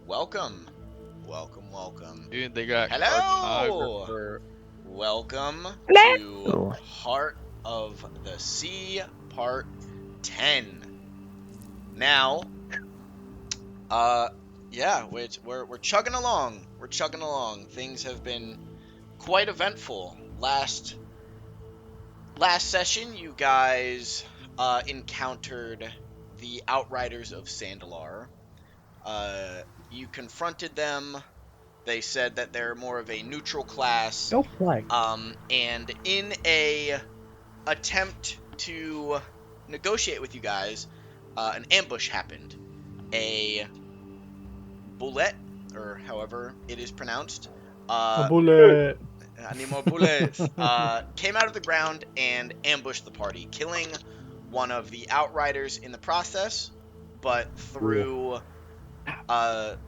welcome. Welcome. Dude, they got Hello! cartographer. Welcome to Hello. Heart of the Sea, Part 10. Now, yeah, we're chugging along. We're chugging along. Things have been quite eventful. Last session, you guys encountered the Outriders of Sandalar. You confronted them. They said that they're more of a neutral class. Go play. And in a attempt to negotiate with you guys, an ambush happened. A bullet, or however it is pronounced, A bullet. I need more bullets, came out of the ground and ambushed the party, killing one of the Outriders in the process, but through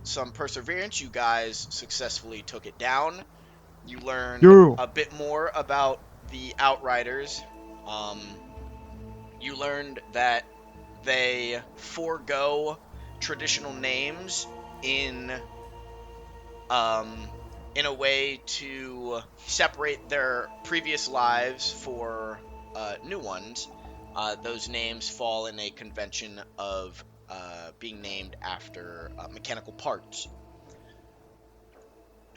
some perseverance, you guys successfully took it down. You learned a bit more about the Outriders. You learned that they forego traditional names in a way to separate their previous lives for new ones. Those names fall in a convention of being named after mechanical parts.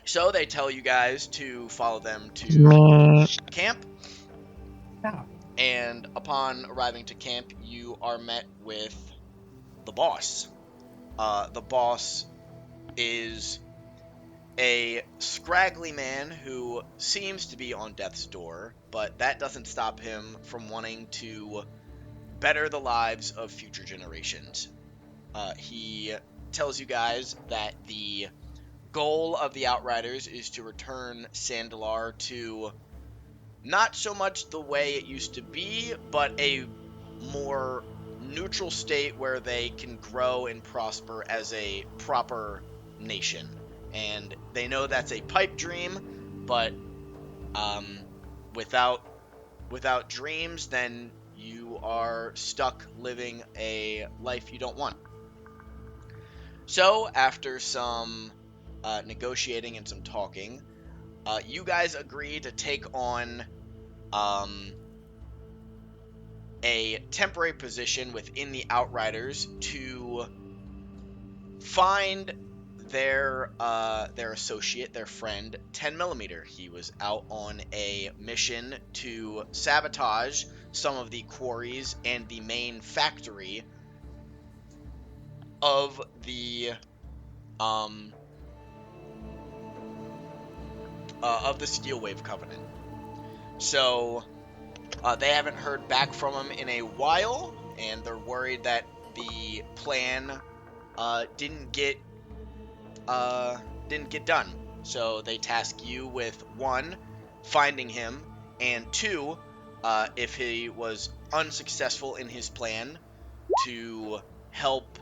So they tell you guys to follow them to camp. Yeah. And upon arriving to camp, you are met with the boss. The boss is a scraggly man who seems to be on death's door, but that doesn't stop him from wanting to better the lives of future generations. He tells you guys that the goal of the Outriders is to return Sandalar to not so much the way it used to be, but a more neutral state where they can grow and prosper as a proper nation. And they know that's a pipe dream, but without dreams, then you are stuck living a life you don't want. So, after some negotiating and some talking, you guys agree to take on a temporary position within the Outriders to find their associate, their friend, 10mm. He was out on a mission to sabotage some of the quarries and the main factory of the Steel Wave Covenant. So they haven't heard back from him in a while, and they're worried that the plan didn't get done. So they task you with 1, finding him, and 2, if he was unsuccessful in his plan, to help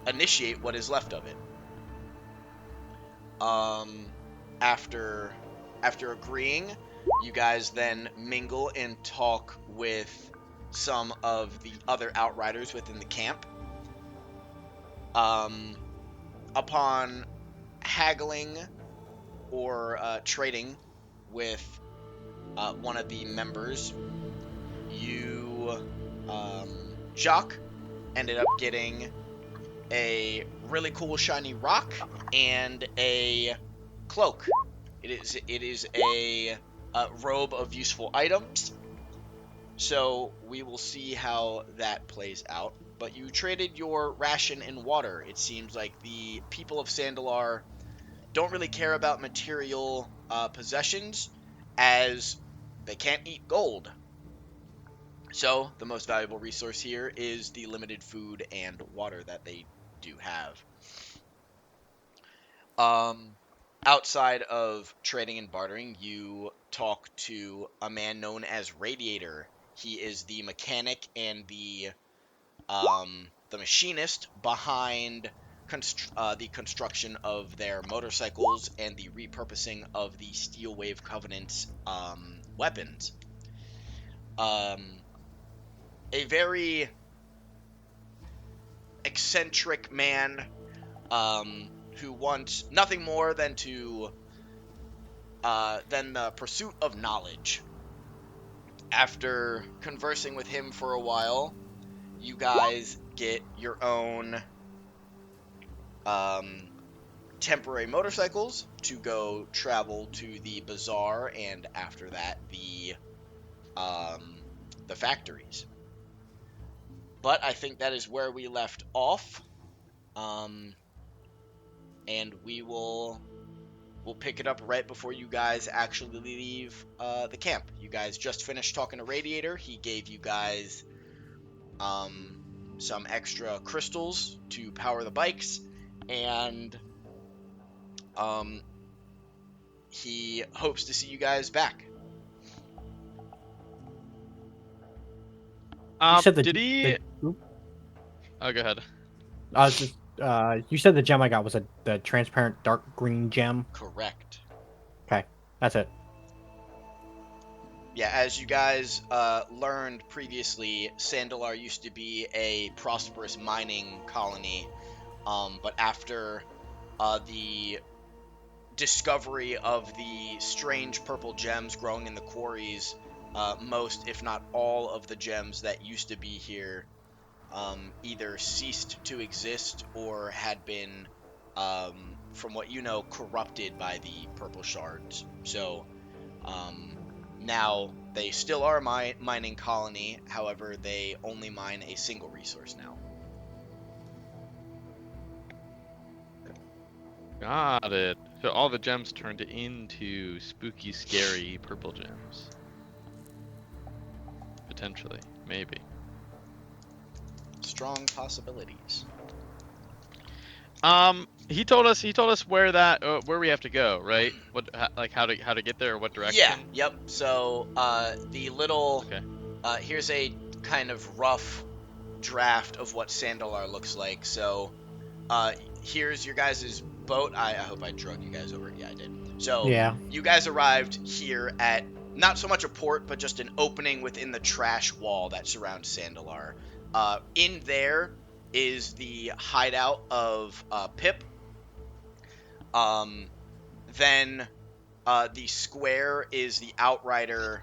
initiate what is left of it. After agreeing, you guys then mingle and talk with some of the other Outriders within the camp. Upon haggling or trading with one of the members, Jacques, ended up getting a really cool shiny rock and a cloak. It is a robe of useful items. So we will see how that plays out. But you traded your ration and water. It seems like the people of Sandalar don't really care about material possessions, as they can't eat gold. So the most valuable resource here is the limited food and water that they do have. Outside of trading and bartering, you talk to a man known as Radiator. He is the mechanic and the machinist behind the construction of their motorcycles and the repurposing of the Steel Wave Covenant's weapons. A very eccentric man who want nothing more than the pursuit of knowledge. After conversing with him for a while, you guys get your own temporary motorcycles to go travel to the bazaar, and after that, the factories. But I think that is where we left off, and we'll pick it up right before you guys actually leave the camp. You guys just finished talking to Radiator. He gave you guys some extra crystals to power the bikes, and he hopes to see you guys back. You said Did he? Oop. Oh, go ahead. You said the gem I got was the transparent dark green gem. Correct. Okay, that's it. Yeah, as you guys learned previously, Sandalar used to be a prosperous mining colony, but after the discovery of the strange purple gems growing in the quarries, most, if not all, of the gems that used to be here either ceased to exist or had been, from what you know, corrupted by the purple shards. So now they still are a mining colony, however, they only mine a single resource now. Got it. So all the gems turned into spooky, scary purple gems. Potentially, maybe. Strong possibilities. He told us where we have to go, right? How to get there, or what direction? Yeah, yep. So, the little, Okay. here's a kind of rough draft of what Sandalar looks like. So, here's your guys' boat. I hope I drug you guys over. Yeah, I did. So, Yeah. you guys arrived here at not so much a port, but just an opening within the trash wall that surrounds Sandalar. In there is the hideout of Pip. Then the square is the Outrider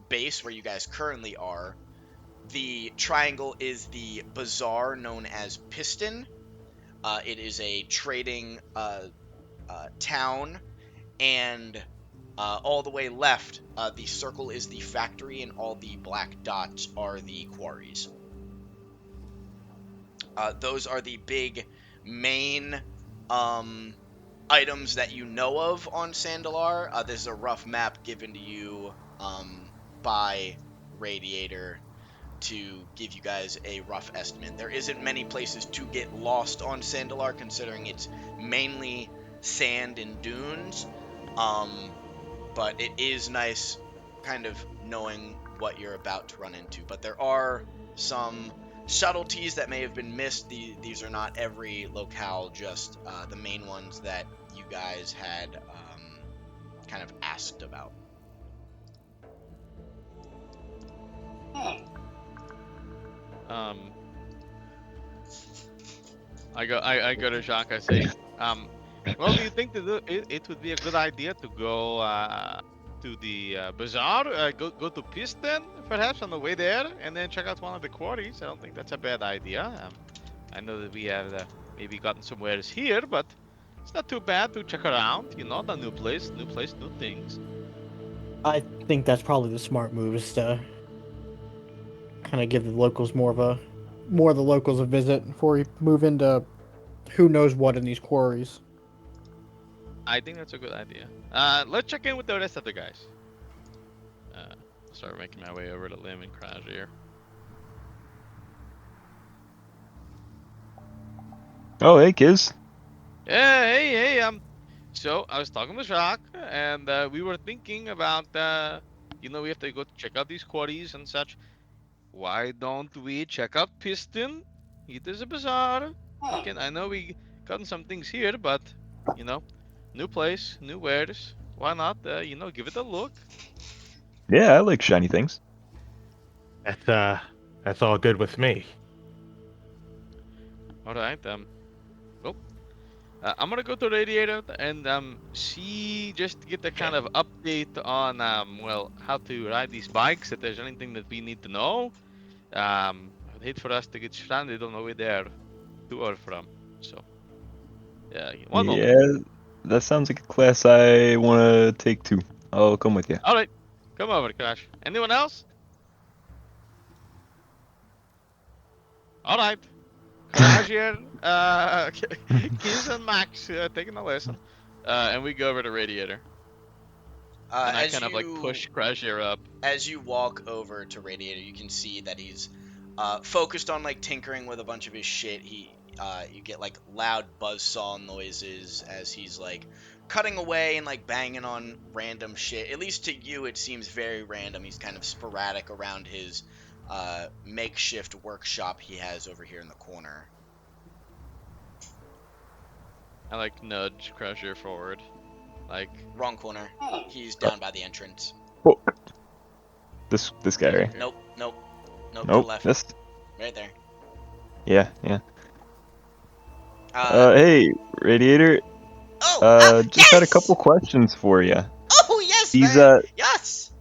base where you guys currently are. The triangle is the bazaar known as Piston. It is a trading town, and all the way left, the circle is the factory, and all the black dots are the quarries. Those are the big main items that you know of on Sandalar. This is a rough map given to you by Radiator to give you guys a rough estimate. There isn't many places to get lost on Sandalar, considering it's mainly sand and dunes, but it is nice kind of knowing what you're about to run into. But there are some subtleties that may have been missed. These are not every locale, just the main ones that you guys had kind of asked about. I go to Jacques. I say, well, do you think that it would be a good idea to go to the bazaar? Go to Piston, perhaps on the way there, and then check out one of the quarries. I don't think that's a bad idea. I know that we have maybe gotten somewhere here, but it's not too bad to check around. You know, the new place, new things. I think that's probably the smart move, is to kind of give the locals more of the locals a visit before we move into who knows what in these quarries. I think that's a good idea. Let's check in with the rest of the guys. Start making my way over to Lim and Crash here. Oh, hey, Kiz. Yeah, hey. So I was talking to Jacques, and we were thinking about, we have to go check out these quarries and such. Why don't we check out Piston? It is a bazaar. I know we gotten some things here, but new place, new wares. Why not? Give it a look. Yeah, I like shiny things. That's all good with me. All right. I'm gonna go to Radiator and see just to get the kind of update on well how to ride these bikes. If there's anything that we need to know, I'd hate for us to get stranded on the way there to or from. So yeah, one moment. Yeah, that sounds like a class I want to take too. I'll come with you. All right, come over, Crash. Anyone else? All right, Crash here. Keys and Max taking a lesson, and we go over to Radiator, and I As kind of like you push Crash here up. as you walk over to Radiator, you can see that he's focused on like tinkering with a bunch of his shit. You get like loud buzzsaw noises as he's like cutting away and like banging on random shit. At least to you, it seems very random. He's kind of sporadic around his makeshift workshop he has over here in the corner. I like nudge Crash here forward, like Wrong corner. He's down by the entrance. Oh, this guy, right? Nope. To the Nope. left. This. Right there. Yeah. Hey, Radiator. Just had a Yes! couple questions for you. Oh yes, These man. Yes.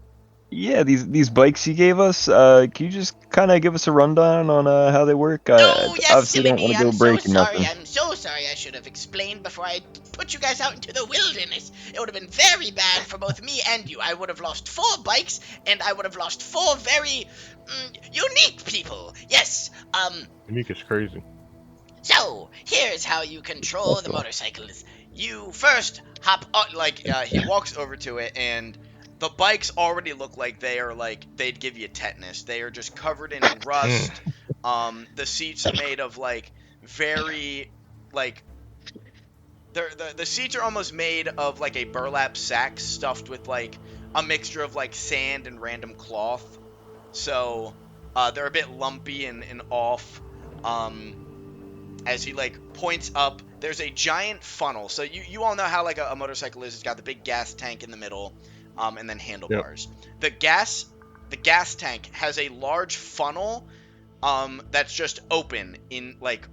Yeah, these bikes you gave us. Can you just kind of give us a rundown on how they work? I Oh yes, obviously silly don't want me. to go I'm so breaking sorry. nothing. I'm so sorry. I should have explained before I put you guys out into the wilderness. It would have been very bad for both me and you. I would have lost 4 bikes, and I would have lost 4 very unique people. Yes. Unique is crazy. So, here's how you control the motorcycles. You first hop on, he walks over to it, and the bikes already look like they are, like, they'd give you tetanus. They are just covered in rust. The seats are made of, like, very, like, the seats are almost made of, like, a burlap sack stuffed with, like, a mixture of, like, sand and random cloth. So, they're a bit lumpy and off. As he like points up, there's a giant funnel. So you all know how like a motorcycle is. It's got the big gas tank in the middle, and then handlebars. Yep. The gas tank has a large funnel, that's just open in like,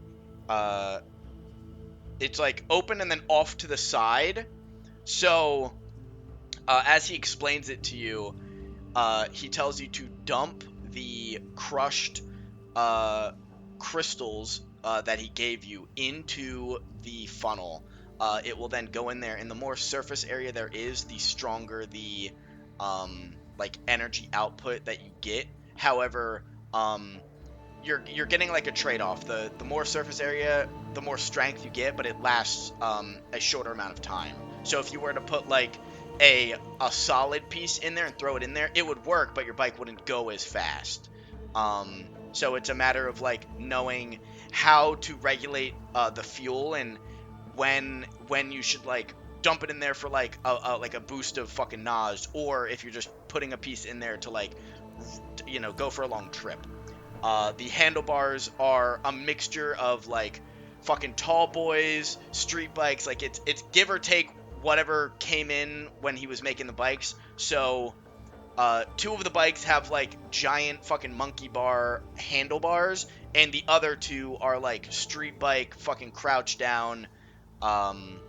it's like open and then off to the side. So, as he explains it to you, he tells you to dump the crushed, crystals that he gave you into the funnel. It will then go in there, and the more surface area there is, the stronger the like energy output that you get. However, you're getting like a trade-off. The more surface area, the more strength you get, but it lasts a shorter amount of time. So if you were to put like a solid piece in there and throw it in there, it would work, but your bike wouldn't go as fast. So it's a matter of like knowing how to regulate the fuel and when you should like dump it in there for like a boost of fucking NOS, or if you're just putting a piece in there to like go for a long trip. The handlebars are a mixture of like fucking tall boys, street bikes. Like it's give or take whatever came in when he was making the bikes. So 2 of the bikes have like giant fucking monkey bar handlebars, and the other 2 are like street bike fucking crouch down, like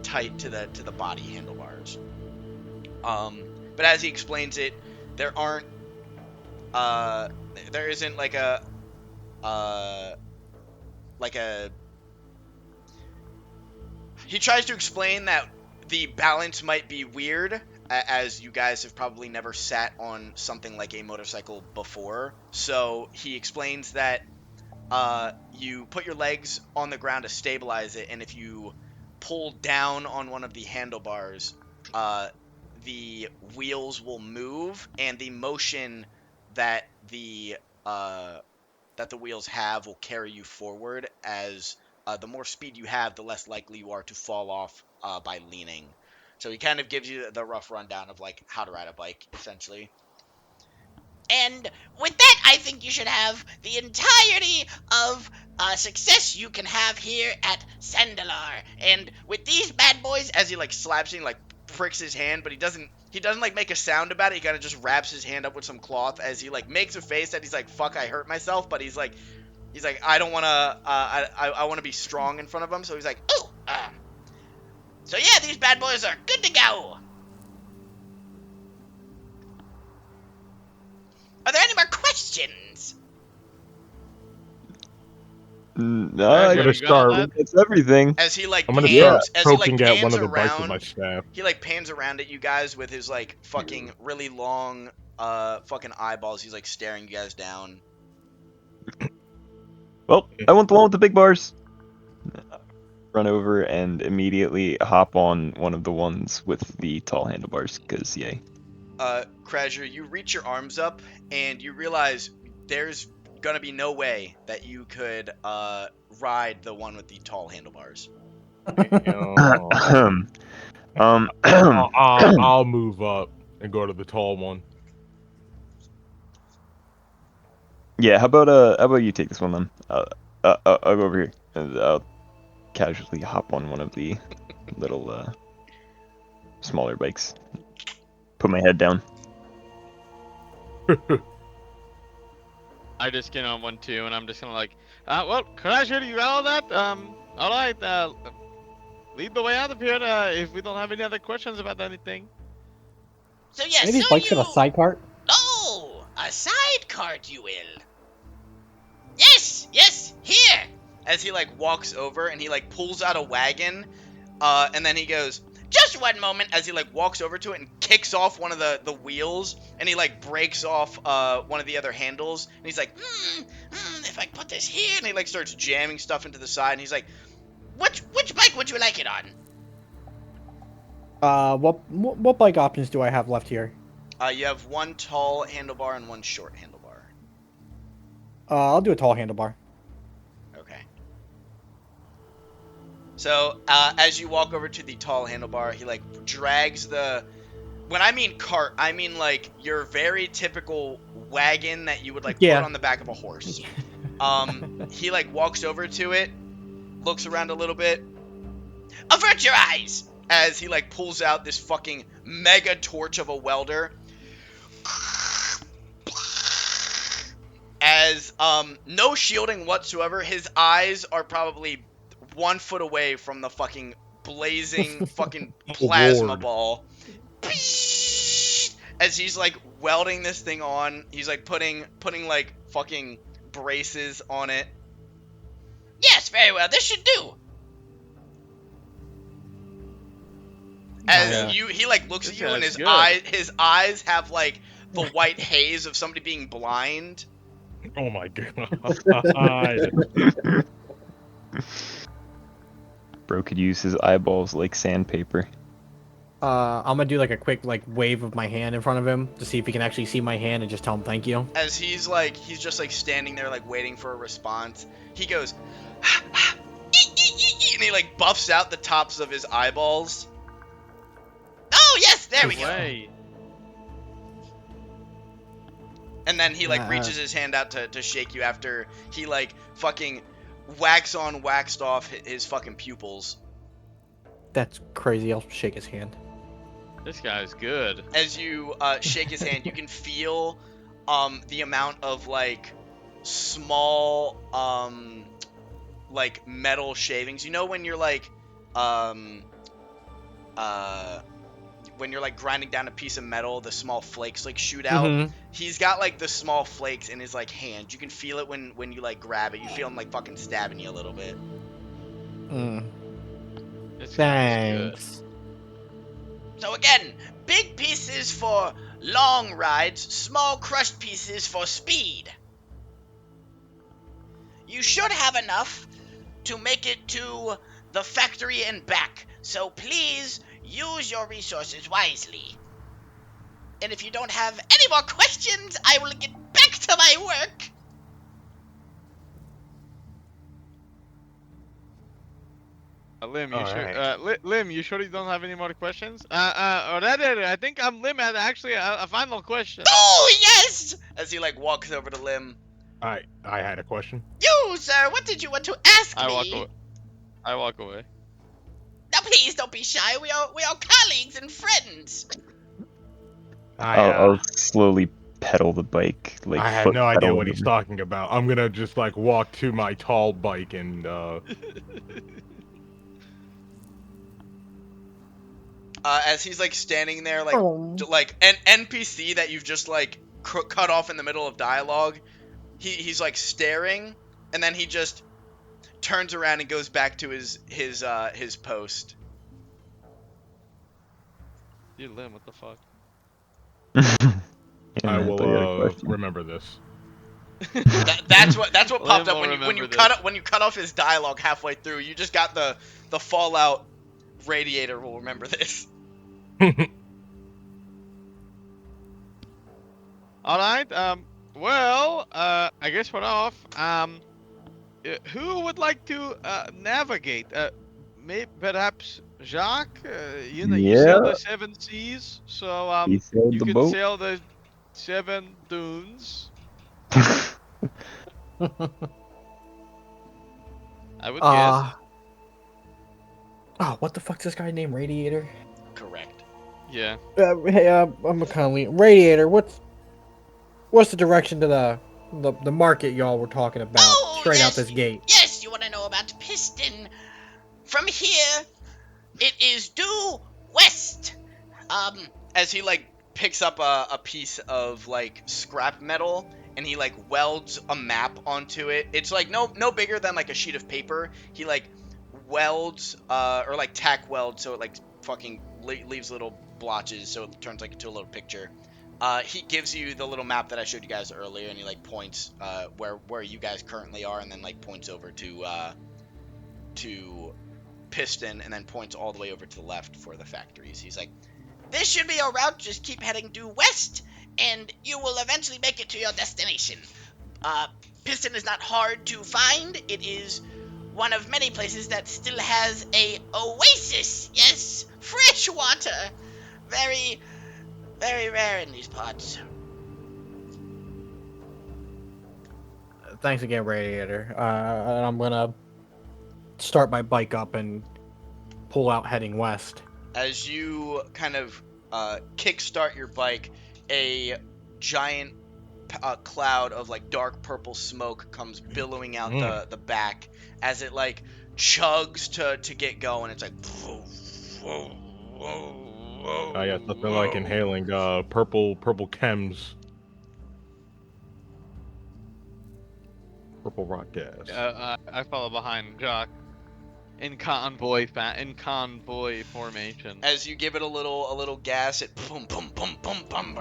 tight to the body handlebars. But as he explains it, there isn't like a he tries to explain that the balance might be weird, as you guys have probably never sat on something like a motorcycle before. So he explains that you put your legs on the ground to stabilize it, and if you pull down on one of the handlebars, the wheels will move, and the motion that the wheels have will carry you forward. As the more speed you have, the less likely you are to fall off by leaning. So he kind of gives you the rough rundown of like how to ride a bike, essentially. And with that, I think you should have the entirety of success you can have here at Sandalar. And with these bad boys, as he like slaps and like pricks his hand, but he doesn't like make a sound about it. He kind of just wraps his hand up with some cloth as he like makes a face that he's like, fuck, I hurt myself, but he's like He's like, I don't want to. I want to be strong in front of him. So he's like, oh. So yeah, these bad boys are good to go. Are there any more questions? No, Treasure, I gonna you got start- that? think that's everything. As he like I'm gonna pans, start as he poking like at one pans of the bikes with my around, staff. he like pans around at you guys with his like fucking really long, fucking eyeballs. He's like staring you guys down. Well, I want the one with the big bars. Run over and immediately hop on one of the ones with the tall handlebars, because yay. Crasher, you reach your arms up and you realize there's gonna be no way that you could ride the one with the tall handlebars. I'll move up and go to the tall one. Yeah, how about you take this one then? I'll go over here and I'll casually hop on one of the little smaller bikes. Put my head down. I just get on one too, and I'm just gonna like, well, Crasher, you got all that? All right, lead the way out of here if we don't have any other questions about anything. So yes, Any of these so bikes you... got a side cart? Oh, a side cart, you will. Yes, yes, here. As he like walks over and he like pulls out a wagon, and then he goes, just one moment, as he like walks over to it and kicks off one of the wheels, and he like breaks off one of the other handles, and he's like, if I put this here, and he like starts jamming stuff into the side, and he's like, which bike would you like it on? What bike options do I have left here? You have one tall handlebar and one short handlebar. I'll do a tall handlebar. Okay. So, as you walk over to the tall handlebar, he, like, drags the... When I mean cart, I mean, like, your very typical wagon that you would, like, Yeah. put on the back of a horse. He, like, walks over to it, looks around a little bit. Avert your eyes! As he, like, pulls out this fucking mega torch of a welder. As, no shielding whatsoever, his eyes are probably 1 foot away from the fucking blazing fucking plasma Lord. ball. As he's like welding this thing on, he's like putting like fucking braces on it. Yes, very well. This should do. As he like looks at you and his eyes have like the white haze of somebody being blind. Oh my god. Bro could use his eyeballs like sandpaper. I'm gonna do like a quick like wave of my hand in front of him to see if he can actually see my hand and just tell him thank you. As he's just like standing there like waiting for a response, he goes, and he like buffs out the tops of his eyeballs. Oh yes, there we go. And then he like reaches his hand out to shake you after he like fucking waxed off his fucking pupils. That's crazy. I'll shake his hand. This guy's good. As you shake his hand, you can feel the amount of like small like metal shavings. You know when you're like when you're like grinding down a piece of metal, the small flakes like shoot out. Mm-hmm. He's got like the small flakes in his like hand. You can feel it when you like grab it. You feel him like fucking stabbing you a little bit. This guy's good. Thanks. So again, big pieces for long rides, small crushed pieces for speed. You should have enough to make it to the factory and back, so please use your resources wisely. And if you don't have any more questions, I will get back to my work. Lim, you All sure? right. Lim, you sure you don't have any more questions? I think Lim had actually a final question. Oh yes! As he like walks over to Lim. I had a question. You, sir, what did you want to ask I me? walk away. Now please don't be shy. We are colleagues and friends. I'll slowly pedal the bike, like I have foot no idea pedal what the- he's talking about. I'm gonna just like walk to my tall bike and As he's like standing there, like Oh. like an NPC that you've just like cut off in the middle of dialogue. He's like staring, and then he just turns around and goes back to his post. You Lim, what the fuck? I Yeah, thought you had a will question. remember this. That's what popped Lim up will when you remember this. cut off his dialogue halfway through. You just got the Fallout radiator will remember this. All right. Well, I guess we're off. Who would like to navigate? Maybe perhaps Jacques. You know, you sail Yeah. the seven seas, so He sailed you the could boat. sail the seven dunes. I would guess. Oh, what the fuck's this guy named Radiator? Correct. Yeah. Hey, I'm a Conley. Radiator, what's the direction to the market y'all were talking about? Oh, Straight yes. out this gate. Yes, you want to know about Piston? From here, it is due west. As he like picks up a piece of like scrap metal and he like welds a map onto it. It's like no bigger than like a sheet of paper. He like welds or like tack welds so it like fucking leaves little blotches so it turns like into a little picture. He gives you the little map that I showed you guys earlier, and he like points where you guys currently are, and then like points over to Piston, and then points all the way over to the left for the factories. He's like, "This should be your route. Just keep heading due west, and you will eventually make it to your destination. Piston is not hard to find. It is one of many places that still has a oasis. Yes, fresh water. Very, very rare in these parts." Thanks again, Radiator. And I'm gonna start my bike up and pull out heading west. As you kind of kickstart your bike, a giant cloud of like dark purple smoke comes billowing out the back as it like chugs to get going. It's like I got something like inhaling purple chems. Purple rock gas. I follow behind Jacques in convoy formation. as you give it a little gas, it boom boom boom boom boom.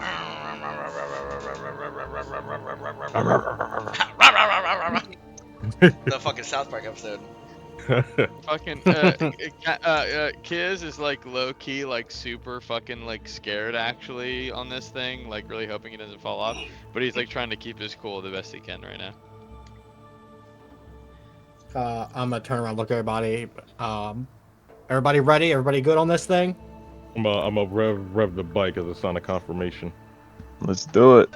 The fucking South Park episode. Fucking Kiz is like low key, like super fucking like scared actually on this thing, like really hoping he doesn't fall off. But he's like trying to keep his cool the best he can right now. I'm gonna turn around, look at everybody. Everybody ready? Everybody good on this thing? I'm a rev the bike as a sign of confirmation. Let's do it.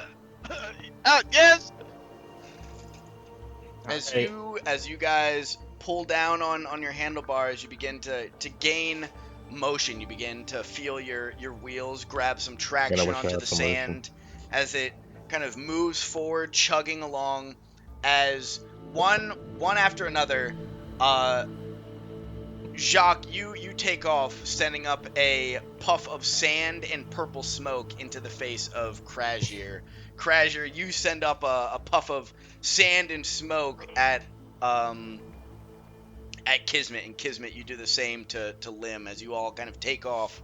Yes. As Hey. you guys pull down on your handlebars, you begin to gain motion. You begin to feel your wheels grab some traction wish I onto had the some motion. sand as it kind of moves forward, chugging along. As one after another, Jacques, you take off, sending up a puff of sand and purple smoke into the face of Krasier. Krasier, you send up a puff of sand and smoke at Kismet, and Kismet, you do the same to Lim as you all kind of take off.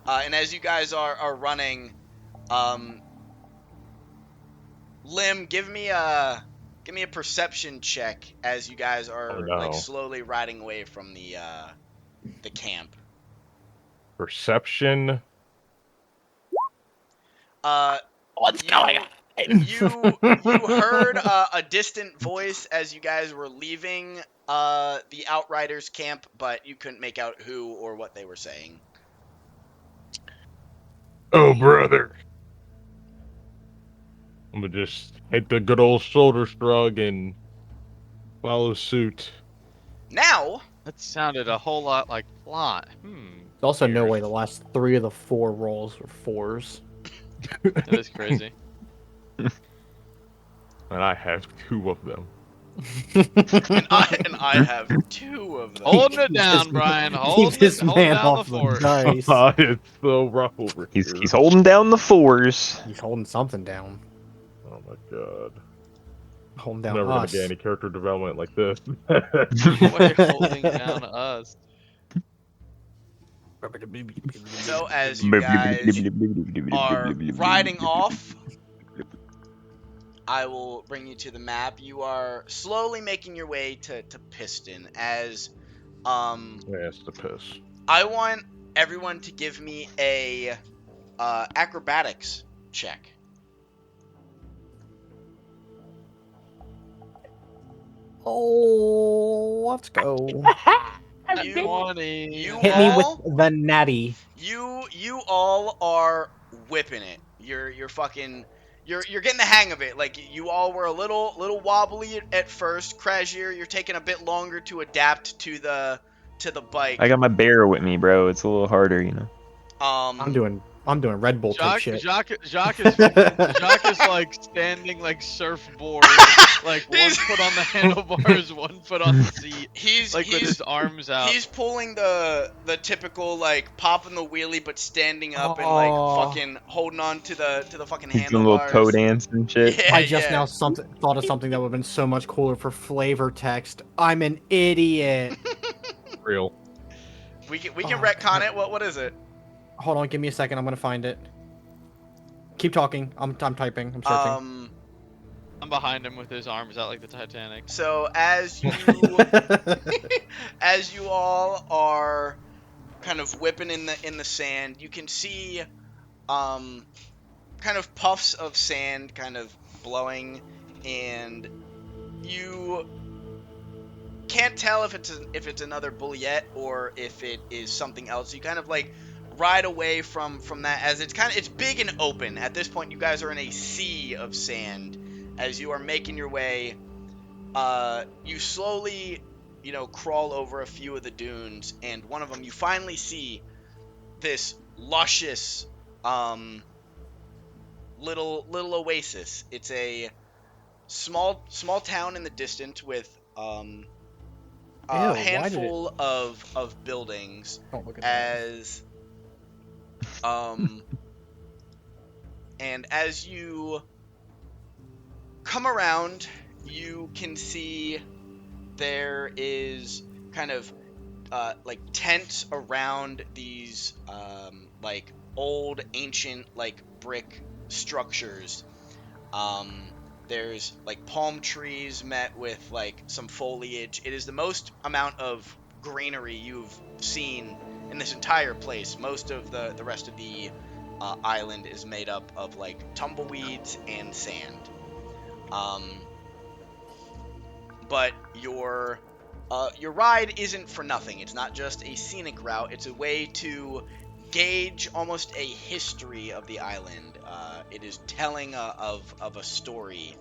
And as you guys are running, Lim, give me a perception check as you guys are Oh, no. like slowly riding away from the camp. Perception. What's going on? You heard a distant voice as you guys were leaving the Outriders camp, but you couldn't make out who or what they were saying. Oh, brother. I'm gonna just hit the good old shoulder shrug and follow suit. Now, That sounded a whole lot like plot. There's also no Weird. way the last 3 of the 4 rolls were 4s. That is crazy. And I have 2 of them. And I have 2 of them. Holding it Keep down, this- Brian. Keep Holding this holding man down the off the fort. dice. It's so rough over here. He's holding down the 4s. He's holding something down. Oh my god. Holding down Never gonna us. get any character development like this. Why holding down us? So as you guys are riding off, I will bring you to the map. You are slowly making your way to Piston as That's the piss. I want everyone to give me a acrobatics check. Oh, let's go. You, 20. you Hit me with all, the natty. you all are whipping it. You're fucking you're getting the hang of it. Like you all were a little wobbly at first. Crashier, you're taking a bit longer to adapt to the bike. I got my bear with me, bro. It's a little harder, you know. I'm doing Red Bull type shit. Jacques is like standing like surfboard, like one He's- foot on the handlebars, one foot on the seat, He's like with his arms out. He's pulling the typical like popping the wheelie but standing up and like Oh. fucking holding on to the fucking He's doing a little handlebars. toe dance and shit. Yeah, I just yeah. now thought of something that would have been so much cooler for flavor text. I'm an idiot. Real. We can Oh, retcon God. it. What is it? Hold on, give me a second. I'm gonna find it. Keep talking. I'm typing. I'm searching. I'm behind him with his arms out like the Titanic. So as you as you all are kind of whipping in the sand, you can see kind of puffs of sand kind of blowing, and you can't tell if it's another bulliette or if it is something else. You kind of like ride away from that as it's big and open. At this point, you guys are in a sea of sand. As you are making your way, you slowly, crawl over a few of the dunes, and one of them you finally see this luscious, little oasis. It's a small town in the distance with a Ew, why did handful of buildings Don't look at that. as and as you come around, you can see there is kind of like tents around these like old ancient like brick structures. There's like palm trees met with like some foliage. It is the most amount of greenery you've seen in this entire place. Most of the rest of the island is made up of like tumbleweeds and sand. But your ride isn't for nothing. It's not just a scenic route. It's a way to gauge almost a history of the island. It is telling of a story.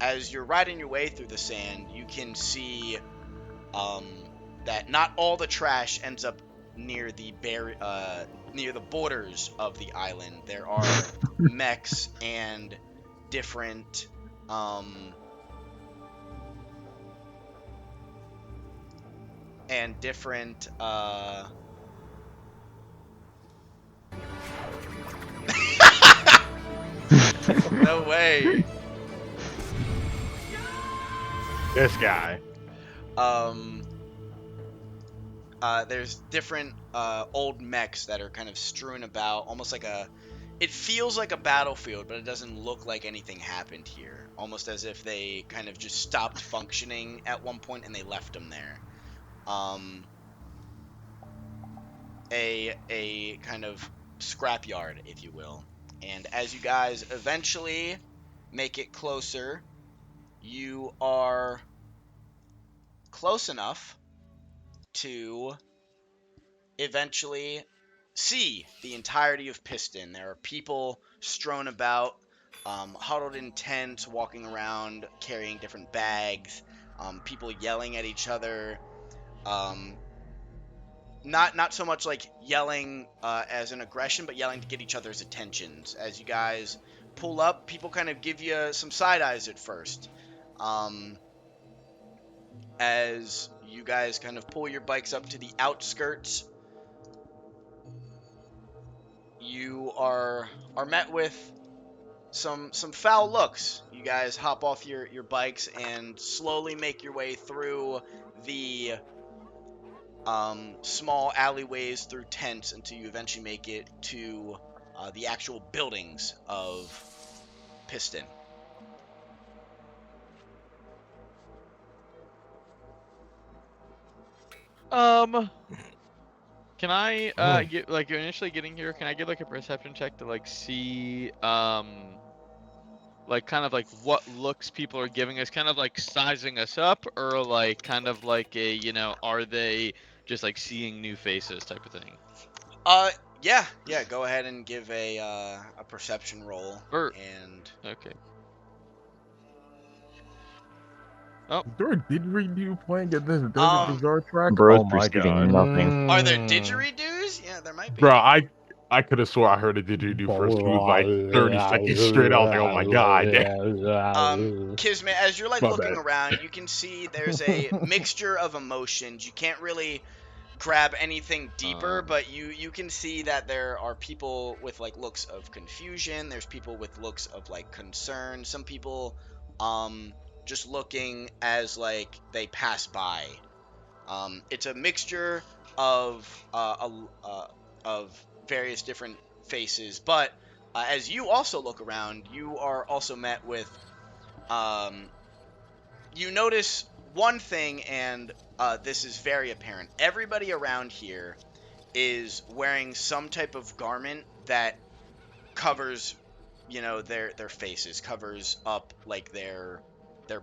As you're riding your way through the sand, you can see that not all the trash ends up near the borders of the island. There are mechs and different no way. This guy. There's different old mechs that are kind of strewn about, almost like it feels like a battlefield, but it doesn't look like anything happened here. Almost as if they kind of just stopped functioning at one point and they left them there. A kind of scrapyard, if you will. And as you guys eventually make it closer, you are close enough to eventually see the entirety of Piston. There are people strewn about, huddled in tents, walking around, carrying different bags, people yelling at each other. not so much like yelling as an aggression, but yelling to get each other's attentions. As you guys pull up, people kind of give you some side eyes at first. As you guys kind of pull your bikes up to the outskirts, you are met with some foul looks. You guys hop off your bikes and slowly make your way through the small alleyways through tents until you eventually make it to the actual buildings of Piston. Can I get like initially getting here? Can I get like a perception check to like see like kind of like what looks people are giving us, kind of like sizing us up, or like kind of like a are they just like seeing new faces type of thing? Yeah. Go ahead and give a perception roll. Or And okay. Is there a didgeridoo playing at this Desert Um, Bazaar track? Bro's Oh my perceiving god. nothing. are there didgeridoos? Yeah, there might be. Bro, I could have swore I heard a didgeridoo for a smooth like 30 seconds straight. I was like, oh my god. Kismet, as you're like My looking bad. around, you can see there's a mixture of emotions. You can't really grab anything deeper, but you can see that there are people with like looks of confusion. There's people with looks of like concern. Some people just looking as like they pass by. It's a mixture of of various different faces, but as you also look around, you are also met with you notice one thing, and this is very apparent. Everybody around here is wearing some type of garment that covers, their faces, covers up like their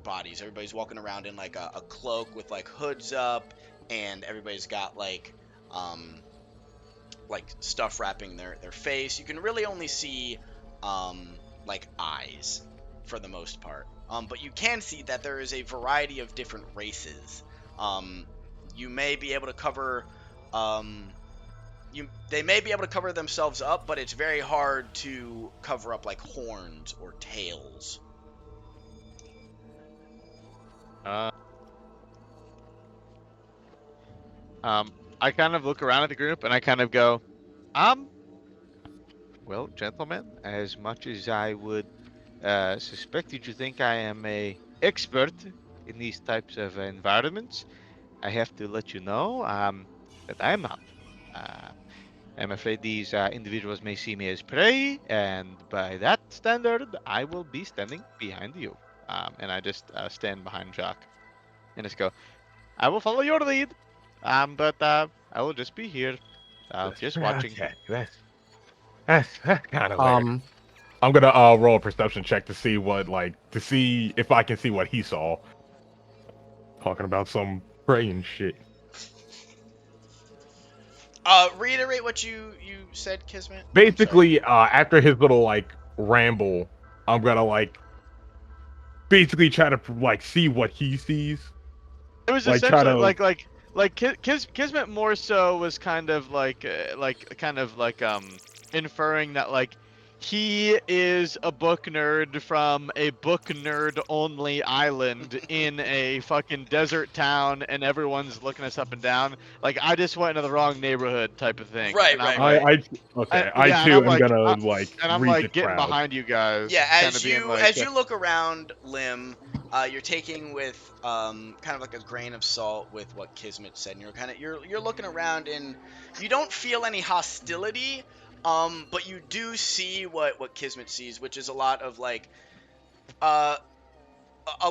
bodies. Everybody's walking around in like a cloak with like hoods up, and everybody's got like stuff wrapping their face. You can really only see like eyes for the most part. But you can see that there is a variety of different races. You may be able to cover they may be able to cover themselves up, but it's very hard to cover up like horns or tails. I kind of look around at the group and I kind of go, well, gentlemen, as much as I would suspect you to think I am a expert in these types of environments, I have to let you know that I am not. I'm afraid these individuals may see me as prey, and by that standard, I will be standing behind you. And I just stand behind Jacques and just go, I will follow your lead, but I will just be here, just watching. Okay, that's kind of weird. Um, I'm gonna roll a perception check to see if I can see what he saw. Talking about some praying shit. Reiterate what you said, Kismet. Basically, after his little like ramble, I'm gonna like basically try to like see what he sees. It was Like, try essentially to- like Kismet more so was kind of like inferring that like he is a book nerd from a book nerd only island in a fucking desert town, and everyone's looking us up and down. Like I just went into the wrong neighborhood type of thing. Right, and I'm right, like, I too am gonna like and I'm read like the getting crowd. behind you guys. Yeah, kinda as being you like, as you look around, Lim, you're taking with kind of like a grain of salt with what Kismet said, and you're looking around, and you don't feel any hostility, but you do see what Kismet sees, which is a lot of like a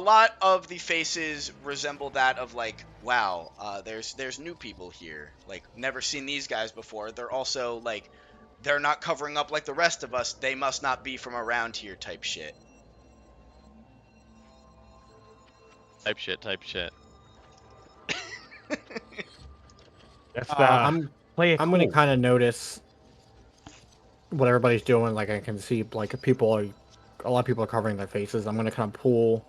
lot of the faces resemble that of like, wow, there's new people here, like never seen these guys before. They're also like, they're not covering up like the rest of us. They must not be from around here, type shit. type shit. That's I'm play it I'm cool. gonna kind of notice what everybody's doing. Like I can see like a lot of people are covering their faces. I'm gonna kind of pull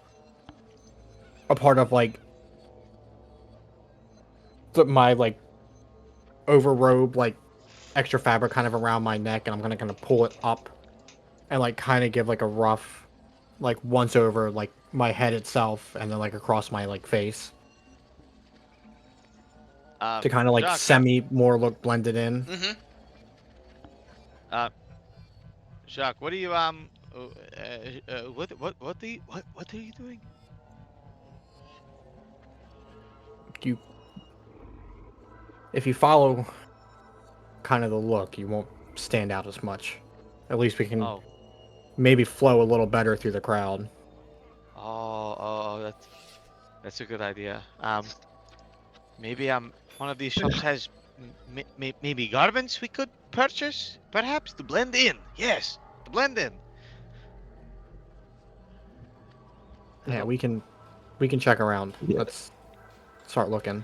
a part of like my like over robe, like extra fabric kind of around my neck, and I'm gonna kind of pull it up and like kind of give like a rough, like once over like my head itself, and then like across my like face to kind of like Jacques, semi more look blended in. Mm-hmm. uh, Jacques, what are you what are you doing? You, if you follow kind of the look, you won't stand out as much. At least we can Oh, maybe flow a little better through the crowd. that's a good idea. Maybe one of these shops has maybe garments we could purchase, perhaps to blend in. Yes, to blend in. Yeah, we can check around. Yeah. Let's start looking.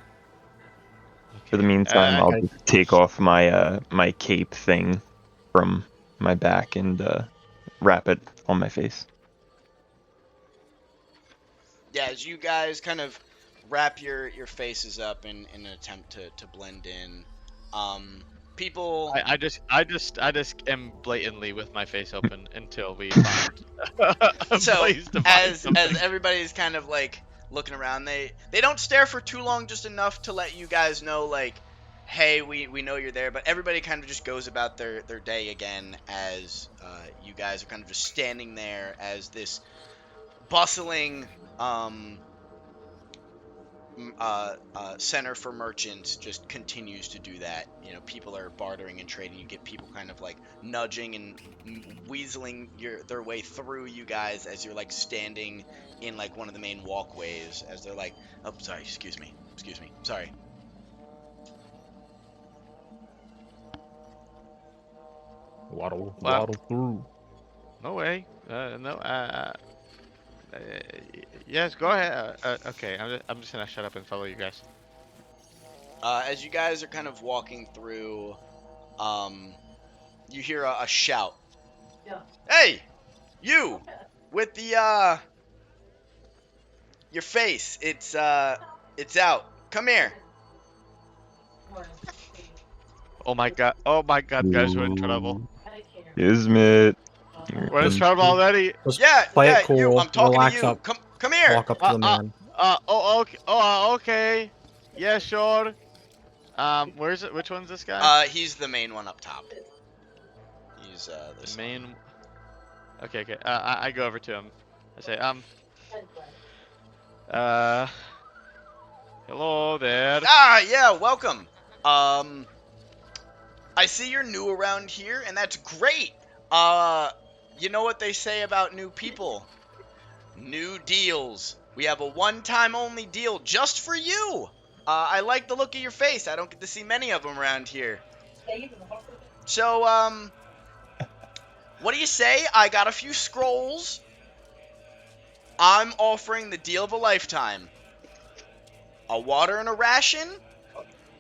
For the Okay. meantime, I'll okay. just take off my my cape thing from my back and wrap it on my face. Yeah, as you guys kind of wrap your faces up in an attempt to blend in, people. I just am blatantly with my face open until we find a So place to find as something. everybody's kind of like looking around, they don't stare for too long, just enough to let you guys know, like, hey, we know you're there. But everybody kind of just goes about their day again, as you guys are kind of just standing there as this bustling center for merchants just continues to do that. You know, people are bartering and trading. You get people kind of like nudging and weaseling their way through you guys as you're like standing in like one of the main walkways, as they're like, oh, sorry, excuse me, sorry. Waddle, Well, waddle through. no way. No. Yes, go ahead. Okay, I'm just gonna shut up and follow you guys. As you guys are kind of walking through, you hear a shout. Yeah. Hey, you with the your face. It's out. Come here. Oh my god, guys, we're in trouble. Kismet. We're in trouble already. Just Yeah, play yeah, it cool. you. I'm talking relax to you. up. Come here. Walk up to the man. Okay. Okay. Yeah, sure. Where's it? Which one's this guy? He's the main one up top. He's this The main. Okay, okay. I go over to him. I say, hello there. Ah, yeah, welcome. I see you're new around here, and that's great. You know what they say about new people? New deals. We have a one-time only deal just for you. I like the look of your face. I don't get to see many of them around here. So, what do you say? I got a few scrolls. I'm offering the deal of a lifetime. A water and a ration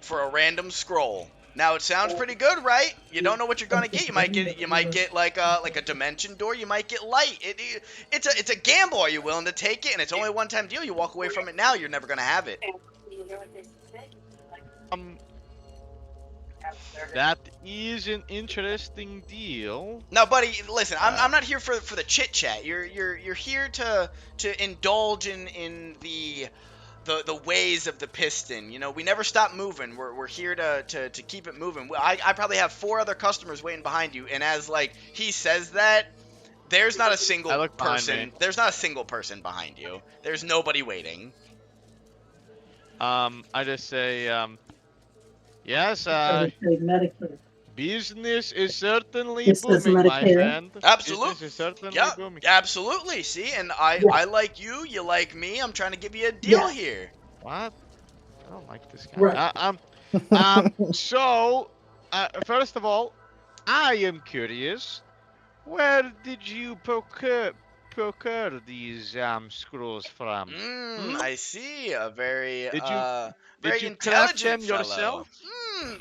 for a random scroll. Now it sounds pretty good, right? You don't know what you're gonna get. You might get like a dimension door. You might get light. It's a gamble. Are you willing to take it? And it's only a one-time deal. You walk away from it now, you're never gonna have it. That is an interesting deal. Now, buddy, listen. I'm not here for the chit chat. You're here to indulge in the ways of the piston. You know, we never stop moving. We're here to keep it moving. I probably have 4 other customers waiting behind you, and as like he says that, there's not a single I look behind person. me. There's not a single person behind you. There's nobody waiting. I just say, yes, business is certainly This is booming, my Medicare. friend. Absolutely. Business is certainly Yeah, booming. absolutely. See, and I like you. You like me. I'm trying to give you a deal Yeah. here. What? I don't like this guy. Right. So, first of all, I am curious. Where did you procure these scrolls from? I see. A very Did you very you craft intelligent them fellow. yourself?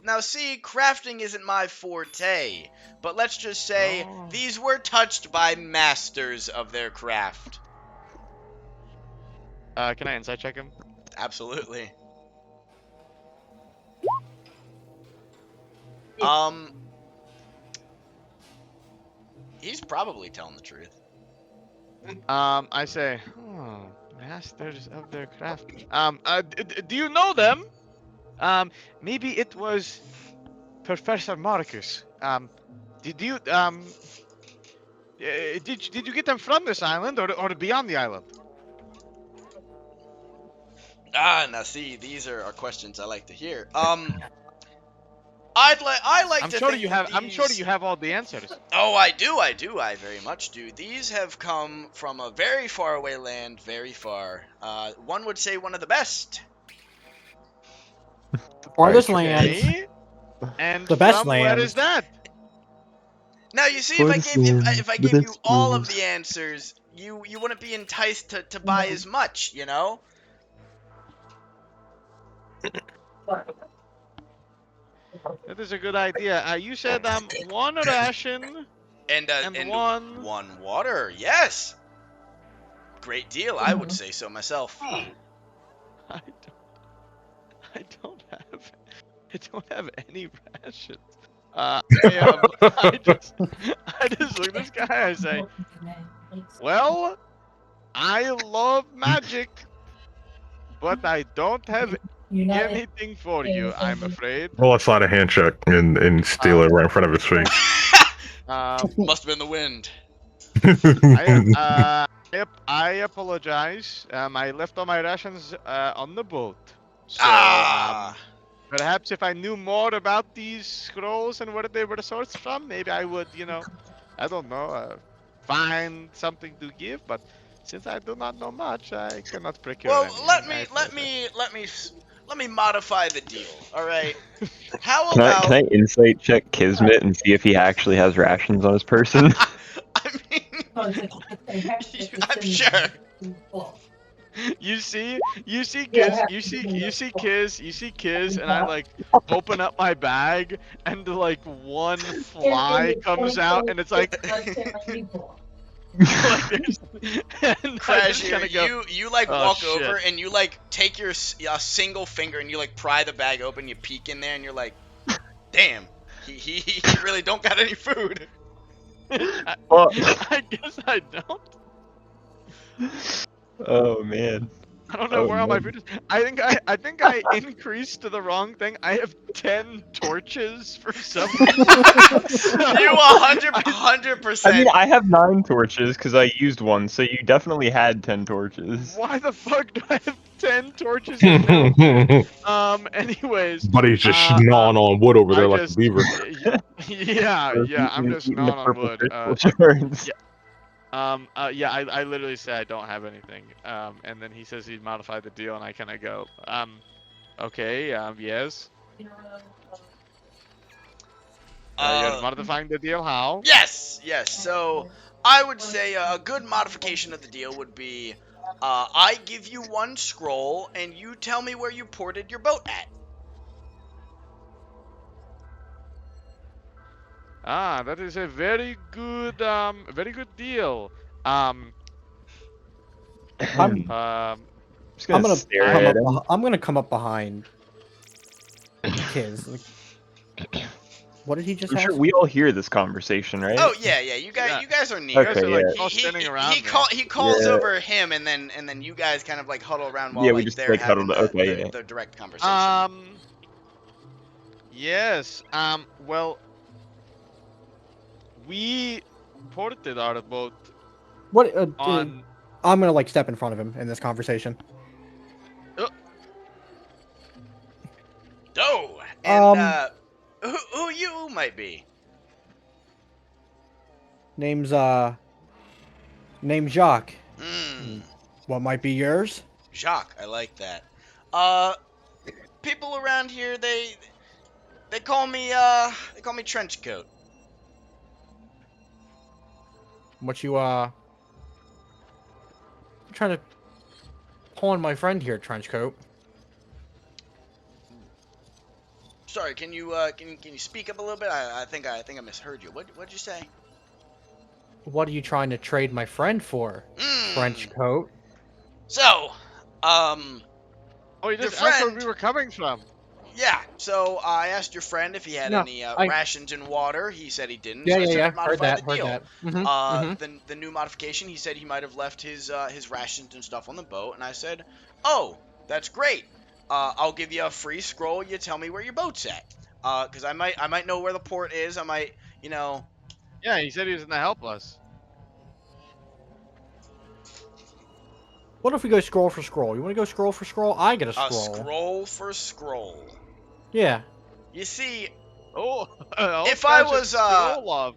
Now see, crafting isn't my forte, but let's just say Oh. these were touched by masters of their craft. Can I insight check him? Absolutely. He's probably telling the truth. I say, oh, masters of their craft. Do you know them? Maybe it was Professor Marcus. Did you did you get them from this island or beyond the island? Now see, these are questions I like to hear. I like I'm to sure think you that have. I'm sure these. you have all the answers. Oh, I very much do. These have come from a very far away land, very far. One would say one of the best. Farthest Alright, lands. Okay. And The best from where is lands. that? Now you see, Farthest if I land, the gave you best all of lands. the answers, you wouldn't be enticed to buy as much, you know. That is a good idea. You said one ration And and one. one water, yes. Great deal, I would say so myself. I don't have. I don't have any rations. I just look at this guy. I say, well, I love magic, but I don't have anything for you. I'm afraid. Well, let's slide a hand check and steal it right in front of his face. Must have been the wind. I apologize. I left all my rations on the boat. So, perhaps if I knew more about these scrolls and where they were sourced from, maybe I would, I don't know, find something to give. But since I do not know much, I cannot procure Well, anything. let me modify the deal. All right. How Can about? I insight check Kismet and see if he actually has rations on his person? I mean, I'm sure. You see Kiz, and I like open up my bag, and like one fly comes out, and it's like, like there's, and I just Crash, kind of go, you like "Oh, walk shit." over and you like take your a single finger and you like pry the bag open, you peek in there and you're like, damn, he really don't got any food. Well, I guess I don't. oh man. I don't know Oh, where all my no. food is. I think I increased to the wrong thing. I have 10 torches for some reason. So, You I mean, 100%. I have 9 torches because I used one, so you definitely had 10 torches. Why the fuck do I have 10 torches in milk? Anyways. But he's just uh, gnawing on wood over there I like a just, beaver. yeah, I'm just Eating the gnawing on purple wood. crystal shards. Yeah, I literally say I don't have anything. And then he says he'd modify the deal, and I kind of go, okay, yes. You're modifying the deal, how? Yes. So I would say a good modification of the deal would be, I give you one scroll and you tell me where you ported your boat at. That is a very good deal. I'm Just gonna stare at him. I'm gonna come up behind Kiz. Like, what did he just I'm ask? sure we all hear this conversation, right? Oh yeah. You guys are near. You guys Okay, are like yeah. all standing around me. He calls Yeah. over him and then you guys kind of like huddle around while Yeah, we like just, they're like, having huddled- okay, yeah. the direct conversation. Yes. Well, we ported our boat What? on. I'm gonna like step in front of him in this conversation. Oh, and who you might be? Name's Jacques. Hmm. What might be yours? Jacques, I like that. People around here they call me Trenchcoat. What you trying to pawn my friend here, Trenchcoat? Sorry, can you speak up a little bit? I think I misheard you. What'd you say? What are you trying to trade my friend for, Trenchcoat? So, Oh, you Your just asked where friend- we were coming from. Yeah, so I asked your friend if he had No, any I rations and water. He said he didn't, yeah so I yeah said yeah I'd modify the heard deal. that. Mm-hmm. The new modification, he said he might have left his rations and stuff on the boat, and I said, oh, that's great. I'll give you a free scroll. You tell me where your boat's at. Because I might know where the port is. I might, you know, Yeah, he said he was gonna help us. What if we go scroll for scroll? You want to go scroll for scroll? I get a a scroll. scroll for scroll. Yeah. You see, Oh, old if I fashioned was scroll love.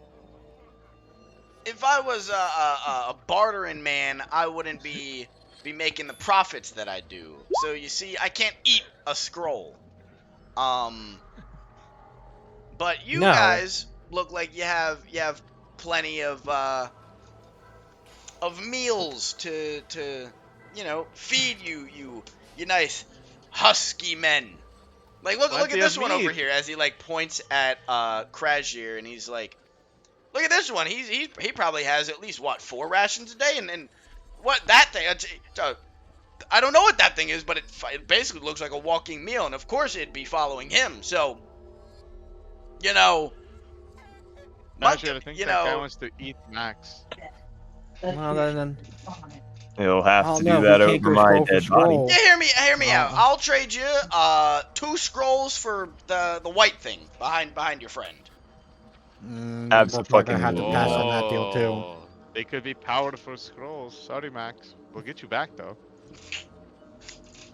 a bartering man, I wouldn't be making the profits that I do. So you see, I can't eat a scroll. Um, but you No. guys look like you have plenty of meals to feed you nice husky men. Like look at Plenty of this one over meat. here as he like points at Krasir and he's like, look at this one. He probably has at least what 4 rations a day and what that thing. I don't know what that thing is, but it basically looks like a walking meal, and of course it'd be following him. So, you know, monk, Actually, I think you that guy know, wants to eat Max. Well then, He'll have oh to no, do we that can't over go my scroll for dead body. scroll. yeah, hear me out. Oh. I'll trade you 2 scrolls for the white thing behind your friend. We're both not gonna have to pass on that deal too. Oh, they could be powerful scrolls. Sorry, Max. We'll get you back though.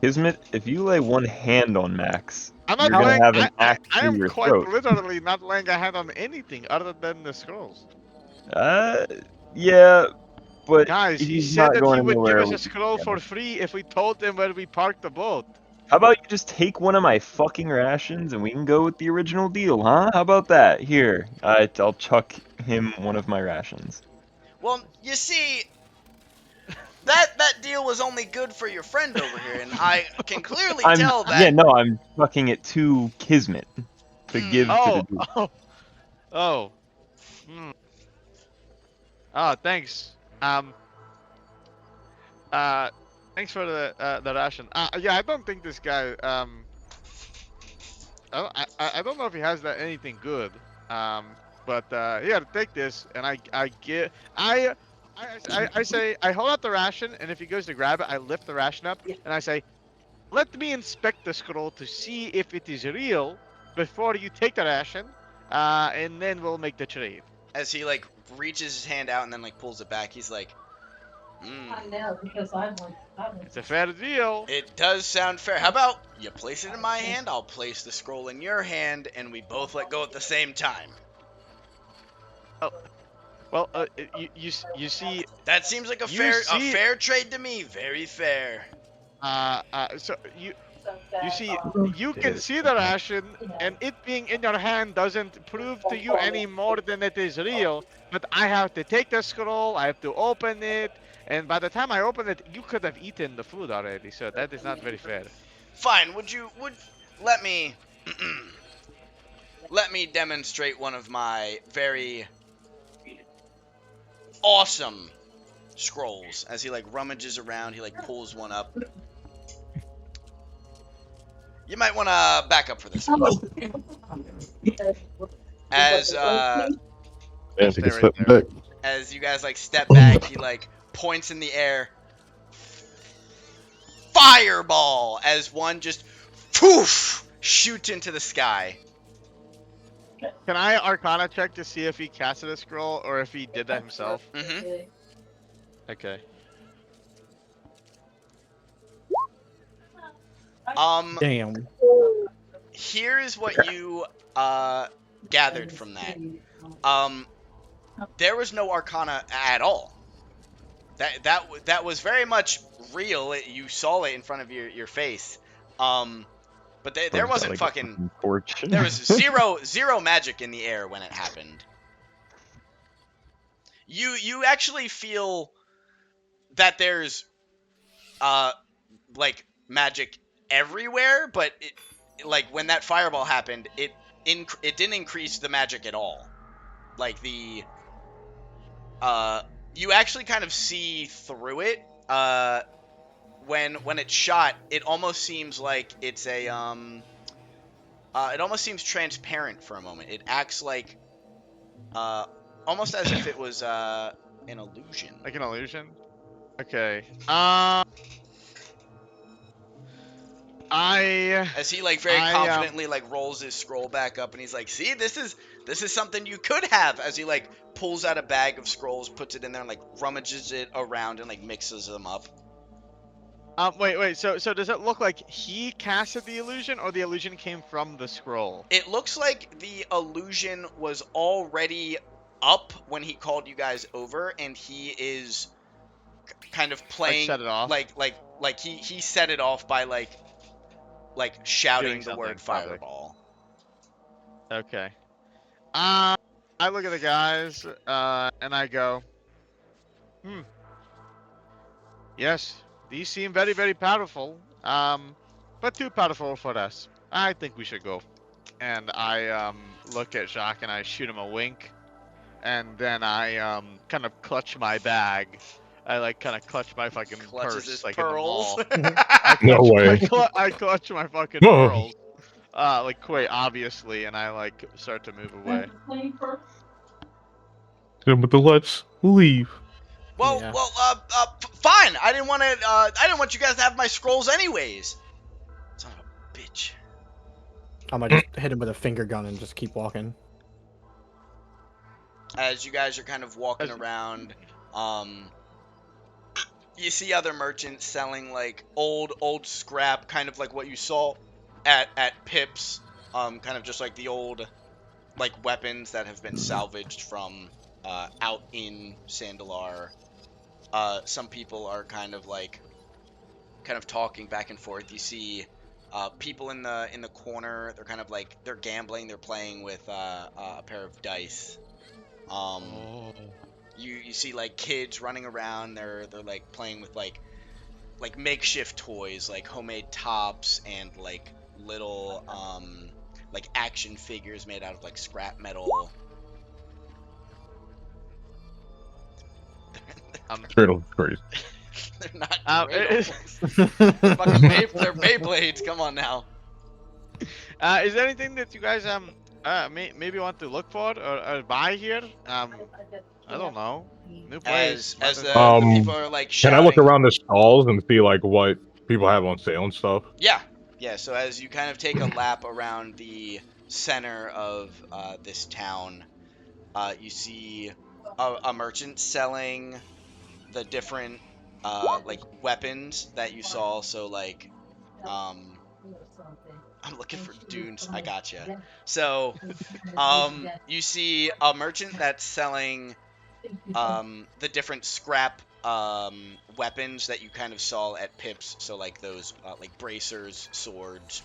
Kismet, if you lay one hand on Max, I'm you're not gonna laying. have an axe I through am your quite throat. literally not laying a hand on anything other than the scrolls. Yeah, but Guys, he he's said not that he going would give anywhere us a with you. scroll for free if we told him where we parked the boat. How about you just take one of my fucking rations and we can go with the original deal, huh? How about that? Here, I'll chuck him one of my rations. Well, you see, that deal was only good for your friend over here, and I can clearly tell that. I'm chucking it to Kismet to give to the Oh, dude. oh, oh. Hmm. Oh, thanks. Uh, thanks for the ration. Yeah, I don't think this guy. I don't know if he has that anything good. But here, take this, and I say I hold out the ration, and if he goes to grab it, I lift the ration up, and I say, let me inspect the scroll to see if it is real before you take the ration, and then we'll make the trade. As he like reaches his hand out and then like pulls it back, he's like, I know because I went. It's a fair deal. it does sound fair. How about you place it in my hand, I'll place the scroll in your hand, and we both let go at the same time. Well, you see, That seems like a You fair see- fair trade to me. Very fair. so you see, you can see the ration, and it being in your hand doesn't prove to you any more than it is real. But I have to take the scroll, I have to open it, and by the time I open it, you could have eaten the food already. So that is not very fair. Fine. Would let me let me demonstrate one of my very awesome scrolls as he like rummages around, he like pulls one up. You might want to back up for this one. As Yeah, Stay take a right step there. back. as you guys like step back, he like points in the air. Fireball as one just poof shoots into the sky. Can I Arcana check to see if he casted a scroll or if he did that himself? Mm-hmm. Okay. Damn. Here's what you gathered from that. There was no Arcana at all. That was very much real. You saw it in front of your face. But there wasn't Like a fucking. torch. There was zero magic in the air when it happened. You actually feel that there's like magic everywhere, but like when that fireball happened, it didn't increase the magic at all. Like the you actually kind of see through it. When it's shot, it almost seems like it's a it almost seems transparent for a moment. It acts like, almost as if it was an illusion. Like an illusion. Okay. As he like very confidently like rolls his scroll back up, and he's like, "See, this is something you could have." As he like pulls out a bag of scrolls, puts it in there, and like rummages it around and like mixes them up. Wait. So does it look like he casted the illusion, or the illusion came from the scroll? It looks like the illusion was already up when he called you guys over, and he is kind of playing set it off? like he set it off by like shouting Doing the word something, probably. fireball. Okay. I look at the guys, and I go, yes, these seem very, very powerful. But too powerful for us. I think we should go. And I look at Jacques and I shoot him a wink, and then I kind of clutch my bag. I like kind of clutch my fucking Clutches purse his like pearls. in the mall. No way. I clutch my fucking Oh. pearls, like quite obviously, and I like start to move away. Then with the let's leave. Well, Yeah. fine. I didn't want you guys to have my scrolls anyways. Son of a bitch. I'm gonna just hit him with a finger gun and just keep walking. As you guys are kind of walking around, you see other merchants selling like old scrap, kind of like what you saw at Pip's, kind of just like the old like weapons that have been salvaged from out in Sandalar. Some people are kind of talking back and forth. You see people in the corner. They're kind of like they're gambling. They're playing with a pair of dice. You see like kids running around. They're like playing with like makeshift toys, like homemade tops and like little like action figures made out of like scrap metal. Turtle's crazy. They're not Is they're Beyblades. Come on now. there anything that you guys maybe want to look for or buy here? I don't know. New place. As the people are like Can shouting. I look around the stalls and see like what people have on sale and stuff? Yeah. So as you kind of take a lap around the center of this town, you see a merchant selling the different like weapons that you saw. So like I'm looking for dunes. I gotcha. So you see a merchant that's selling the different scrap weapons that you kind of saw at Pip's. So like those like bracers, swords,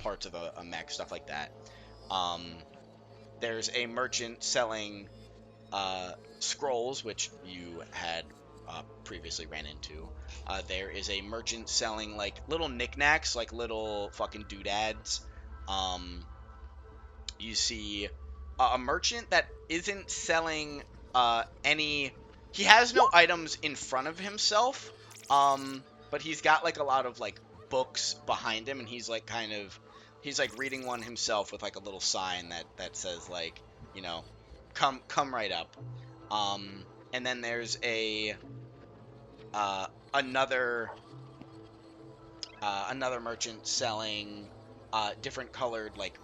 parts of a mech, stuff like that. There's a merchant selling scrolls, which you had previously ran into. There is a merchant selling like little knickknacks, like little fucking doodads. You see a merchant that isn't selling any. He has no items in front of himself, but he's got like a lot of like books behind him, and he's like reading one himself with like a little sign that says like, come right up. And then there's another merchant selling different colored like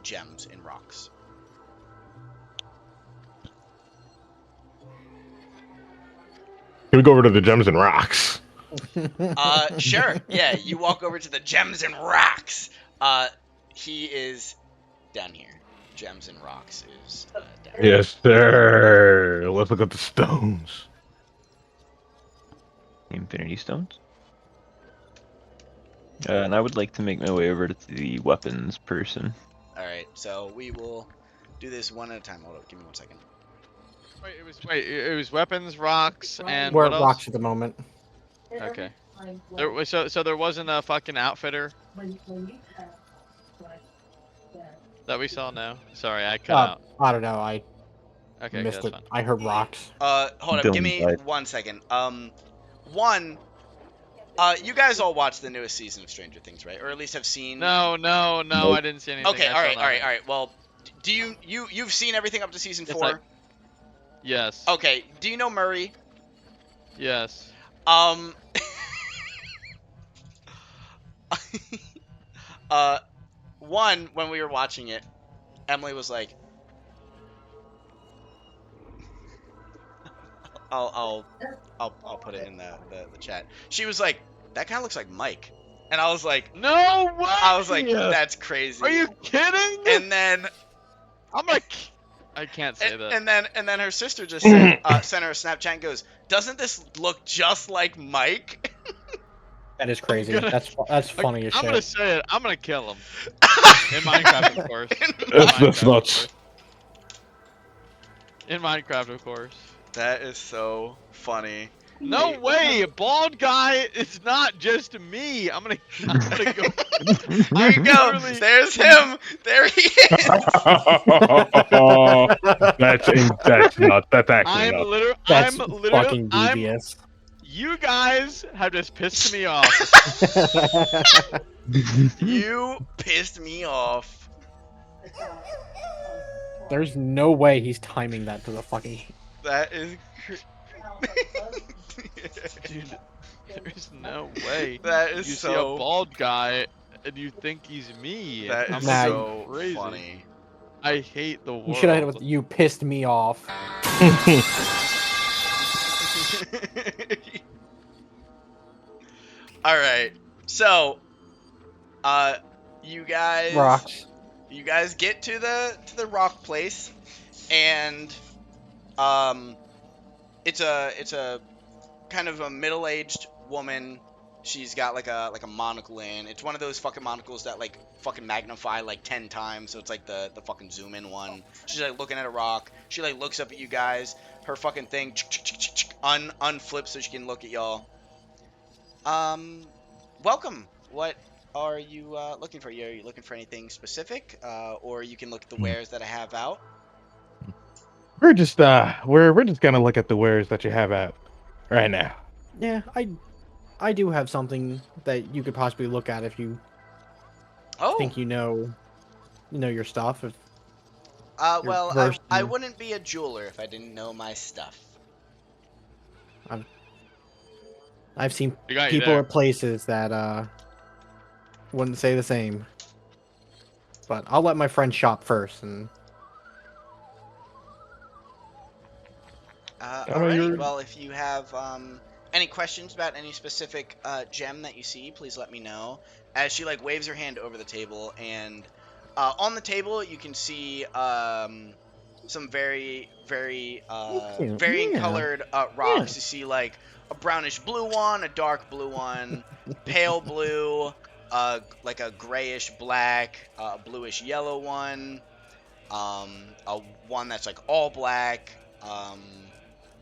gems in rocks. Can we go over to the gems and rocks? Sure. Yeah, you walk over to the gems and rocks. He is down here. Gems and rocks is down here. Yes, sir. Let's look at the stones. Infinity stones. And I would like to make my way over to the weapons person. All right, so we will do this one at a time. Hold up, give me 1 second. It was weapons, rocks, and We're what at else? rocks at the moment. Okay. So there wasn't a fucking outfitter that we saw now. Sorry, I cut out. I don't know. I Okay, missed that's it. fine. I heard rocks. Hold up, give me Dylan died. 1 second. One, You guys all watched the newest season of Stranger Things, right? Or at least have seen. No, Nope. I didn't see anything. Okay, I all saw right, all right, nothing. all right. Well, do you've seen everything up to season Yes, 4? Yes. Okay. Do you know Murray? Yes. Um. uh, one when we were watching it, Emily was like, I'll put it in the chat. She was like, that kind of looks like Mike, and I was like, No way! that's crazy. Are you kidding? And then I'm like, I can't say that. and then her sister just said, sent her a Snapchat and goes, doesn't this look just like Mike? That is crazy. gonna- That's funny as I'm shit. gonna say it. I'm gonna kill him. In Minecraft, of course. That's nuts. In Minecraft, of course. That is so funny. No way! Bald guy is not just me. I'm gonna go. Here you go. Literally- There's him. There he is. That's nuts. That's actually I'm nuts. That's I'm literally. fucking devious. You guys have just pissed me off. You pissed me off. There's no way he's timing that to the fucking. That is. Dude, there's no way. That You is see so. a bald guy and you think he's me. That I'm is Nah, so crazy. funny. I hate the world. You should have hit it with "you pissed me off." All right. So, you guys. Rocks. You guys get to the rock place, and it's a kind of a middle-aged woman. She's got like a monocle in. It's one of those fucking monocles that like fucking magnify like 10 times, so it's like the fucking zoom in one. She's like looking at a rock. She like looks up at you guys. Her fucking thing unflips so she can look at y'all. Welcome. What are you looking for? Are you looking for anything specific, or you can look at the wares that I have out? We're just gonna look at the wares that you have out right now. Yeah, I do have something that you could possibly look at if you Oh, think you know your stuff. If well, versed I in- wouldn't be a jeweler if I didn't know my stuff. I've seen We got you people there. at places that wouldn't say the same. But I'll let my friend shop first, and Alrighty. you're- Well, if you have any questions about any specific gem that you see, please let me know. As she like waves her hand over the table, and on the table you can see some very Okay, varying yeah. colored rocks. You see like a brownish blue one, a dark blue one, pale blue, like a grayish black, bluish yellow one, a one that's like all black,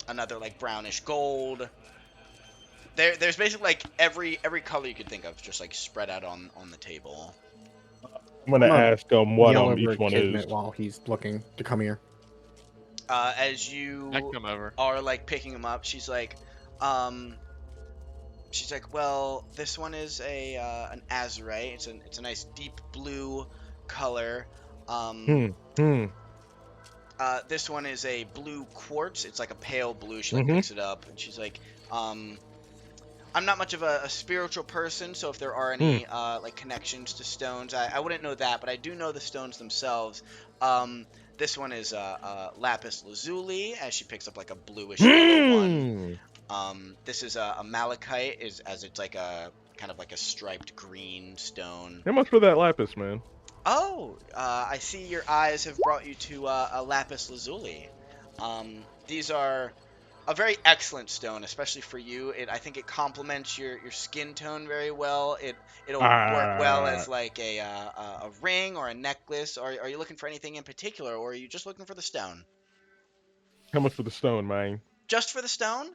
another like brownish gold. There's basically like every color you could think of, just like spread out on the table. I'm gonna I'm gonna ask him what yell over each at one Kismet is. while he's looking to come here. As you I come over. are like picking them up, she's like, well, this one is an azurite. It's a nice deep blue color. This one is a blue quartz. It's like a pale blue. She like picks it up, and she's like, I'm not much of a spiritual person, so if there are any like connections to stones, I wouldn't know that, but I do know the stones themselves. This one is lapis lazuli, as she picks up like a bluish yellow one. This is a malachite, as it's like a kind of like a striped green stone. How much for that lapis, man? Oh, I see your eyes have brought you to a lapis lazuli. These are a very excellent stone, especially for you. I think it complements your skin tone very well. It'll work well as like a ring or a necklace. Are you looking for anything in particular, or are you just looking for the stone? How much for the stone, man? Just for the stone?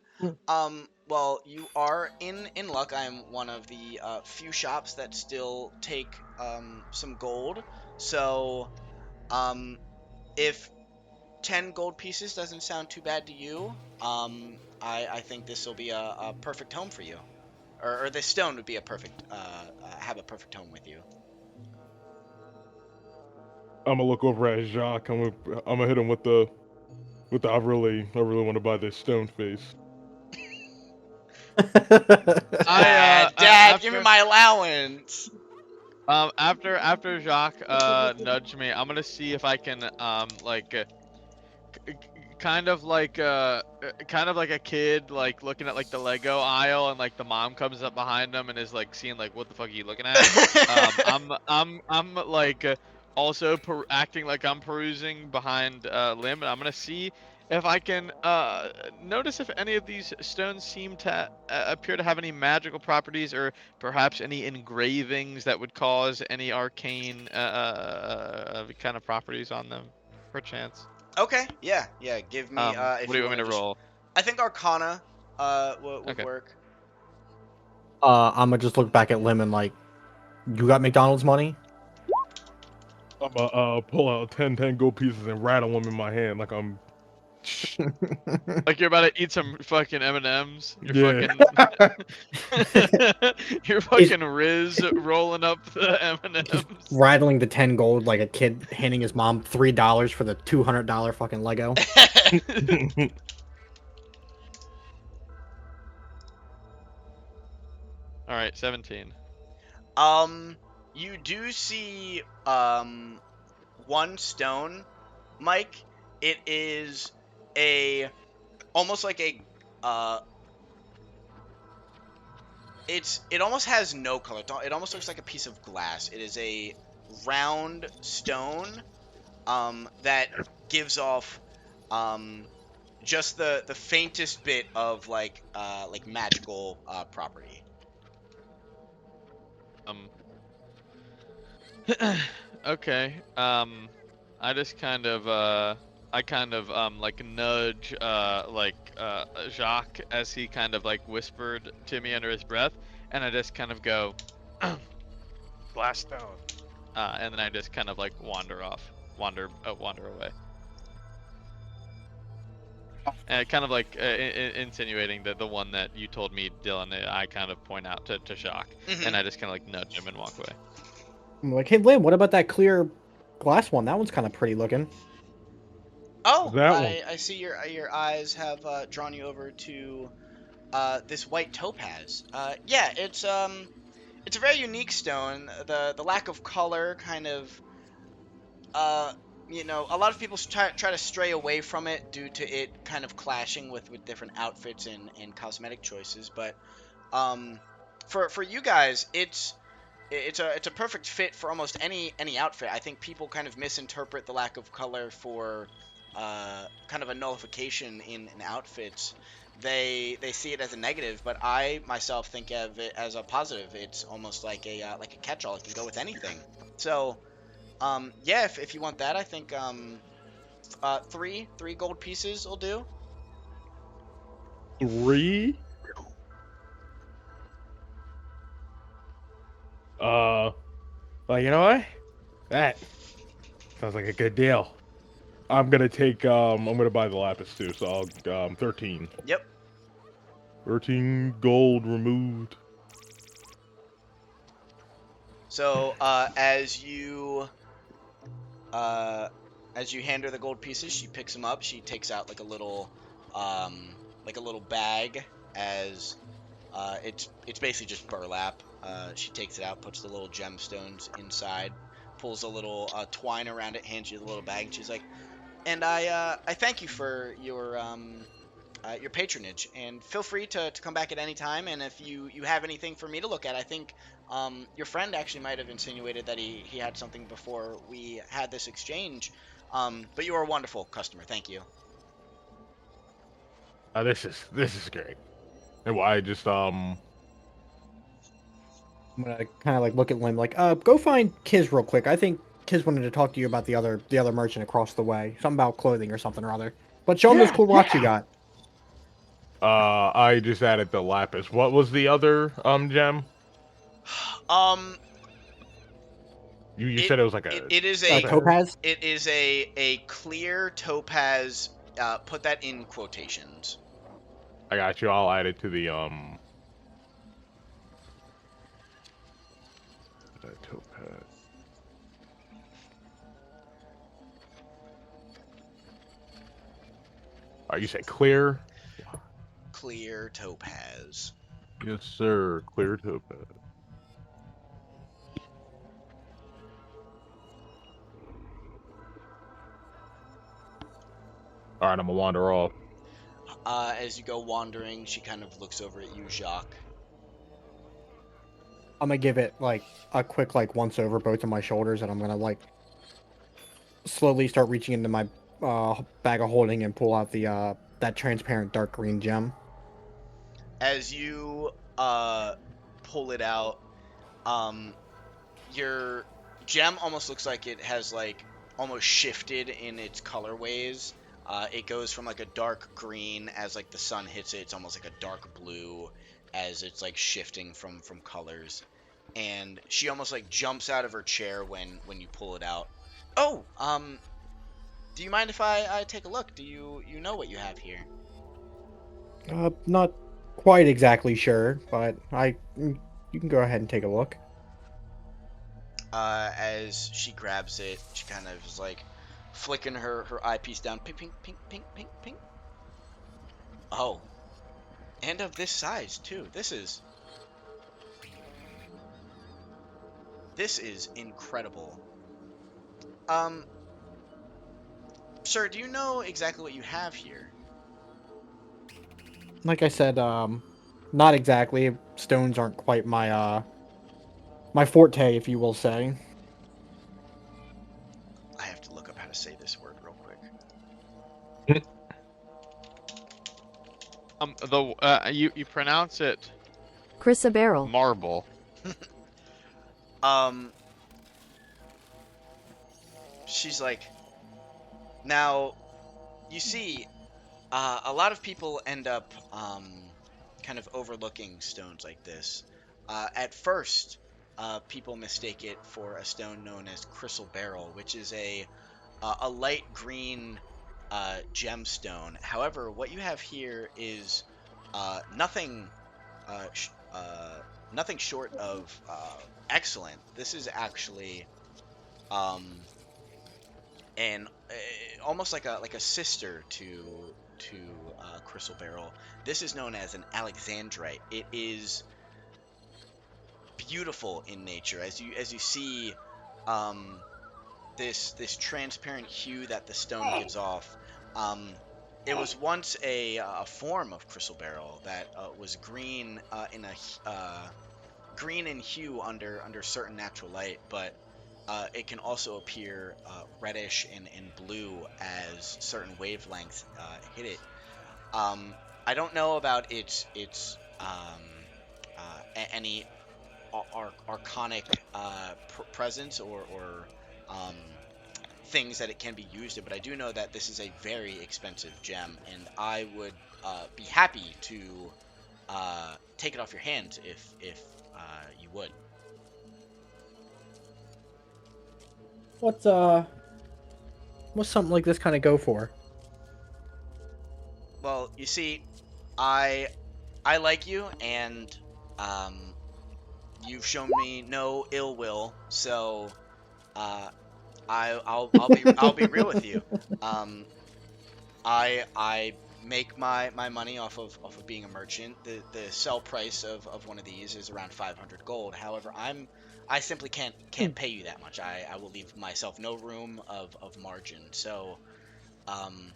Well, you are in luck. I am one of the few shops that still take some gold. So, if 10 gold pieces doesn't sound too bad to you, I think this will be a perfect home for you. or this stone would be a perfect have a perfect home with you. I'm gonna look over at Jacques. I'm gonna hit him with the I really want to buy this stone face. Dad, give me my allowance. After Jacques nudged me, I'm gonna see if I can kind of like a kid like looking at like the Lego aisle, and like the mom comes up behind him and is like seeing like, what the fuck are you looking at? I'm like also acting like I'm perusing behind Lim, and I'm gonna see if I can notice if any of these stones seem to appear to have any magical properties, or perhaps any engravings that would cause any arcane kind of properties on them, perchance. Okay, yeah. Give me What if do you you want want me to to just. roll? I think Arcana would Okay. work. I'm gonna just look back at Lim and like, you got McDonald's money? I'm gonna pull out 10 gold pieces and rattle them in my hand like I'm. Like you're about to eat some fucking M&Ms. You're Yeah. fucking, you're Is fucking Riz rolling up the M&Ms. rattling the 10 gold like a kid handing his mom $3 for the $200 fucking Lego. All right, 17. You do see one stone, Mike. It is a almost like a it almost has no color. It almost looks like a piece of glass. It is a round stone that gives off just the faintest bit of like magical property. Um. Okay. I just kind of like nudge Jacques as he kind of like whispered to me under his breath, and I just kind of go, glass stone. And then I just kind of like wander away. And kind of like insinuating that the one that you told me, Dylan, I kind of point out to Jacques, Mhm. and I just kind of like nudge him and walk away. I'm like, hey Lim, what about that clear glass one? That one's kind of pretty looking. Oh, That one. I see your eyes have drawn you over to this white topaz. Yeah, it's a very unique stone. The lack of color kind of uh a lot of people try to stray away from it due to it kind of clashing with different outfits and cosmetic choices. But for you guys, it's a perfect fit for almost any outfit. I think people kind of misinterpret the lack of color for kind of a nullification in outfits. They see it as a negative, but I myself think of it as a positive. It's almost like a catch-all. It can go with anything. So yeah, if you want that, I think three gold pieces will do. 3. Well, you know what? That sounds like a good deal. I'm gonna take. I'm gonna buy the lapis too. So I'll 13. Yep. 13 gold removed. So as you hand her the gold pieces, she picks them up. She takes out like a little bag as it's basically just burlap. She takes it out, puts the little gemstones inside, pulls a little twine around it, hands you the little bag, and she's like, "And I thank you for your patronage, and feel free to come back at any time. And if you have anything for me to look at, I think your friend actually might have insinuated that he had something before we had this exchange. But you are a wonderful customer. Thank you." This is great. And why just I'm gonna kind of like look at Lim like, go find Kiz real quick. I think Kiz wanted to talk to you about the other merchant across the way. Something about clothing or something or other. But show him those cool rocks you got. I just added the lapis. What was the other gem? Um, You said it was like a it is Topaz? it is a clear topaz. Put that in quotations. I got you. I'll add it to the that topaz? You say clear? Clear topaz. Yes, sir. Clear topaz. All right, I'm gonna wander off. As you go wandering, she kind of looks over at you, Jacques. I'm gonna give it like a quick like once over both of my shoulders, and I'm gonna like slowly start reaching into my bag of holding and pull out the that transparent dark green gem. As you pull it out, um, your gem almost looks like it has like almost shifted in its colorways. It goes from like a dark green as like the sun hits it. It's almost like a dark blue as it's like shifting from colors. And she almost like jumps out of her chair when you pull it out. Oh, do you mind if I take a look? Do you know what you have here? Not quite exactly sure, but you can go ahead and take a look. As she grabs it, she kind of is like flicking her eyepiece down. Pink, pink, pink, pink, pink, pink. Oh, and of this size too. This is incredible. Um, sir, do you know exactly what you have here? Like I said, not exactly. Stones aren't quite my forte, if you will say. I have to look up how to say this word real quick. You pronounce it Chrysaberyl. marble. Um, she's like, now, you see, a lot of people end up kind of overlooking stones like this. At first, people mistake it for a stone known as chrysaberyl, which is a light green gemstone. However, what you have here is nothing uh, sh- uh, nothing short of excellent. This is actually um, and almost like a sister to Crystal Barrel. This is known as an Alexandrite. It is beautiful in nature, as you see um, this transparent hue that the stone gives off. Um, it was once a form of Crystal Barrel that was green green in hue under certain natural light, but it can also appear reddish and blue as certain wavelengths hit it. Um, I don't know about any arcanic presence or um, things that it can be used in, but I do know that this is a very expensive gem, and I would be happy to take it off your hands if you would. What's what's something like this kind of go for? Well, you see, I I like you, and um, you've shown me no ill will, so uh, I'll be real with you. Um, I make my money off of being a merchant. The sell price of one of these is around 500 gold. However, I simply can't pay you that much. I will leave myself no room of margin. So, um,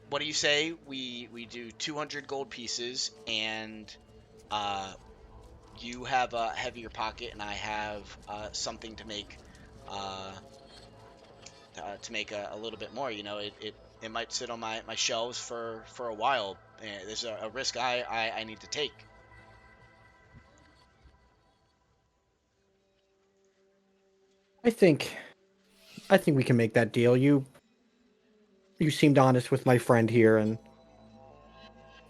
what do you say we do 200 gold pieces, and uh, you have a heavier pocket and I have something uh, to make a little bit more. You know, it might sit on my shelves for a while. There's a risk I need to take. I think I think we can make that deal. You seemed honest with my friend here, and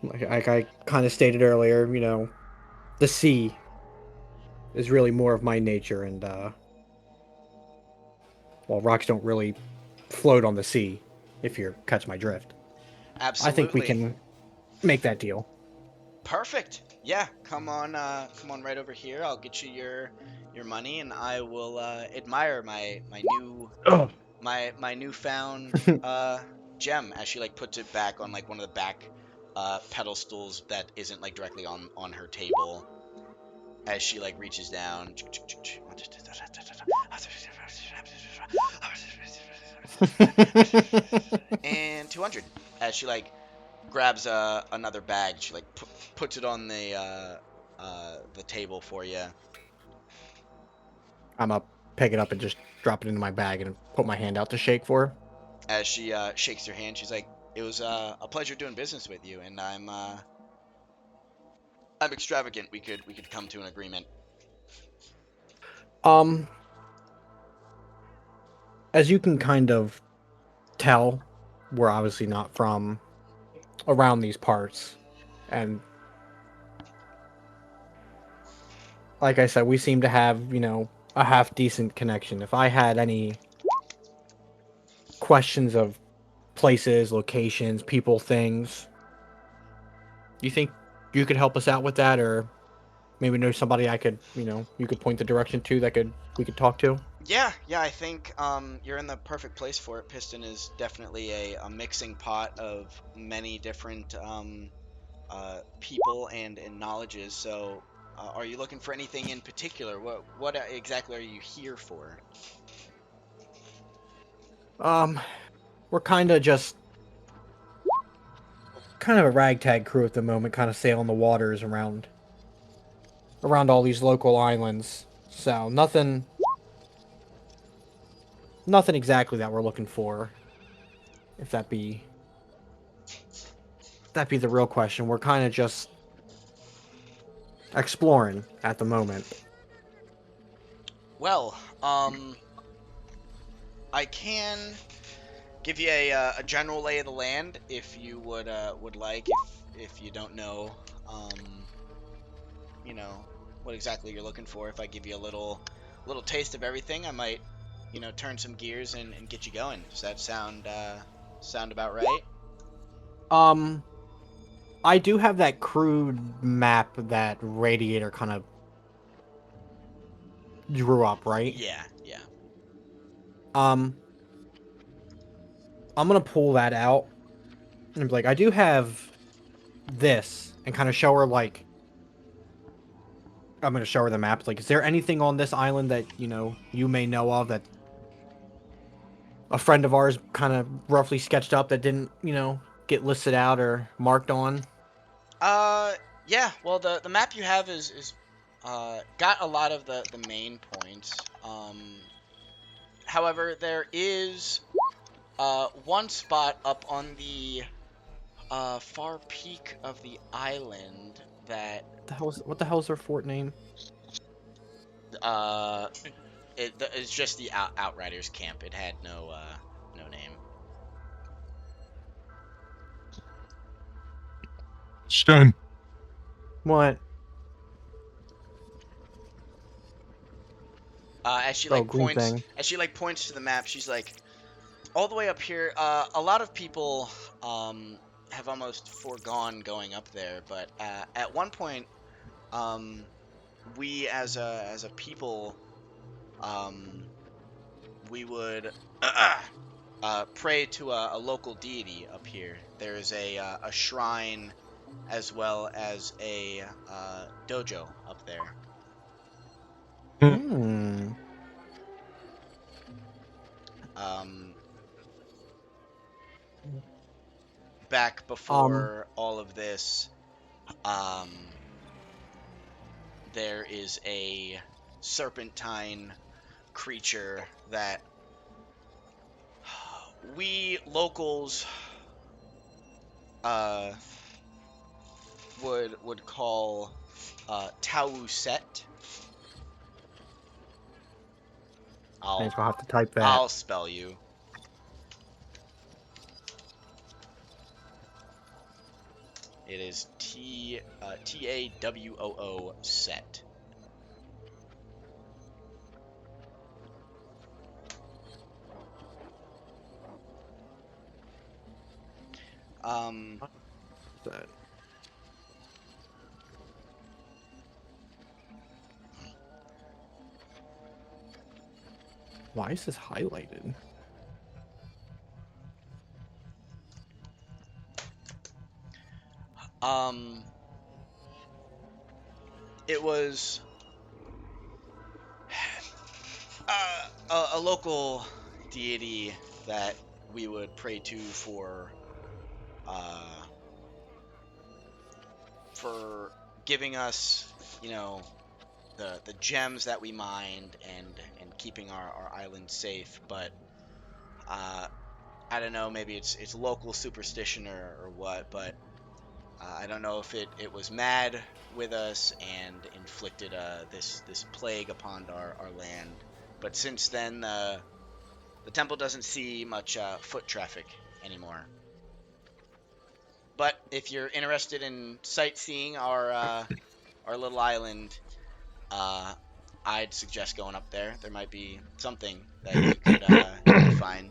like I kind of stated earlier, the sea is really more of my nature, and well, rocks don't really float on the sea, if you catch my drift. I think we Absolutely. can make that deal. Perfect. Yeah, come on right over here. I'll get you your money, and I will admire Ugh. my newfound gem as she like puts it back on like one of the back pedestals that isn't like directly on her table. As she like reaches down, and 200. As she like grabs another bag, she like puts it on the table for you. I'm gonna pick it up and just drop it into my bag and put my hand out to shake for her. As she shakes your hand, she's like, "It was a pleasure doing business with you, and I'm extravagant. We could come to an agreement." Um, as you can kind of tell, we're obviously not from around these parts, and like I said, we seem to have, a half decent connection. If I had any questions of places, locations, people, things, you think you could help us out with that, or maybe know somebody I could, you could point the direction to that we could talk to? Yeah, I think you're in the perfect place for it. Piston is definitely a mixing pot of many different people and knowledges. So, are you looking for anything in particular? What exactly are you here for? Um, we're kind of a ragtag crew at the moment, kind of sailing the waters around all these local islands. So nothing exactly that we're looking for. If that be the real question, we're kind of just exploring at the moment. Well, I can give you a general lay of the land if you would like. If you don't know, um, you know what exactly you're looking for. If I give you a little taste of everything, I might turn some gears and get you going. Does that sound about right? Um, I do have that crude map that Radiator kind of drew up, right? Yeah. Um, I'm gonna pull that out and be like, I do have this, and kind of show her like I'm gonna show her the map. Like, is there anything on this island that you may know of that a friend of ours kind of roughly sketched up that didn't get listed out or marked on? Uh, yeah. Well, the map you have is got a lot of the main points. However, there is one spot up on the far peak of the island that What the hell's their fort name? uh it's just the Outriders camp. It had no name. Stun. What? As she Oh, like green points thing. as she like points to the map, she's like, all the way up here. A lot of people have almost foregone going up there, but at one point, um, we as a people, um, we would pray to a local deity up here. There is a shrine as well as a dojo up there. Hmm. Um, Back Um. before all of this, um, there is a serpentine creature that we locals uh, would call Tau Set. I I'll guess we'll have to type that. I'll spell you. It is Tawoo Set. Um, That. Why is this highlighted? It was a local deity that we would pray to uh, for giving us, the gems that we mined and keeping our island safe. But I don't know, maybe it's local superstition or what, but I don't know if it was mad with us and inflicted this plague upon our land. But since then, the temple doesn't see much foot traffic anymore. But if you're interested in sightseeing our little island, uh, I'd suggest going up there. There might be something that you could find.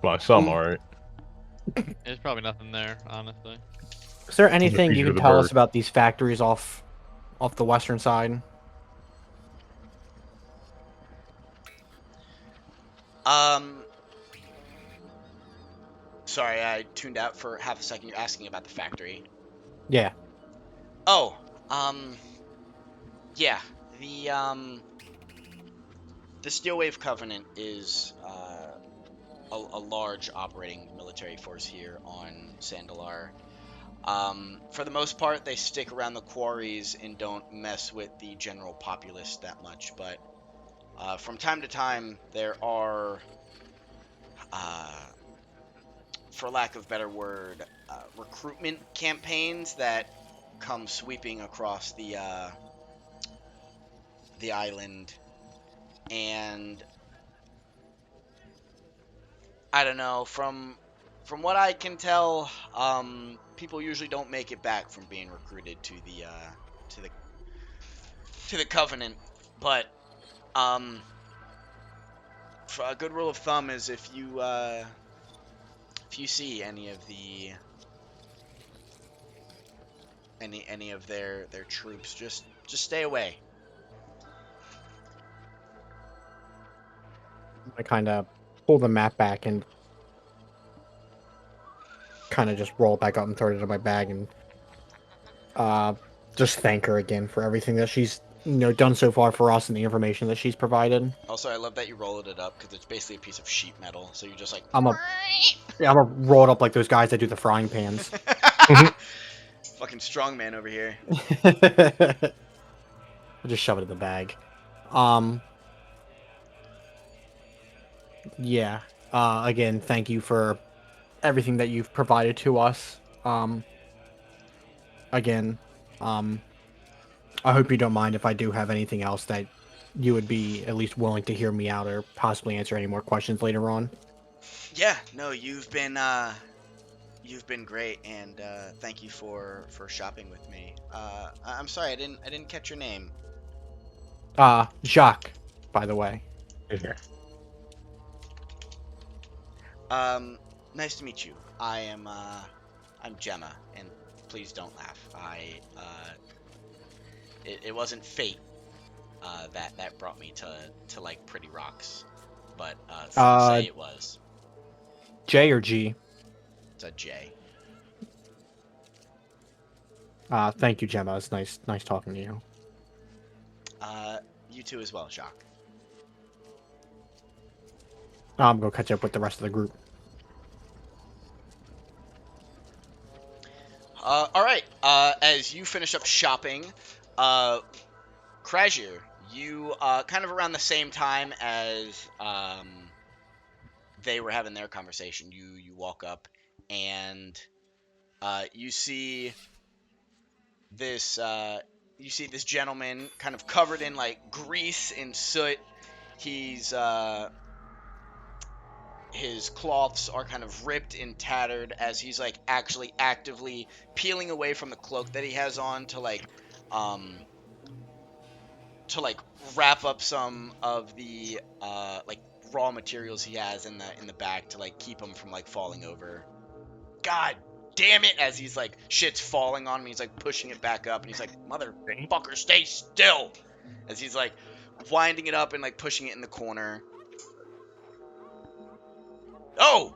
Well, some alright. There's probably nothing there, honestly. Is there anything you feature can of the tell bird. us about these factories off the western side? Um, Sorry, I tuned out for half a second. You're asking about the factory. Yeah. Oh, um, yeah. The Steel Wave Covenant is a large operating military force here on Sandalar. For the most part, they stick around the quarries and don't mess with the general populace that much. But from time to time, there are, uh, for lack of a better word, recruitment campaigns that come sweeping across the island, and I don't know. From what I can tell, people usually don't make it back from being recruited to the to the Covenant. But um, a good rule of thumb is if you see any of any of their troops, just stay away. I kind of pull the map back and kind of just roll it back up and throw it into my bag and just thank her again for everything that she's done so far for us and the information that she's provided. Also, I love that you rolled it up because it's basically a piece of sheet metal. So you're just like, I'm a roll it up like those guys that do the frying pans. fucking strongman over here. I'll just shove it in the bag. Yeah. Again, thank you for everything that you've provided to us. Again, I hope you don't mind if I do have anything else that you would be at least willing to hear me out or possibly answer any more questions later on. Yeah, no, you've been great, and thank you for shopping with me. I'm sorry, I didn't catch your name. Jacques, by the way. Here. Nice to meet you. I'm Gemma, and please don't laugh. It wasn't fate that brought me to like pretty rocks, but some say it was. J or G? It's a J. Thank you, Gemma. It's nice talking to you. You too as well, Jacques. I'm gonna catch up with the rest of the group. All right. As you finish up shopping, Krasir, you kind of around the same time as they were having their conversation, you walk up and you see this gentleman kind of covered in like grease and soot. He's his cloths are kind of ripped and tattered as he's like actually actively peeling away from the cloak that he has on um to like wrap up some of the like raw materials he has in the bag to like keep him from like falling over. God damn it, as he's like, shit's falling on me. He's like pushing it back up, and he's like, motherfucker, stay still. As he's like winding it up and like pushing it in the corner. Oh,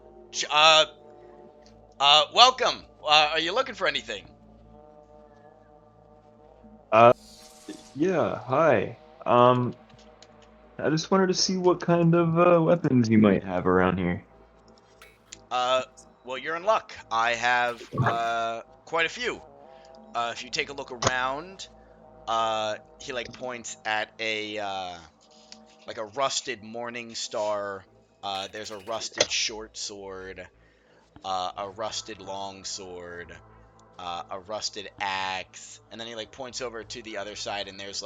welcome. Are you looking for anything? Yeah, hi. I just wanted to see what kind of weapons you might have around here. Well, you're in luck. I have quite a few. If you take a look around, he like points at a like a rusted morning star. There's a rusted short sword, a rusted long sword, a rusted axe, and then he like points over to the other side, and there's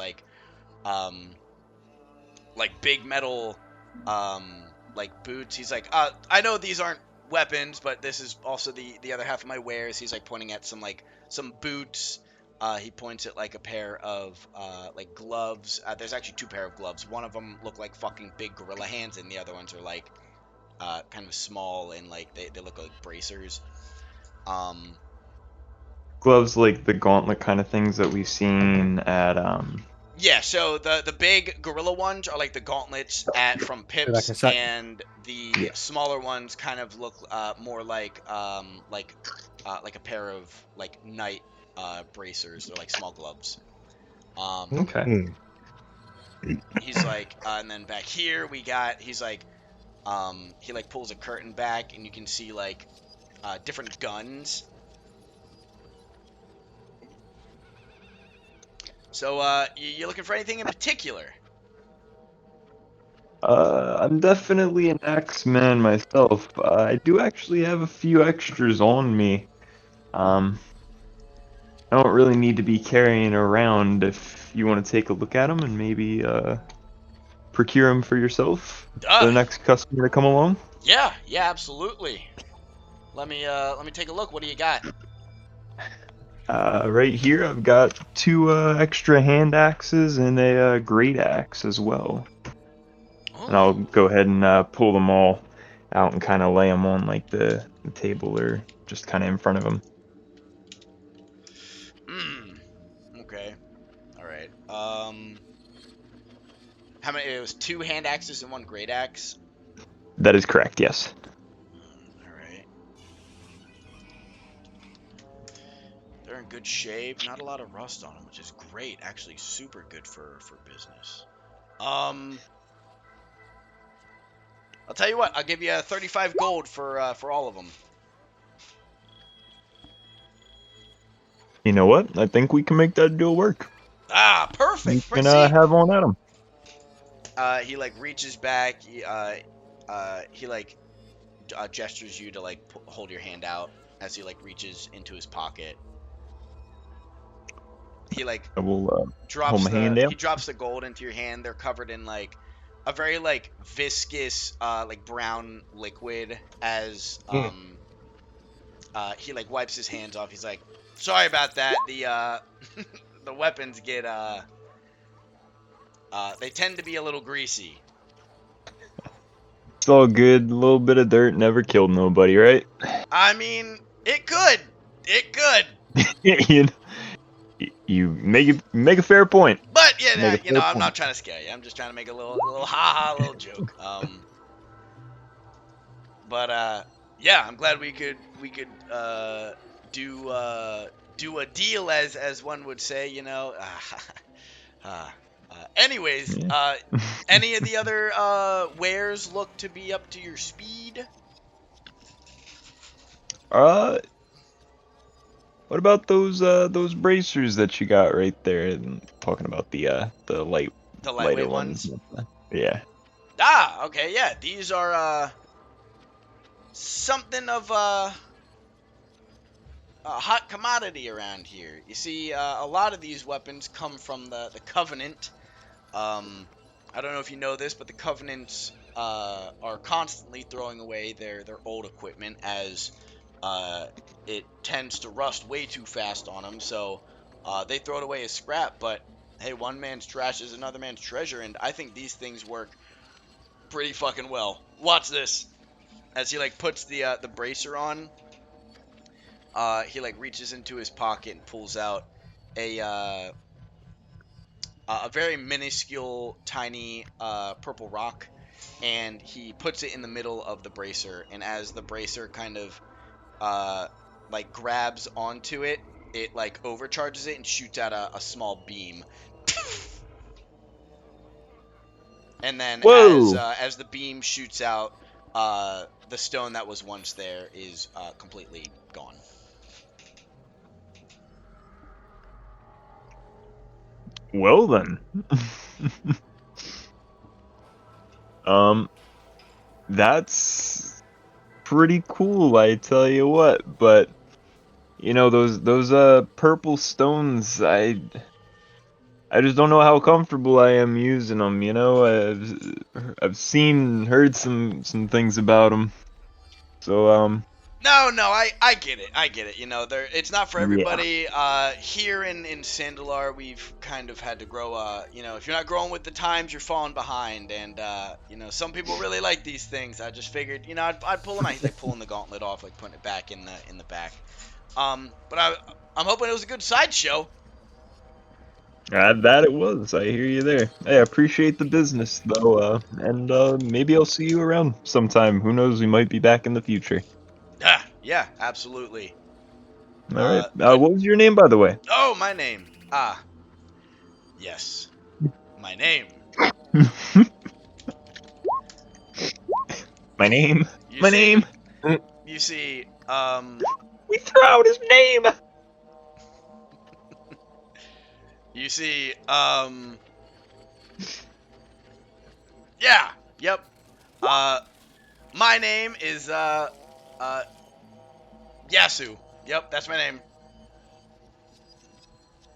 um like big metal like boots. He's like, I know these aren't weapons, but this is also the other half of my wares. He's like pointing at some boots. He points at like a pair of like gloves. There's actually two pair of gloves. One of them look like fucking big gorilla hands, and the other ones are like kind of small and like they look like bracers. Gloves like the gauntlet kind of things that we've seen at Yeah, so the big gorilla ones are like the gauntlets from Back Pips, a sec. and the smaller ones kind of look more like a pair of like night bracers or like small gloves. Okay. He's like, and then back here he's like, he like pulls a curtain back, and you can see like different guns. So you looking for anything in particular? I'm definitely an X-Man myself. I do actually have a few extras on me. I don't really need to be carrying around if you want to take a look at them and maybe procure them for yourself for the next customer to come along. Yeah, absolutely. Let me take a look. What do you got? Right here I've got two extra hand axes and a great axe as well. And I'll go ahead and pull them all out and kind of lay them on like the table or just kind of in front of them. Okay. All right. How many? It was two hand axes and one great axe. That is correct, yes. All right. They're in good shape. Not a lot of rust on them, which is great. Actually, super good for business. I'll tell you what. I'll give you 35 gold for all of them. You know what? I think we can make that deal work. Perfect. You can Proceed. have on at 'em. He like reaches back. He like gestures you to like hold your hand out as he like reaches into his pocket. He like I will drops hold my hand out. he drops the gold into your hand. They're covered in like a very like viscous like brown liquid as he like wipes his hands off. He's like, sorry about that. The the weapons get they tend to be a little greasy. It's all good. A little bit of dirt never killed nobody, right? I mean, it could. you know, you make a fair point. But yeah, Make a you know, fair I'm not point. trying to scare you. I'm just trying to make a little ha-ha little joke. But yeah, I'm glad we could do a deal, as one would say, you know. Anyways, Yeah. any of the other wares look to be up to your speed? What about those bracers that you got right there? I'm talking about the The lighter lightweight ones. ones? Yeah. Okay, yeah. These are something of a hot commodity around here. You see, a lot of these weapons come from the Covenant. I don't know if you know this, but the Covenants are constantly throwing away their old equipment as it tends to rust way too fast on them. So they throw it away as scrap. But hey, one man's trash is another man's treasure, and I think these things work pretty fucking well. Watch this. As he like puts the bracer on, he like reaches into his pocket and pulls out a very minuscule, tiny purple rock, and he puts it in the middle of the bracer. And as the bracer kind of like grabs onto it, it like overcharges it and shoots out a small beam. And then Whoa! as the beam shoots out, the stone that was once there is completely gone. Well then. That's pretty cool, I tell you what. But you know those purple stones, I just don't know how comfortable I am using them. You know, I've seen heard some things about them. So No, I get it. I get it. You know, it's not for yeah. everybody. Here in Sandalar, we've kind of had to grow. You know, if you're not growing with the times, you're falling behind. And you know, some people really like these things. I just figured, you know, I'd pull them out. He's like pulling the gauntlet off, like putting it back in the back. But I'm hoping it was a good sideshow. That it was. I hear you there. Hey, I appreciate the business though, and maybe I'll see you around sometime. Who knows? We might be back in the future. Yeah, absolutely. All right. But What was your name, by the way? oh, my name. Yes, my name. My name. You My see, name. you see, We threw out his name. you see, yeah, yep. My name is Yasu. Yep, that's my name.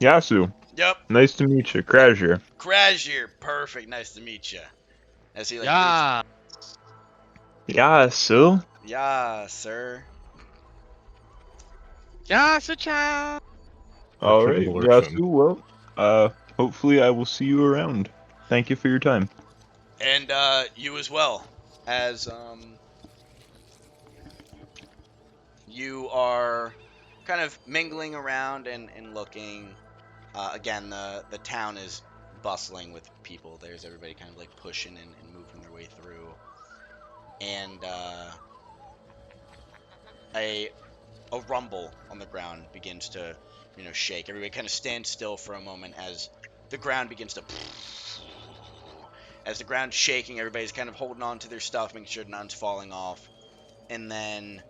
Yasu. Yep, Nice to meet you, Krasher. Krasir. Perfect. Nice to meet you. As he like reads. Yeah. Yasu. Yeah, sir. Yeah, Suchan. All right, Lurson. Yasu. Well, hopefully I will see you around. Thank you for your time. And you as well, as you are kind of mingling around and looking. Again, the town is bustling with people. There's everybody kind of like pushing and moving their way through. And a rumble on the ground begins to, you know, shake. Everybody kind of stands still for a moment as the ground begins to. As the ground's shaking, everybody's kind of holding on to their stuff, making sure none's falling off. And then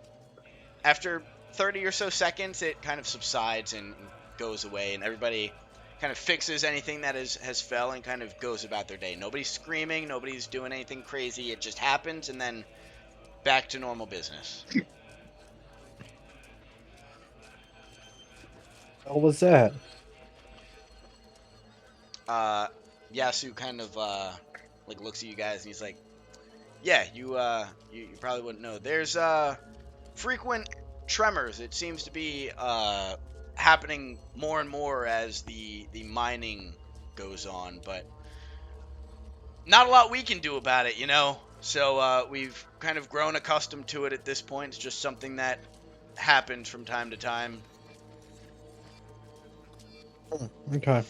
after 30 or so seconds, it kind of subsides and goes away, and everybody kind of fixes anything that has fell and kind of goes about their day. Nobody's screaming, nobody's doing anything crazy. It just happens, and then back to normal business. What was that? Yasu kind of like looks at you guys and he's like, "Yeah, you probably wouldn't know. There's frequent tremors. It seems to be happening more and more as the mining goes on, but not a lot we can do about it, you know. So we've kind of grown accustomed to it at this point. It's just something that happens from time to time." Okay.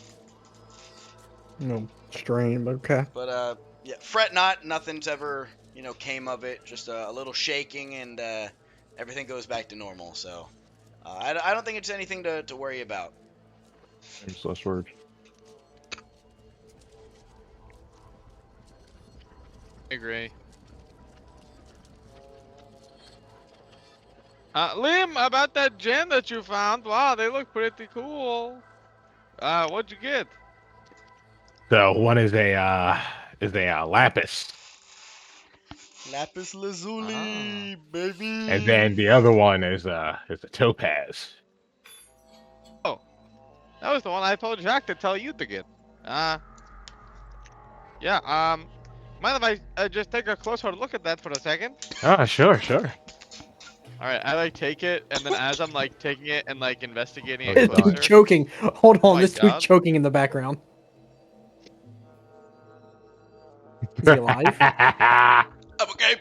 No strain, but okay. But yeah, fret not. Nothing's ever, you know, came of it. Just a little shaking, and everything goes back to normal. So I don't think it's anything to worry about. Famous last words. I agree. Liam, about that gem that you found. Wow, they look pretty cool. What'd you get? So one is a lapis, Lapis lazuli, baby. and then the other one is a topaz. Oh, that was the one I told Jack to tell you to get. Yeah. Mind if I just take a closer look at that for a second? Ah, sure. All right, I like take it, and then as I'm like taking it and like investigating Okay, it This dude closer. choking. Hold on, my this dude God. choking in the background. Is he alive? I'm okay.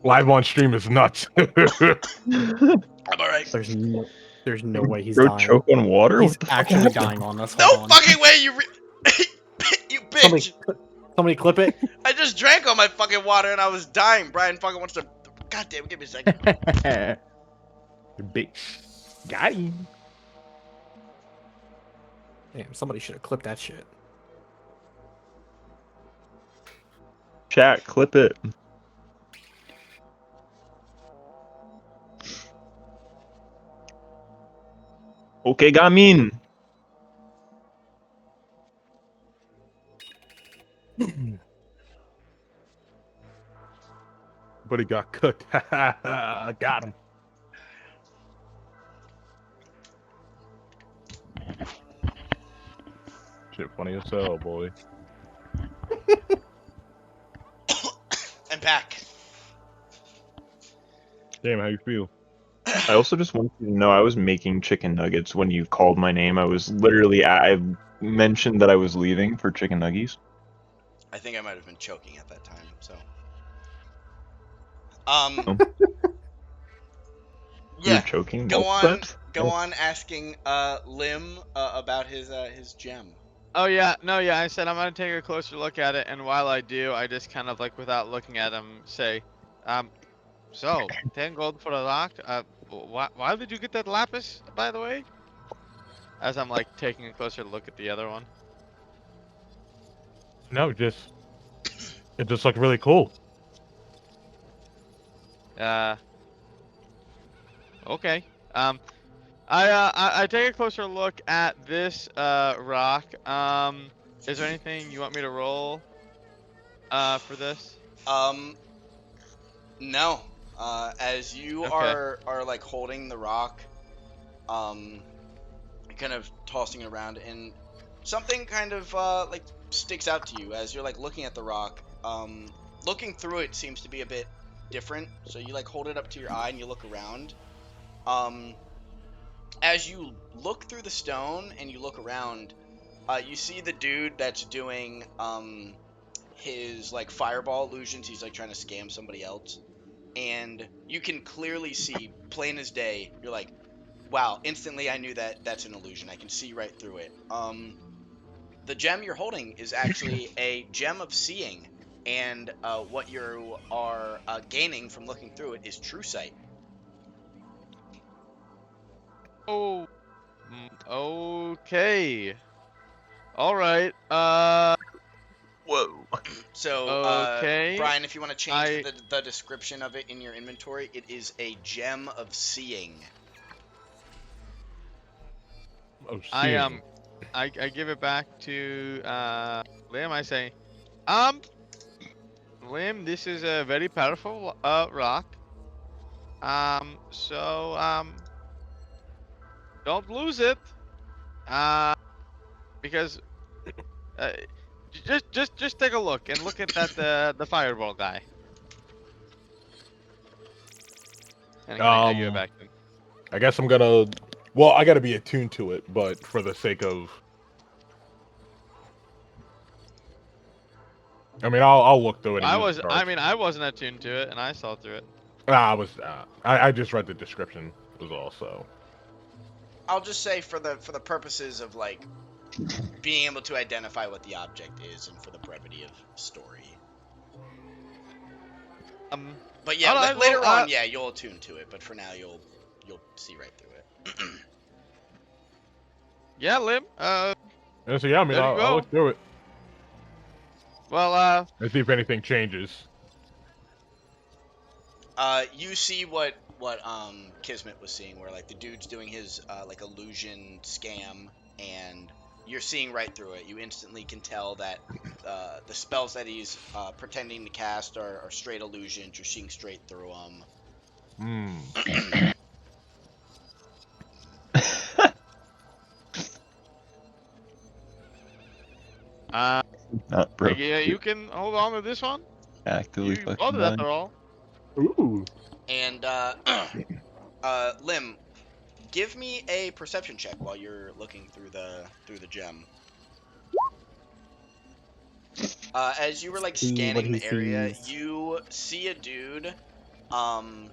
Live on stream is nuts. I'm alright. There's no way he's Bro, dying. choke on water? He's What the fuck actually happened? dying on us. No Hold on. fucking way, you you bitch! Somebody clip it. I just drank all my fucking water and I was dying. Brian fucking wants to. God damn it, give me a second. Bitch. Got him. Damn, somebody should have clipped that shit. Chat, clip it. Okay, Gamin. But he got cooked. Got him. Shit, funny as hell, boy. I'm back. Damn, how you feel? I also just want you to know I was making chicken nuggets when you called my name. I was literally I mentioned that I was leaving for chicken nuggies. I think I might have been choking at that time, so. You Yeah. were choking. Go multiple on. times? Go on asking Lim about his gem. Oh yeah, no, yeah. I said I'm gonna take a closer look at it, and while I do, I just kind of like without looking at him say, so 10 gold for a rock. Why did you get that lapis, by the way? As I'm like taking a closer look at the other one. No, it just looked really cool. Okay. I take a closer look at this rock. Is there anything you want me to roll for this? No. As you Okay. are like holding the rock, kind of tossing it around, and something kind of like sticks out to you as you're like looking at the rock. Looking through it seems to be a bit different. So you like hold it up to your eye and you look around. As you look through the stone and you look around, you see the dude that's doing his like fireball illusions. He's like trying to scam somebody else, and you can clearly see, plain as day. You're like, wow! Instantly, I knew that that's an illusion. I can see right through it. The gem you're holding is actually a gem of seeing, and what you are gaining from looking through it is true sight. Oh. Okay. All right. Whoa. So, Okay. Brian, if you want to change the description of it in your inventory, it is a gem of seeing. Oh, I give it back to Liam. I say, Liam, this is a very powerful rock. Don't lose it. Because just take a look and look at that the fireball guy. And I give it back to him. I guess I'm gonna. Well, I gotta be attuned to it, but for the sake of, I mean, I'll look through it. And use the I darts. mean, I wasn't attuned to it, and I saw through it. I was. I just read the description. Was all so. I'll just say for the purposes of like being able to identify what the object is, and for the brevity of story. But yeah, alright, later well, on, yeah, you'll attune to it. But for now, you'll see right through it. Yeah, Lim. And so yeah, I mean, There you I'll go. look through it Well, and see if anything changes. You see what Kismet was seeing, where like the dude's doing his like illusion scam, and you're seeing right through it. You instantly can tell that the spells that he's pretending to cast are straight illusions. You're seeing straight through them. Not broke. yeah, you can hold on to this one. Actively You fucking voted blind. after all. Ooh. And Lim, give me a perception check while you're looking through the gem. As you were like See what scanning he the area, sees. you see a dude um,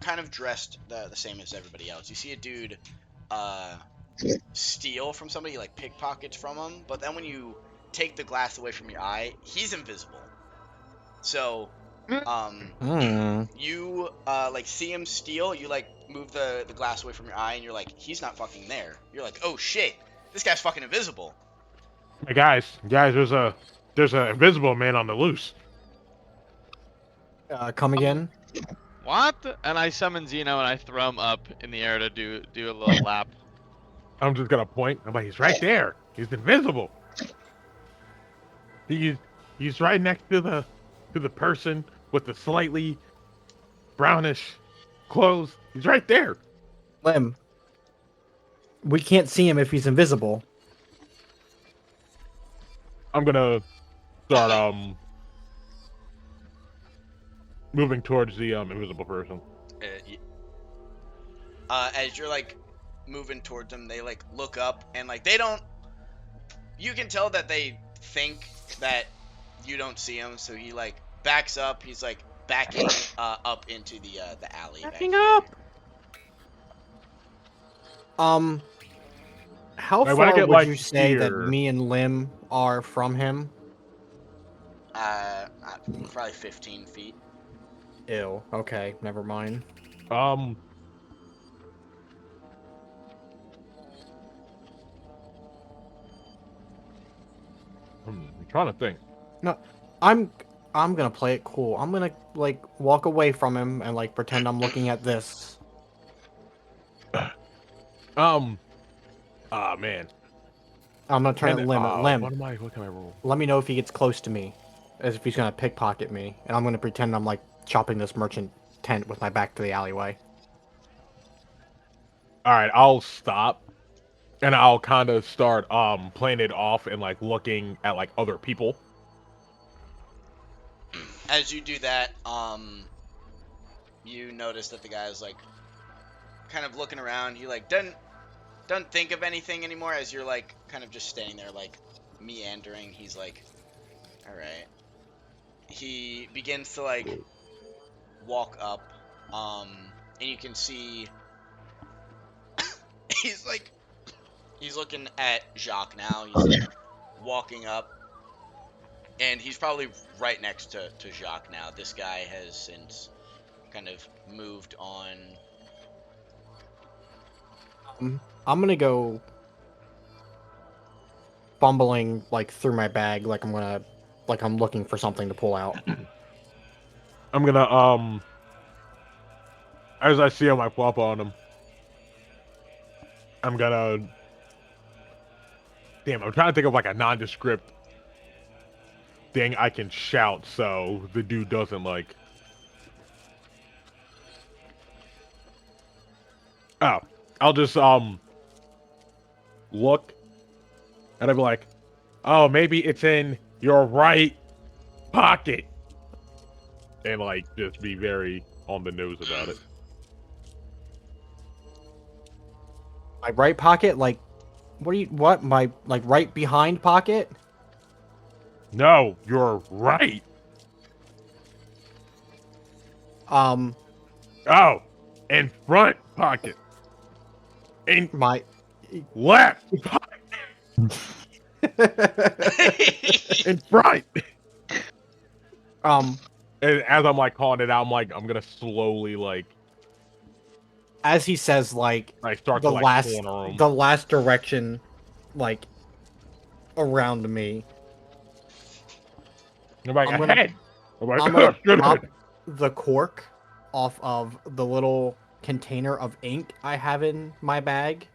kind of dressed the same as everybody else. You see a dude steal from somebody, like pickpockets from him, but then when you take the glass away from your eye, he's invisible. So, Hmm. you like see him steal, you like move the glass away from your eye, and you're like, he's not fucking there. You're like, oh shit, this guy's fucking invisible. Hey guys, there's a invisible man on the loose. Come again? What? And I summon Zeno and I throw him up in the air to do a little lap. I'm just gonna point. I'm like, he's right there. He's invisible. He's he's right next to the person with the slightly brownish clothes. He's right there. Lim. We can't see him if he's invisible. I'm gonna start moving towards the invisible person. As you're like moving towards them, they like look up and like they don't. You can tell that they think that you don't see him, so he like backs up. He's like backing up into the alley. Backing back up. here. How I wanna far get, would like, you say that here. me and Lim are from him? Probably 15 feet. Ew. Okay, never mind. Um, I'm trying to think. No, I'm gonna play it cool. I'm gonna like walk away from him and like pretend I'm looking at this. Ah man. I'm gonna turn it Lim. What can I roll? Let me know if he gets close to me, as if he's gonna pickpocket me, and I'm gonna pretend I'm like chopping this merchant tent with my back to the alleyway. All right, I'll stop, and I'll kind of start playing it off and like looking at like other people. As you do that, you notice that the guy's like kind of looking around. He like doesn't think of anything anymore. As you're like kind of just standing there like meandering, he's like, all right. He begins to like walk up, and you can see he's like he's looking at Jacques now. He's like walking up, and he's probably right next to Jacques now. This guy has since kind of moved on. I'm gonna go fumbling like through my bag, like I'm looking for something to pull out. I'm gonna as I see him, I flop on him. I'm gonna. Damn, I'm trying to think of like a nondescript thing I can shout so the dude doesn't like. Oh, I'll just look, and I'll be like, "Oh, maybe it's in your right pocket," and like just be very on the nose about it. My right pocket, like, what? My like right behind pocket? No, you're right. Um, Oh, in front pocket. In my. left pocket. In front. Um, And as I'm like calling it out, I'm gonna slowly like as he says, like start the to like last corner him. the last direction, like around me. I'm like I'm gonna- ahead. I'm like, I'm gonna good pop head. the cork off of the little container of ink I have in my bag,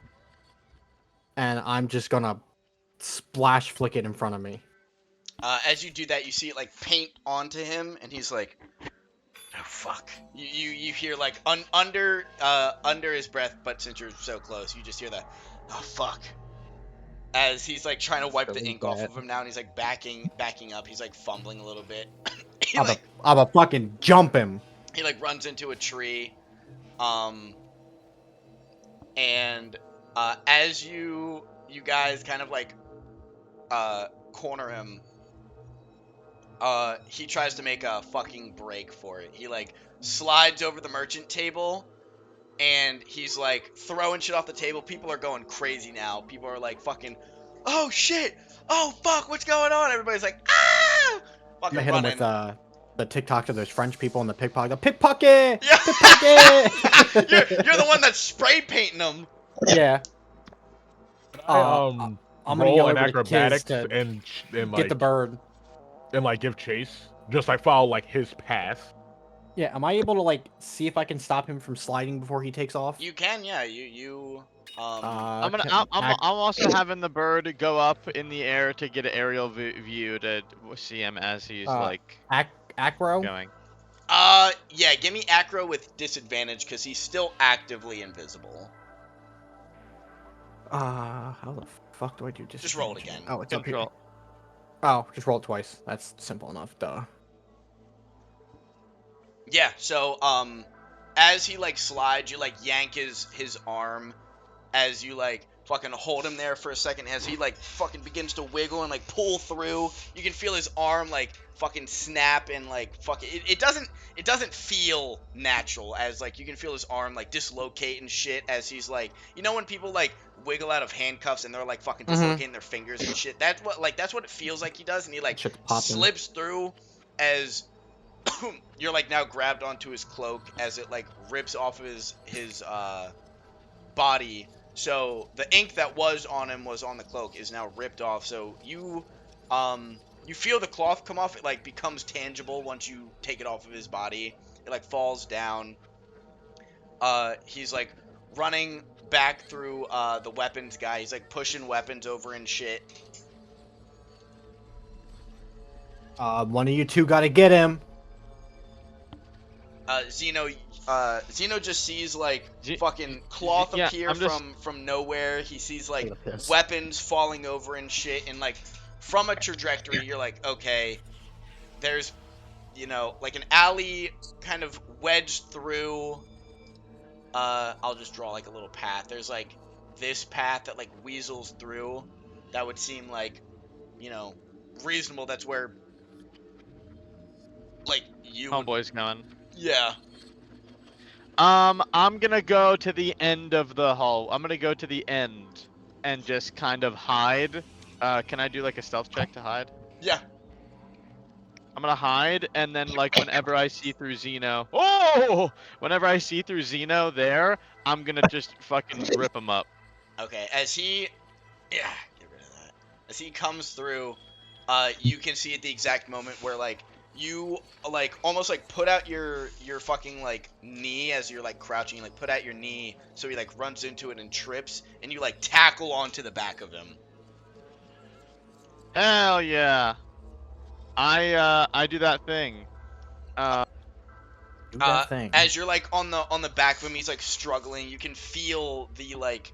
and I'm just gonna splash flick it in front of me. As you do that, you see it like paint onto him, and he's like, "Oh fuck!" You hear like under his breath, but since you're so close, you just hear the "Oh fuck!" As he's like trying to wipe the Silly ink off brat. of him now, and he's like backing up. He's like fumbling a little bit. he I'm like a fucking jump him. he like runs into a tree, and as you guys kind of like corner him, he tries to make a fucking break for it. He like slides over the merchant table and he's like throwing shit off the table. People are going crazy now. People are like fucking, oh shit, oh fuck, what's going on? Everybody's like, ah, I'm gonna fucking hit him running. with the TikToks of those French people in the pickpocket. The pickpocket! Yeah. Pickpocket! you're the one that's spray painting them. Yeah. I, I'm gonna roll yell in over to Kiz acrobatics to and get like the bird. and like give chase. Just like follow like his path. Yeah, am I able to like see if I can stop him from sliding before he takes off? You can, yeah. You I'm gonna. can- I'm ac- also having the bird go up in the air to get an aerial view to see him as he's like acro. going. Yeah. Give me acro with disadvantage because he's still actively invisible. How the fuck do I do Just roll it disadvantage? again. Oh, it's up here. Control. Oh, just roll it twice. That's simple enough. Duh. Yeah. So as he like slides, you like yank his arm as you like fucking hold him there for a second as he like fucking begins to wiggle and like pull through. You can feel his arm like fucking snap and like fucking it doesn't feel natural as like you can feel his arm like dislocate and shit as he's like, you know when people like wiggle out of handcuffs and they're like fucking dislocating their fingers and shit. That's what it feels like he does, and he like Shit's popping. slips through as you're like now grabbed onto his cloak as it like rips off of his body. So the ink that was on him was on the cloak is now ripped off. So you feel the cloth come off. It like becomes tangible once you take it off of his body. It like falls down. He's like running back through the weapons guy. He's like pushing weapons over and shit. One of you two gotta get him. Zeno just sees like fucking cloth yeah, appear from nowhere. He sees like weapons falling over and shit, and like from a trajectory, you're like, okay, there's like an alley kind of wedged through. I'll just draw like a little path. There's like this path that like weasels through. That would seem like reasonable. That's where like you Homeboy's going. yeah. I'm gonna go to the end of the hall. I'm gonna go to the end and just kind of hide. Can I do like a stealth check to hide? Yeah. I'm gonna hide, and then like whenever I see through Zeno, whenever I see through Zeno there, I'm gonna just fucking rip him up. Okay, get rid of that. As he comes through, you can see at the exact moment where like you like almost like put out your fucking like knee as you're like crouching, you like put out your knee so he like runs into it and trips, and you like tackle onto the back of him. Hell yeah! I do that thing. Do that thing. As you're like on the back of him, he's like struggling. You can feel the like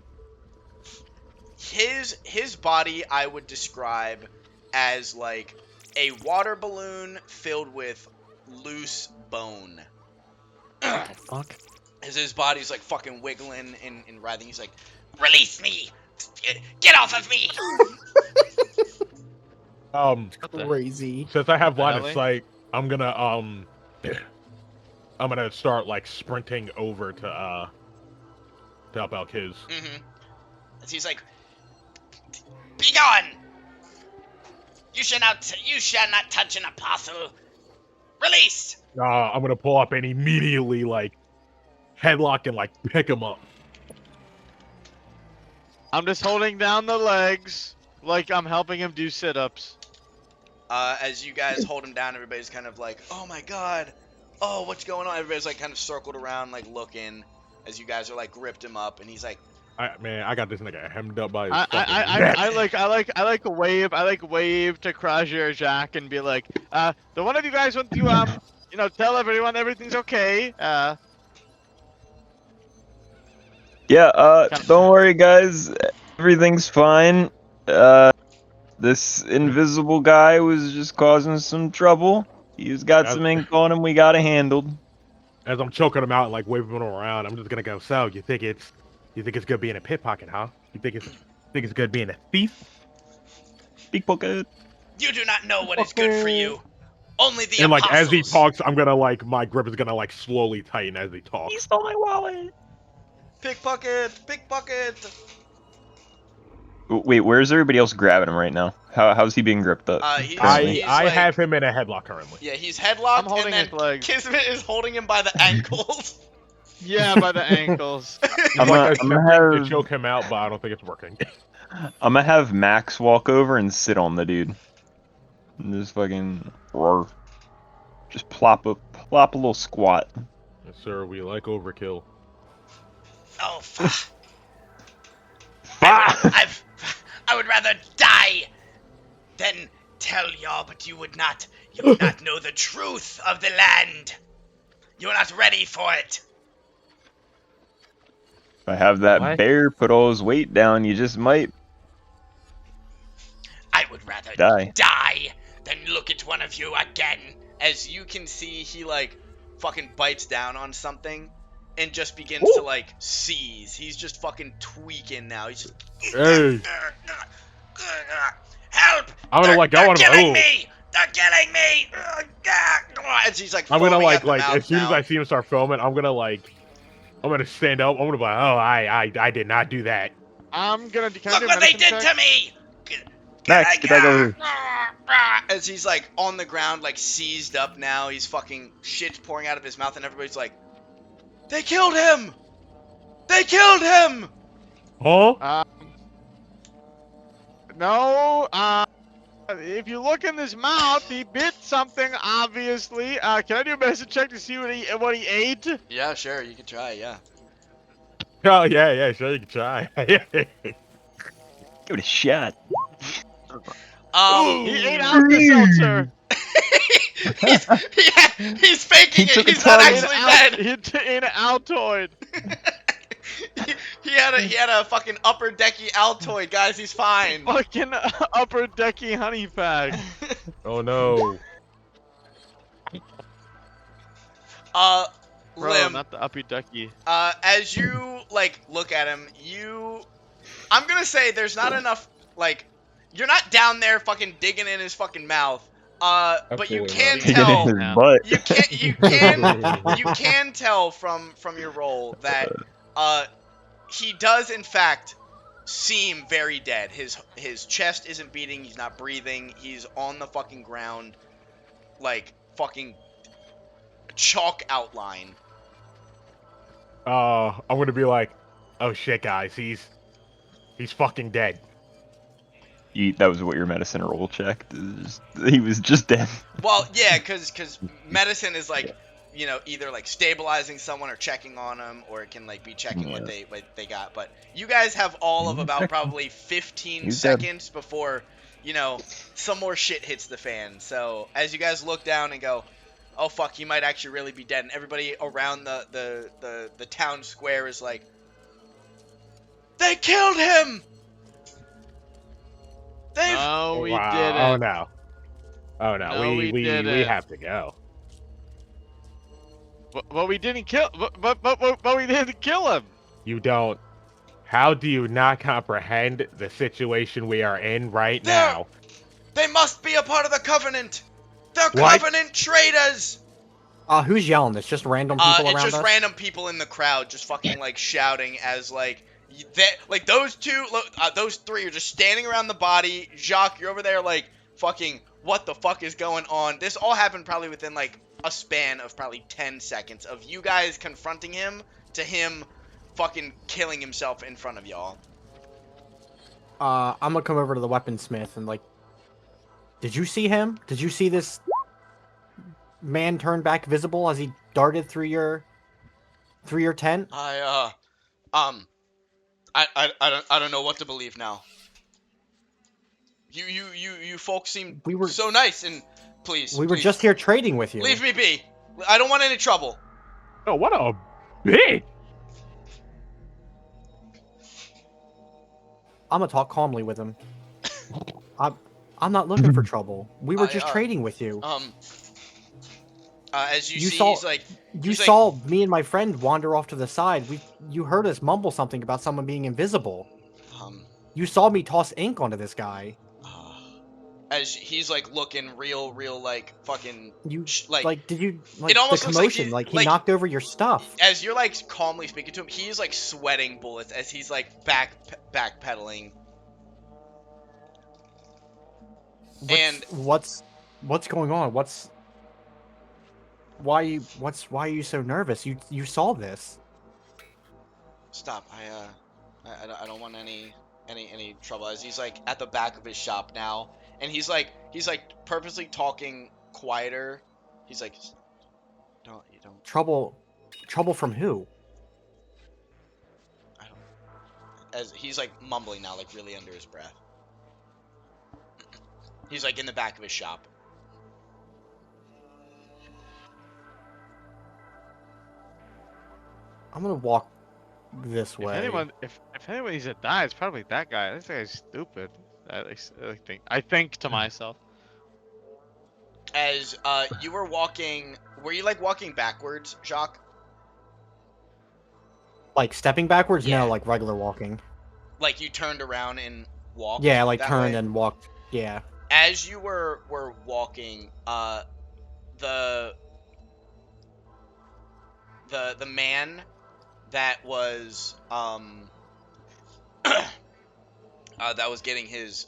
his body I would describe as like a water balloon filled with loose bone. What the fuck? As his body's like fucking wiggling and writhing, he's like, "Release me! Get off of me!" Crazy. Since I have line of Really? sight, I'm gonna start like sprinting over to help out Kiz. Mm-hmm. As he's like, "Be gone! You shall not touch an apostle. Release!" I'm gonna pull up and immediately like headlock and like pick him up. I'm just holding down the legs, like I'm helping him do sit-ups. As you guys hold him down, everybody's kind of like, "Oh my god, oh what's going on?" Everybody's like kind of circled around, like looking, as you guys are like gripped him up, and he's like, I got this nigga hemmed up by his I fucking neck. I like wave to Krajir Jack and be like, the one of you guys want to tell everyone everything's okay. Yeah, don't worry guys, everything's fine. This invisible guy was just causing some trouble. He's got some ink on him, we got it handled. As I'm choking him out and like waving him around, I'm just gonna go, "So, you think it's good being a pickpocket, huh? You think it's good being a thief?" Pickpocket. "You do not know what is good for you. Only the And like apostles. as he talks, I'm gonna like my grip is gonna like slowly tighten as he talks. He stole my wallet. Pickpocket! Pickpocket! Wait, where's everybody else grabbing him right now? How's he being gripped up He's currently? I like, have him in a headlock currently. yeah, he's headlocked, I'm holding and then his legs. Kismet is holding him by the ankles. Yeah, by the ankles. He's I'm like gonna attempting have to choke him out, but I don't think it's working. I'm gonna have Max walk over and sit on the dude. And just fucking roar. Just plop a little squat. Yes, sir, we like overkill. Oh, fuck. Ah! I would rather die than tell y'all, but you would not know the truth of the land. You're not ready for it. If I have that What? bear put all his weight down, you just might I would rather die. than look at one of you again. As you can see, he like fucking bites down on something and just begins to like seize. He's just fucking tweaking now. He's just Hey, help! I'm gonna like go They're on him. killing Oh. me! They're killing me! And she's like I'm gonna foaming at the like mouth as soon as now. I see him start foaming, I'm gonna stand up. I'm gonna be like, oh, I did not do that. I'm gonna. Can I Look do a what they medicine did check? to me! Max, get back over here. As he's like on the ground, like seized up now, he's fucking shit pouring out of his mouth, and everybody's like, "They killed him! They killed him!" Huh? No. If you look in his mouth, he bit something. Obviously. Can I do a medicine check to see what he ate? Yeah, sure, you can try. Yeah. Oh yeah, sure you can try. Give it a shot. He ate Alka-Seltzer. he's faking He it. took a He's not tongue. actually dead. He ate an Altoid. He had a fucking upper decky Altoid, guys. He's fine. Fucking upper decky honey pack. Oh no. Bro, Lim, not the uppy ducky. as you like look at him, I'm gonna say there's not enough, like, you're not down there fucking digging in his fucking mouth. But you Absolutely can not. Dig it tell. in his butt. You can tell from your roll that he does in fact seem very dead. His chest isn't beating. He's not breathing. He's on the fucking ground, like fucking chalk outline. I'm gonna be like, oh shit, guys, he's fucking dead. That was what your medicine roll checked. He was just dead. Well, yeah, because medicine is like, you know, either like stabilizing someone or checking on them, or it can like be checking what they got. But you guys have all of about probably 15 He's dead. seconds before, you know, some more shit hits the fan. So as you guys look down and go, oh fuck, he might actually really be dead, and everybody around the town square is like, they killed him. They've No, we wow. didn't. Oh no. Oh no. No, we we didn't. have to go. But we didn't kill. But we didn't kill him. You don't. How do you not comprehend the situation we are in right They're- now? They must be a part of the Covenant. They're What? Covenant traitors. Who's yelling this? Just random people It's around just us? random people in the crowd just fucking like shouting as like those three are just standing around the body. Jacques, you're over there like fucking what the fuck is going on? This all happened probably within like a span of probably 10 seconds of you guys confronting him to him fucking killing himself in front of y'all. I'm gonna come over to the weaponsmith and like, did you see him? Did you see this man turn back visible as he darted through your tent? I don't know what to believe now. You folks seem We were- so nice, and please. We were please, just here trading with you. leave me be. I don't want any trouble. Oh, what a bitch! I'm gonna talk calmly with him. I'm not looking for trouble. We were I, just trading with you. As you You see, saw- he's like, You he's like- saw me and my friend wander off to the side. You heard us mumble something about someone being invisible. You saw me toss ink onto this guy. as he's like looking real like fucking You like did you it almost the looks like commotion? he Like he knocked over your stuff. as you're like calmly speaking to him, he's like sweating bullets as he's like backpedaling. And What's going on? Why are you so nervous? You saw this. stop. I don't want any trouble. As he's like at the back of his shop now, and he's like purposely talking quieter. He's like, you don't. Trouble from who? I don't. As he's like mumbling now, like really under his breath. He's like in the back of his shop. I'm gonna walk this way. If anyone needs to die, it's probably that guy. This guy's stupid. I think to myself. As you were walking, were you like walking backwards, Jacques? Like stepping backwards? Yeah. No, like regular walking. Like you turned around and walked? Yeah, like that turned way? and walked. Yeah. As you were walking, the man that was that was getting his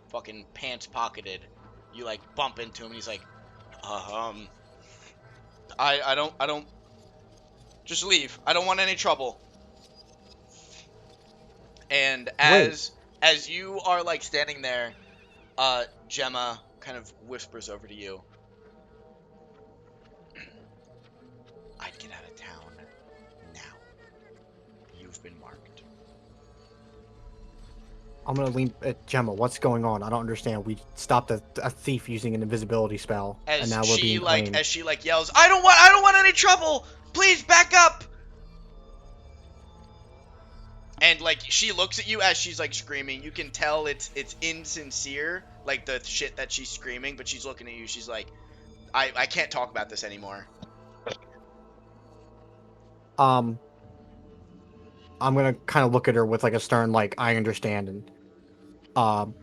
fucking pants pocketed, you like bump into him and he's like, I don't just leave. I don't want any trouble. And as you are like standing there, Gemma kind of whispers over to you. I'd get out of town now. You've been marked. I'm gonna lean at Gemma. What's going on? I don't understand. We stopped a thief using an invisibility spell, As and now we're being claimed. as she like yells, I don't want any trouble. Please back up. And like she looks at you as she's like screaming. You can tell it's insincere, like the shit that she's screaming, but she's looking at you. She's like, I can't talk about this anymore. I'm gonna kind of look at her with like a stern, like, I understand, and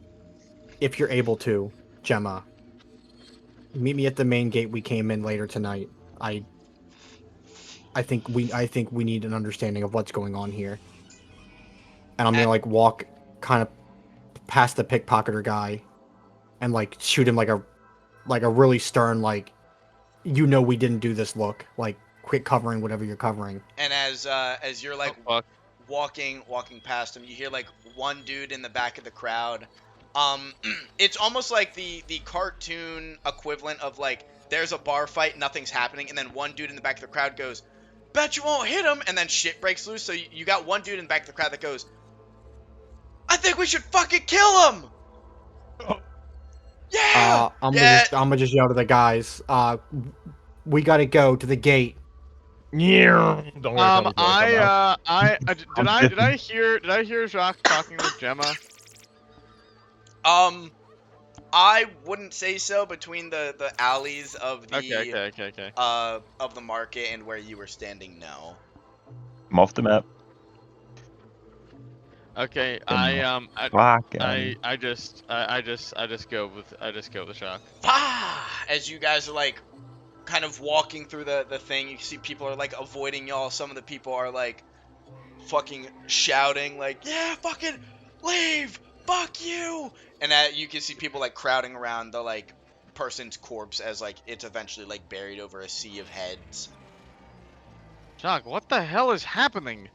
if you're able to, Gemma, meet me at the main gate we came in later tonight. I think we need an understanding of what's going on here. And I'm gonna like walk kind of past the pickpocketer guy and like shoot him like a really stern, like, we didn't do this look. Like, quit covering whatever you're covering. And as you're like walking past him, you hear like one dude in the back of the crowd. It's almost like the cartoon equivalent of like there's a bar fight, nothing's happening, and then one dude in the back of the crowd goes, "Bet you won't hit him," and then shit breaks loose. So you got one dude in the back of the crowd that goes, "I think we should fucking kill him." Yeah. I'm gonna just yell to the guys. We gotta go to the gate. Yeah. Don't worry. Did I hear Jacques talking with Gemma? I wouldn't say so. Between the alleys of the Okay. of the market and where you were standing, no. I'm off the map. Okay, Fuck. I just go with Jacques. As you guys are like kind of walking through the thing, you see people are like avoiding y'all. Some of the people are like fucking shouting like, "Yeah, fucking leave, fuck you!" And you can see people like crowding around the like person's corpse as like it's eventually like buried over a sea of heads. Jacques, what the hell is happening?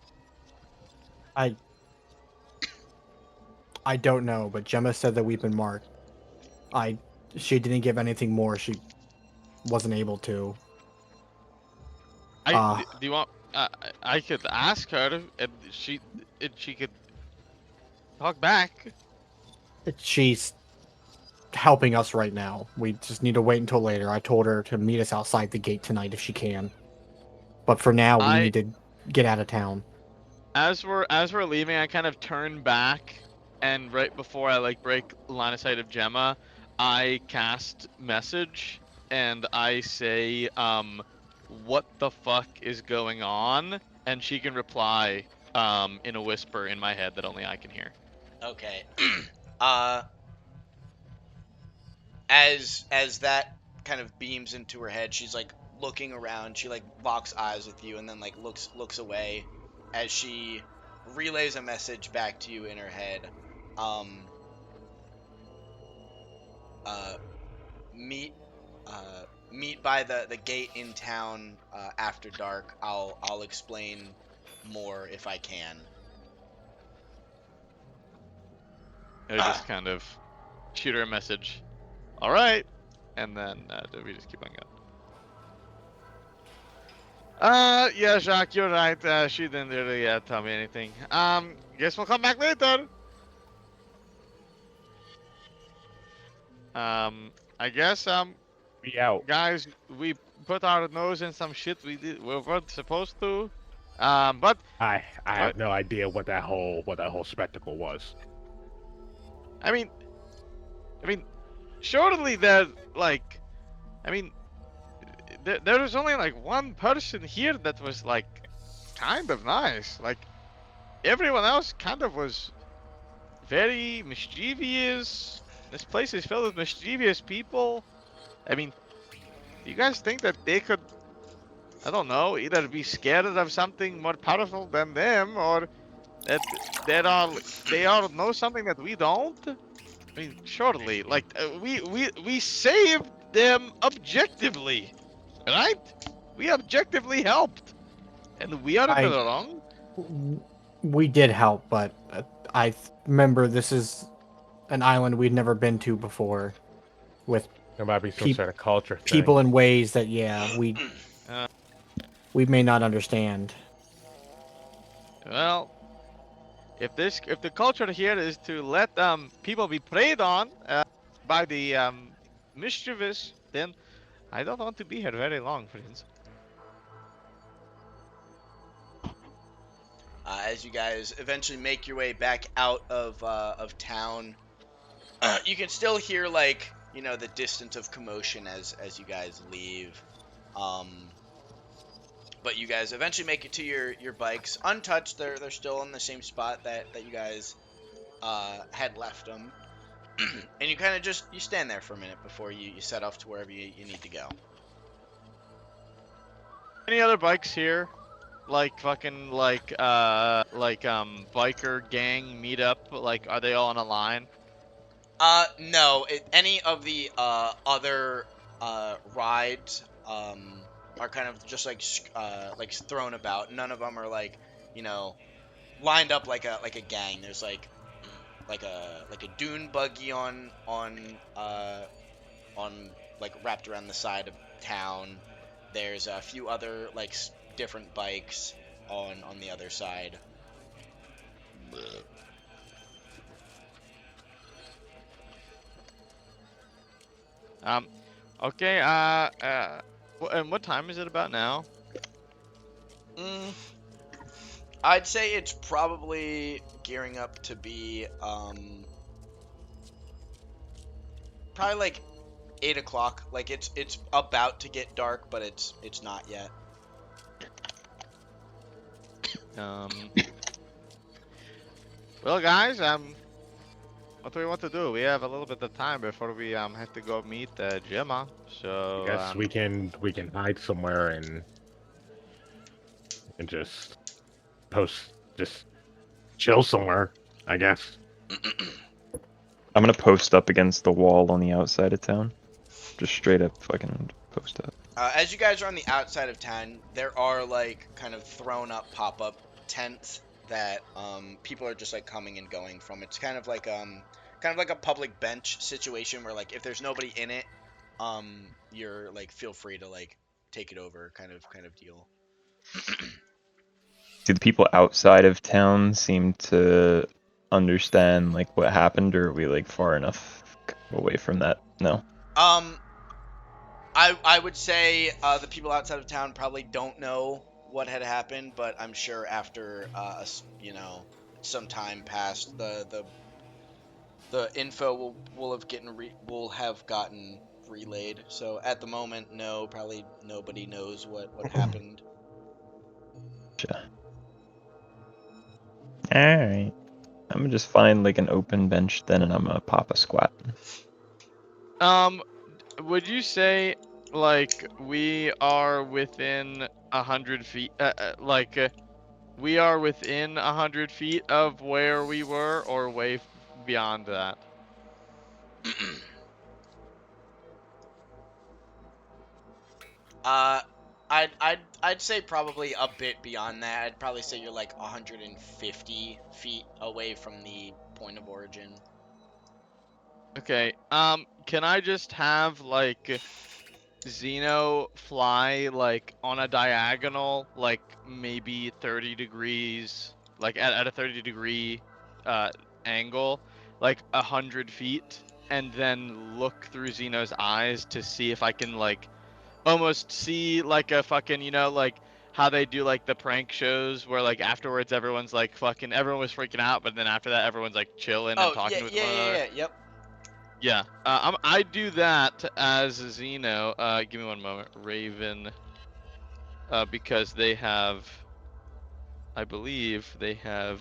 I don't know, but Gemma said that we've been marked. She didn't give anything more. She wasn't able to. Do you want? I could ask her, and she could talk back. She's helping us right now. We just need to wait until later. I told her to meet us outside the gate tonight if she can. But for now, we need to get out of town. As we're leaving, I kind of turn back, and right before I like break line of sight of Gemma, I cast message, and I say, "What the fuck is going on?" And she can reply, in a whisper in my head that only I can hear. Okay. as that kind of beams into her head, she's like looking around. She like locks eyes with you and then like looks away as she relays a message back to you in her head. Um, uh, meet meet by the gate in town after dark. I'll explain more if I can. I just kind of shoot her a message. All right, and then we just keep on going. Yeah, Jacques, you're right. She didn't really tell me anything. Guess we'll come back later. I guess Be out. guys, we put our nose in some shit we weren't supposed to. But I What? have no idea what that whole spectacle was. I mean, surely there like, I mean, there was only like one person here that was like kind of nice. Like everyone else kind of was very mischievous. This place is filled with mischievous people. I mean, do you guys think that they could, I don't know, either be scared of something more powerful than them, or that they all know something that we don't? I mean, surely, like we saved them objectively, right? We objectively helped, and we are in the wrong. We did help, but remember this is an island we'd never been to before, with There might be some sort of culture thing. people in ways that we Uh. we may not understand. Well, if the culture here is to let people be preyed on by the mischievous, then I don't want to be here very long, friends. As you guys eventually make your way back out of town, you can still hear like the distance of commotion as you guys leave. But you guys eventually make it to your bikes untouched. They're still in the same spot that you guys had left them. And you kind of you stand there for a minute before you set off to wherever you need to go. Any other bikes here? Like fucking biker gang meetup? Like, are they all on a line? No. Any of the other rides are kind of just like thrown about. None of them are like lined up like a gang. There's like a dune buggy on like wrapped around the side of town. There's a few other like different bikes on the other side. Okay, and what time is it about now? I'd say it's probably gearing up to be, probably like 8 o'clock. Like it's about to get dark, but it's not yet. Well, guys, what do we want to do? We have a little bit of time before we have to go meet Gemma. So I guess we can hide somewhere and just chill somewhere, I guess. I'm gonna post up against the wall on the outside of town. Just straight up fucking post up. As you guys are on the outside of town, there are like kind of thrown up pop-up tents that people are just like coming and going from. It's kind of like a public bench situation where like if there's nobody in it, you're like feel free to like take it over kind of deal. Do the people outside of town seem to understand like what happened, or are we like far enough away from that? No. I would say the people outside of town probably don't know what had happened, but I'm sure after some time passed, the info will have gotten relayed. So at the moment, no, probably nobody knows what happened. Gotcha. Alright. I'm gonna just find like an open bench then, and I'm gonna pop a squat. Would you say like we are within 100 feet? We are within 100 feet of where we were, or way beyond that? I'd say probably a bit beyond that. I'd probably say you're like 150 feet away from the point of origin. Okay. Can I just have like Xeno fly like on a diagonal, like maybe 30 degrees, like at a 30-degree uh angle, like 100 feet, and then look through Xeno's eyes to see if I can like almost see like a fucking, like how they do like the prank shows where like afterwards everyone's like fucking everyone was freaking out, but then after that everyone's like chilling and Oh yeah, talking with yeah, one yeah, another. yeah. Yep. Yeah, I do that as Xeno. Give me one moment, Raven. Because they have, I believe they have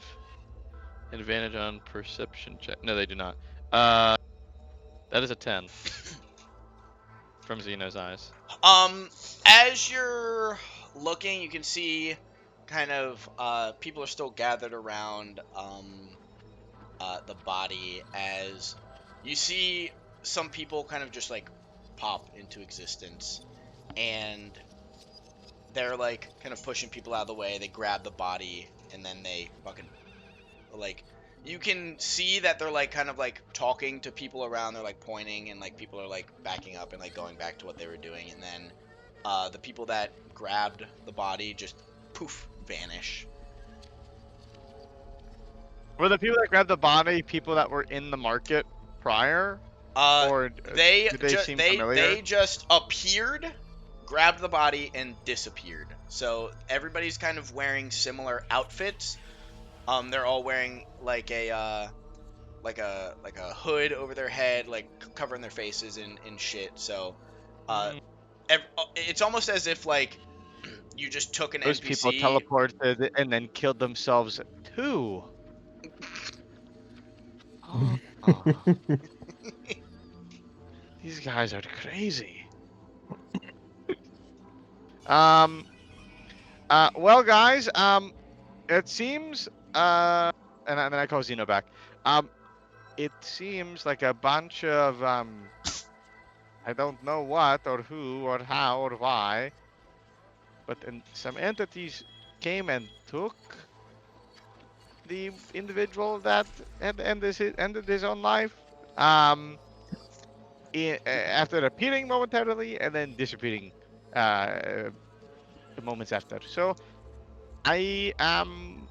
advantage on perception check. No, they do not. That is a 10 from Xeno's eyes. As you're looking, you can see kind of people are still gathered around the body as you see some people kind of just like pop into existence, and they're like kind of pushing people out of the way. They grab the body and then they fucking like you can see that they're like kind of like talking to people around. They're like pointing and like people are like backing up and like going back to what they were doing, and then the people that grabbed the body just poof vanish. Were the people that grabbed the body people that were in the market prior, Uh, or did they seem familiar? they just appeared, grabbed the body, and disappeared. So everybody's kind of wearing similar outfits. They're all wearing like a like a hood over their head, like covering their faces and shit. So, uh, Mm, it's almost as if like you just took an those people NPC. teleported and then killed themselves too. Oh, these guys are crazy. Um. Well, guys. It seems. And then I call Xeno back. Um. It seems like a bunch of I don't know what or who or how or why, but some entities came and took the individual that ended his own life. Um. After appearing momentarily and then disappearing. Moments after. So I am,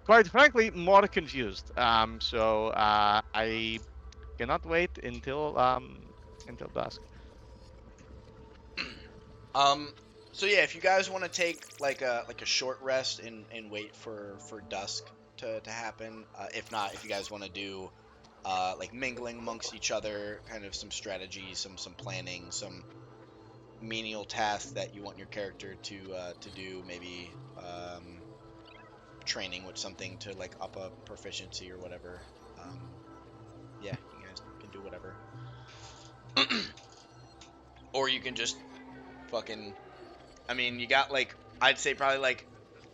quite frankly, more confused. I cannot wait until dusk. Um, so yeah, if you guys want to take like a short rest and wait for dusk to happen, if not, if you guys want to do like mingling amongst each other, kind of some strategy, some planning, some menial tasks that you want your character to do, maybe training with something to like up a proficiency or whatever. Um, yeah, you guys can do whatever, or you can just fucking. I mean, you got like I'd say probably like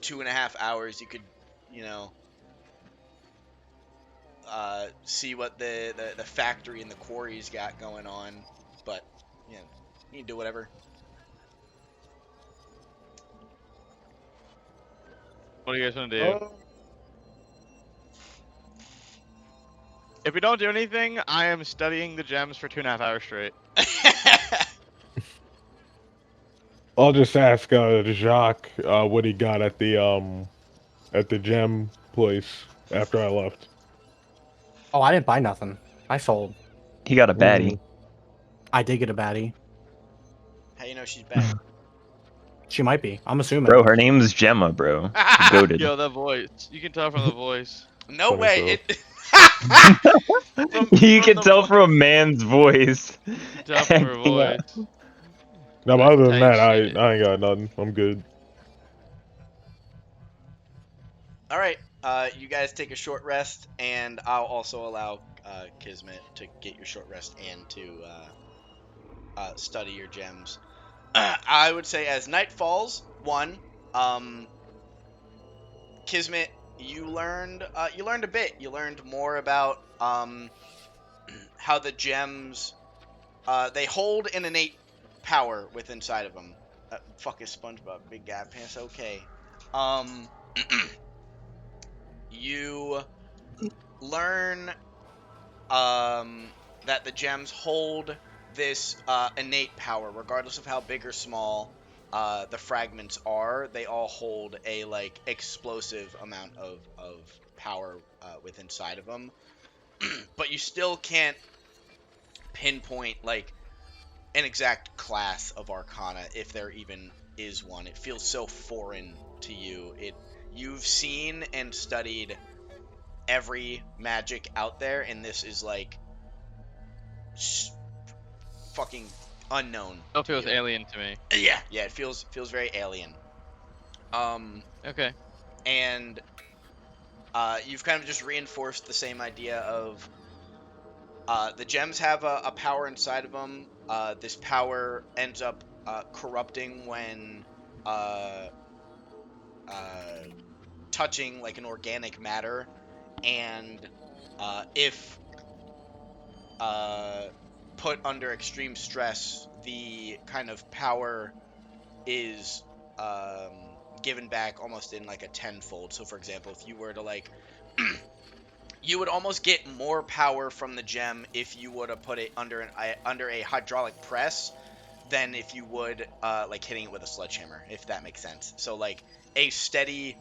2.5 hours. You could, you know, see what the factory and the quarries got going on, but yeah, you can do whatever. What do you guys want to do? Oh, If we don't do anything, I am studying the gems for 2.5 hours straight. I'll just ask Jacques what he got at the gem place after I left. Oh, I didn't buy nothing. I sold. He got a baddie. I did get a baddie. How you know she's bad? She might be. I'm assuming. Bro, her name's Gemma, bro. Goated. Yo, that voice. You can tell from the voice. No Funny way. so. You can the tell vo- from a man's voice. You can tell from her Yeah. voice. No, but That's other than tight that, I shit. ain't got nothing. I'm good. All right. You guys take a short rest, and I'll also allow Kismet to get your short rest and to study your gems. I would say as night falls, um, Kismet, you learned a bit. You learned more about how the gems they hold an innate power within inside of them. Fuck is SpongeBob, big gap pants. Okay. Um, you learn that the gems hold this innate power, regardless of how big or small the fragments are. They all hold a like explosive amount of power within inside of them. But you still can't pinpoint like an exact class of Arcana if there even is one. It feels so foreign to you. You've seen and studied every magic out there, and this is like fucking unknown Still to feels you. alien to me. Yeah, it feels very alien. Okay. And you've kind of just reinforced the same idea of the gems have a power inside of them. This power ends up corrupting when uh, uh, touching like an organic matter, and if uh, put under extreme stress, the kind of power is given back almost in like a tenfold. So, for example, if you were to like, you would almost get more power from the gem if you would have put it under a hydraulic press than if you would like hitting it with a sledgehammer, if that makes sense. So, like a steady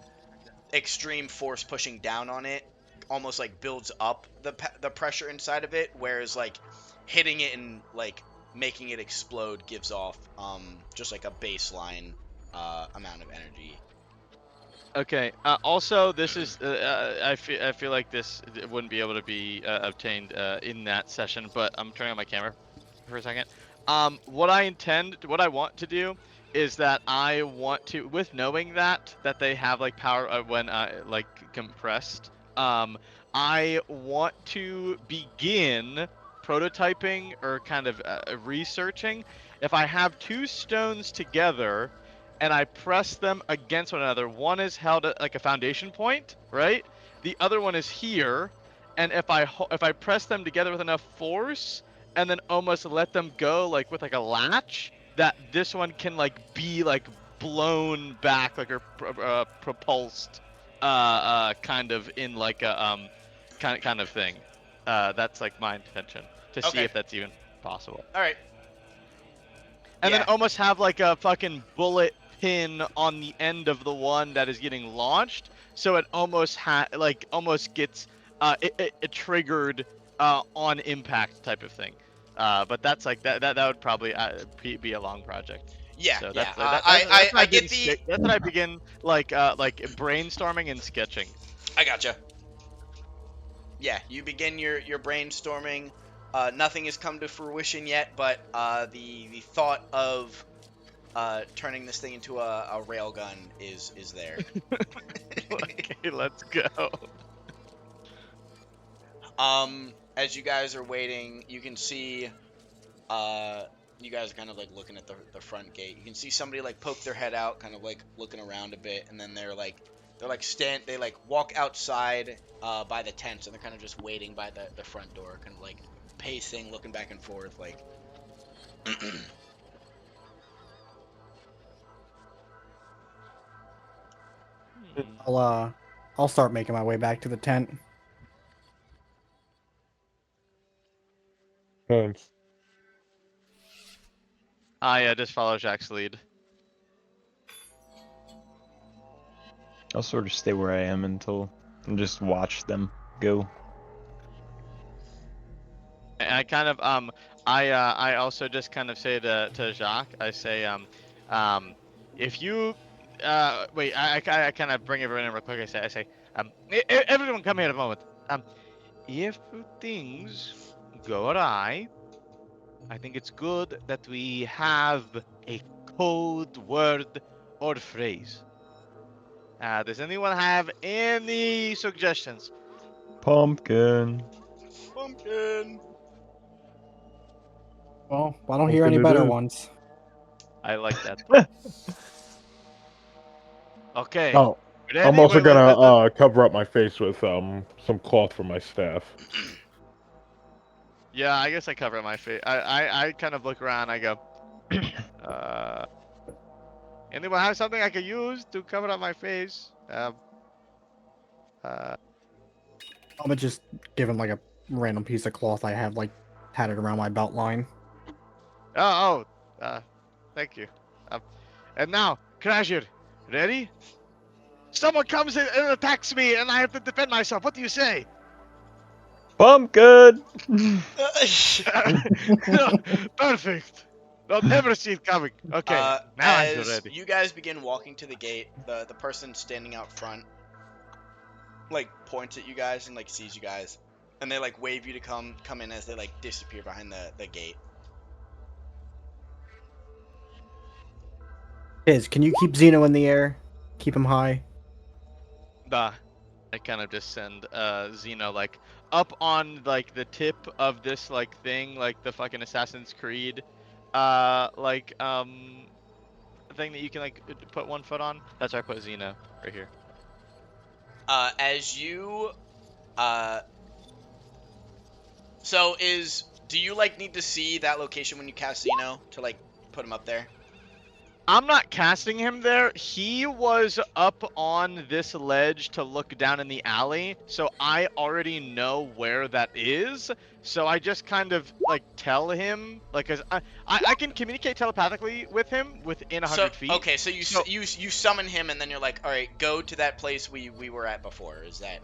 extreme force pushing down on it almost like builds up the pressure inside of it, whereas like hitting it and like making it explode gives off just like a baseline amount of energy. Okay. Also, this is I feel like this wouldn't be able to be obtained in that session, but I'm turning on my camera for a second. What I want to do is that I want to, with knowing that they have like power when like compressed. I want to begin prototyping or kind of researching if I have two stones together and I press them against one another. One is held at like a foundation point, right? The other one is here, and if I press them together with enough force, and then almost let them go like with like a latch, that this one can like be like blown back like or propulsed, kind of in like a kind of thing. That's like my intention to see Okay. if that's even possible. All right. And then Yeah. almost have like a fucking bullet pin on the end of the one that is getting launched, so it almost almost gets it triggered on impact type of thing. But that's like that would probably be a long project. Yeah. So Yeah. that's when I get the. that's when I begin like brainstorming and sketching. I gotcha. Yeah, you begin your brainstorming. Nothing has come to fruition yet, but the thought of turning this thing into a railgun is there. Okay, let's go. As you guys are waiting, you can see you guys are kind of like looking at the front gate. You can see somebody like poke their head out, kind of like looking around a bit, and then they like walk outside by the tents, and they're kind of just waiting by the front door, kind of like pacing, looking back and forth, like. I'll start making my way back to the tent. Thanks. I just follow Jack's lead. I'll sort of stay where I am until and just watch them go. I kind of I also just kind of say to Jacques, I say if you wait, I kind of bring everyone in real quick. I say everyone come here a moment. If things go awry, I think it's good that we have a code word or phrase. Does anyone have any suggestions? Pumpkin. Pumpkin. Well, I don't hear Pumpkin any it better is. ones. I like that. Okay. Oh, I'm Ready? also Wait, wait, wait, wait. gonna cover up my face with some cloth from my staff. Yeah, I guess I cover my face. I kind of look around. I go, uh, anyone have something I could use to cover up my face? Uh, I'm gonna just give him like a random piece of cloth I have like tatted around my belt line. thank you. Um, and now, Crasher, ready? Someone comes in and attacks me, and I have to defend myself. What do you say? Pumpkin. Perfect. I'll never see it coming. Okay, now I feel As ready. you guys begin walking to the gate, the person standing out front like points at you guys and like sees you guys, and they like wave you to come in as they like disappear behind the gate. Can you keep Xeno in the air? Keep him high. Nah. I kind of just send Xeno like up on like the tip of this like thing, like the fucking Assassin's Creed thing that you can like put one foot on. That's where I put Xeno right here. As you uh so is do you like need to see that location when you cast Xeno to like put him up there? I'm not casting him there. He was up on this ledge to look down in the alley, so I already know where that is. So I just kind of like tell him, like, cause I can communicate telepathically with him within So 100 feet. okay, so you So you summon him and then you're like, all right, go to that place we were at before. Is that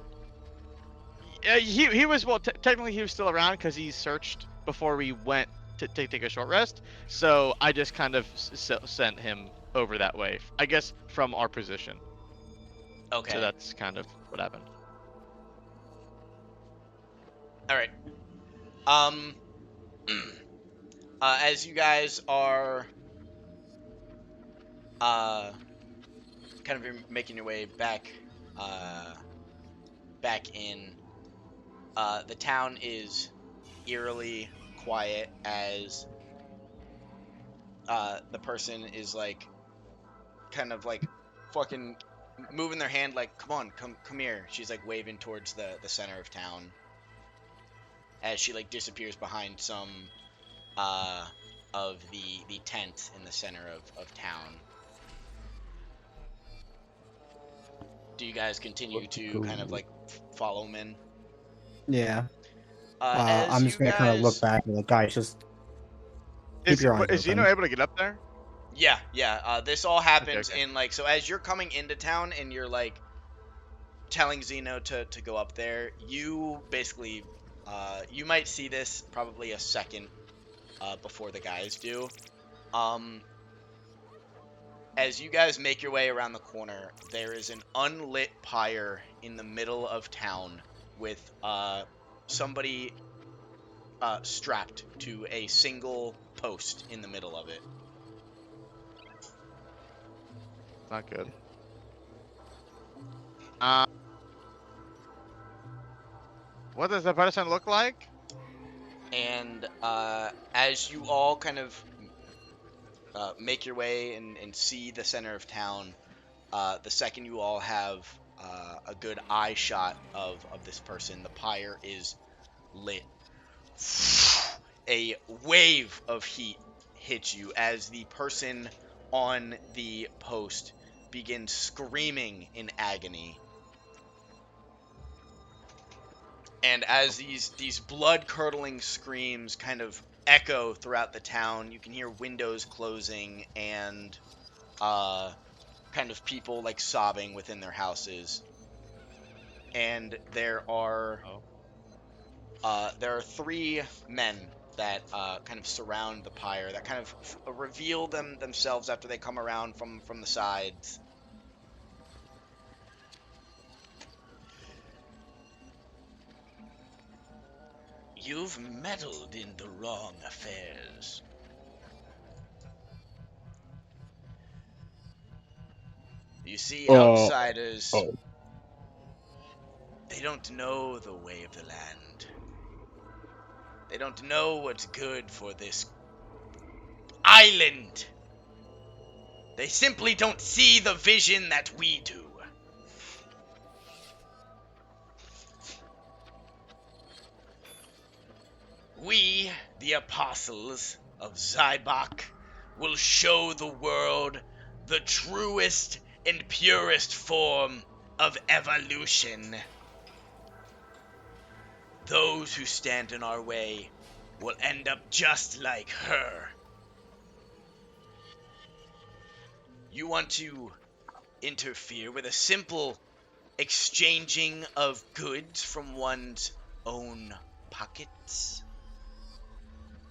he was well technically he was still around because he searched before we went to take a short rest. So I just kind of sent him over that way, I guess, from our position. okay? So that's kind of what happened. All right. Um, as you guys are uh kind of making your way back uh back in, the town is eerily quiet as the person is like kind of like fucking moving their hand like come on come here. She's like waving towards the center of town as she like disappears behind some uh of the tent in the center of town. Do you guys continue to kind of like follow him in? Yeah. As I'm you just gonna kind of look guys, back and like, guys, just keep Is your eyes is Xeno open. able to get up there? yeah, this all happens Okay. in like, so as you're coming into town and you're like telling Zeno to go up there, you basically, you might see this probably a second before the guys do. Um, as you guys make your way around the corner, there is an unlit pyre in the middle of town with somebody strapped to a single post in the middle of it. Not good. Uh, what does the person look like? And as you all kind of make your way and see the center of town, the second you all have a good eye shot of this person, the pyre is lit. A wave of heat hits you as the person on the post begins screaming in agony. And as these blood-curdling screams kind of echo throughout the town, you can hear windows closing and kind of people like sobbing within their houses. And Oh. there are three men that kind of surround the pyre that kind of reveal themselves after they come around from the sides. You've meddled in the wrong affairs. You see, Uh, outsiders, oh. they don't know the way of the land. They don't know what's good for this island. They simply don't see the vision that we do. We, the apostles of Zybok, will show the world the truest and purest form of evolution. Those who stand in our way will end up just like her. You want to interfere with a simple exchanging of goods from one's own pockets?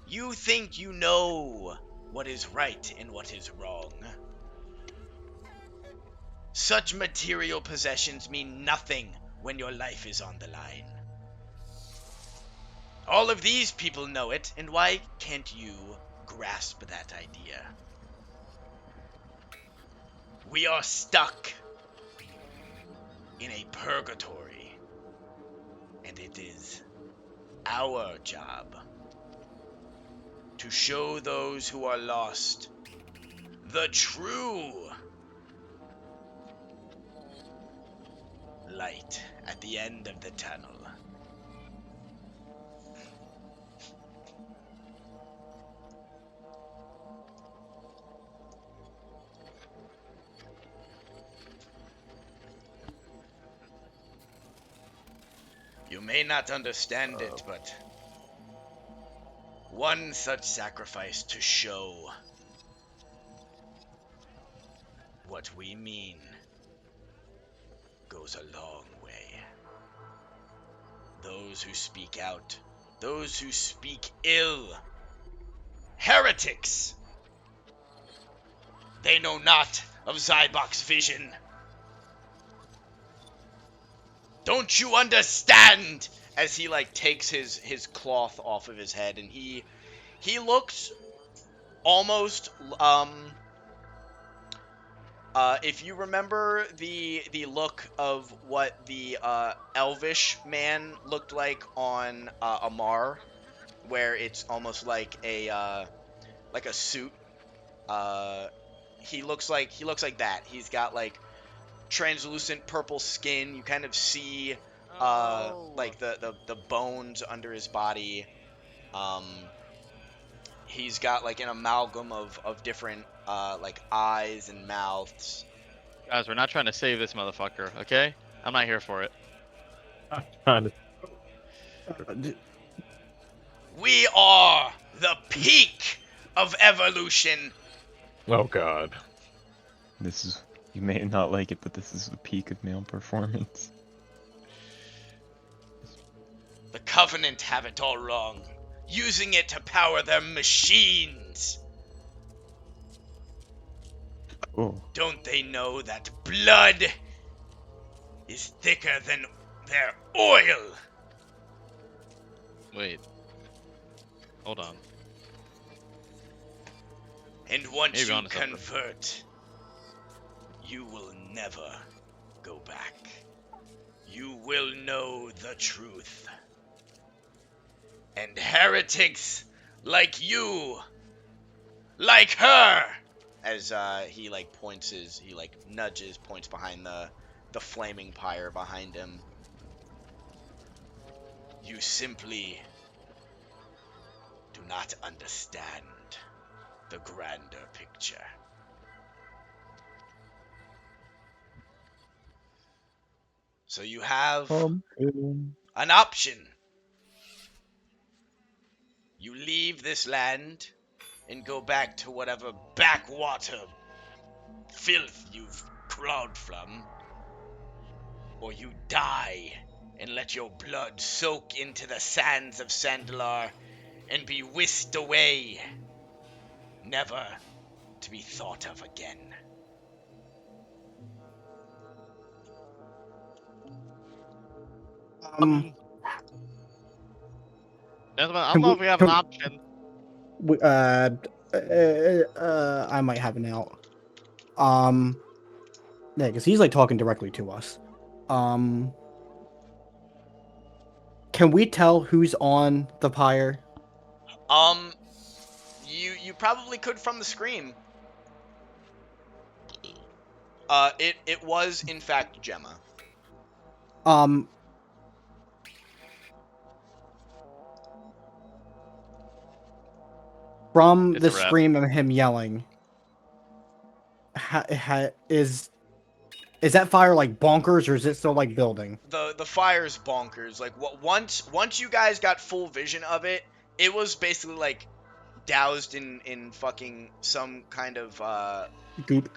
You think you know what is right and what is wrong. Such material possessions mean nothing when your life is on the line. All of these people know it, and why can't you grasp that idea? We are stuck in a purgatory, and it is our job to show those who are lost the true light at the end of the tunnel. You may not understand it, but one such sacrifice to show what we mean goes a long way. Those who speak out, those who speak ill, heretics, they know not of Zybok's vision. Don't you understand? As he takes his cloth off of his head, and he looks almost if you remember the look of what the elvish man looked like on Amar, where it's almost like a suit. He looks like that. He's got translucent purple skin. You kind of see the bones under his body. He's got an amalgam of different eyes and mouths. Guys, we're not trying to save this motherfucker, okay? I'm not here for it. Kind of. We are the peak of evolution. Oh God. This is, you may not like it, but this is the peak of male performance. The Covenant have it all wrong, using it to power their machines. Oh. Don't they know that blood is thicker than their oil? Wait. Hold on. And once Maybe you onto something. convert, you will never go back. You will know the truth. And heretics like you, like her, as he points behind the flaming pyre behind him. You simply do not understand the grander picture. So you have an option. You leave this land and go back to whatever backwater filth you've crawled from, or you die and let your blood soak into the sands of Sandalar and be whisked away, never to be thought of again. Gentlemen, I don't know if we have an option. I might have an out. Yeah, because he's like talking directly to us. Can we tell who's on the pyre? You probably could from the scream. It was in fact Gemma. Um, from It's the a wrap. scream of him yelling, is that fire like bonkers or is it still like building? The fire's bonkers. Like once you guys got full vision of it, it was basically like doused in fucking some kind of Goop.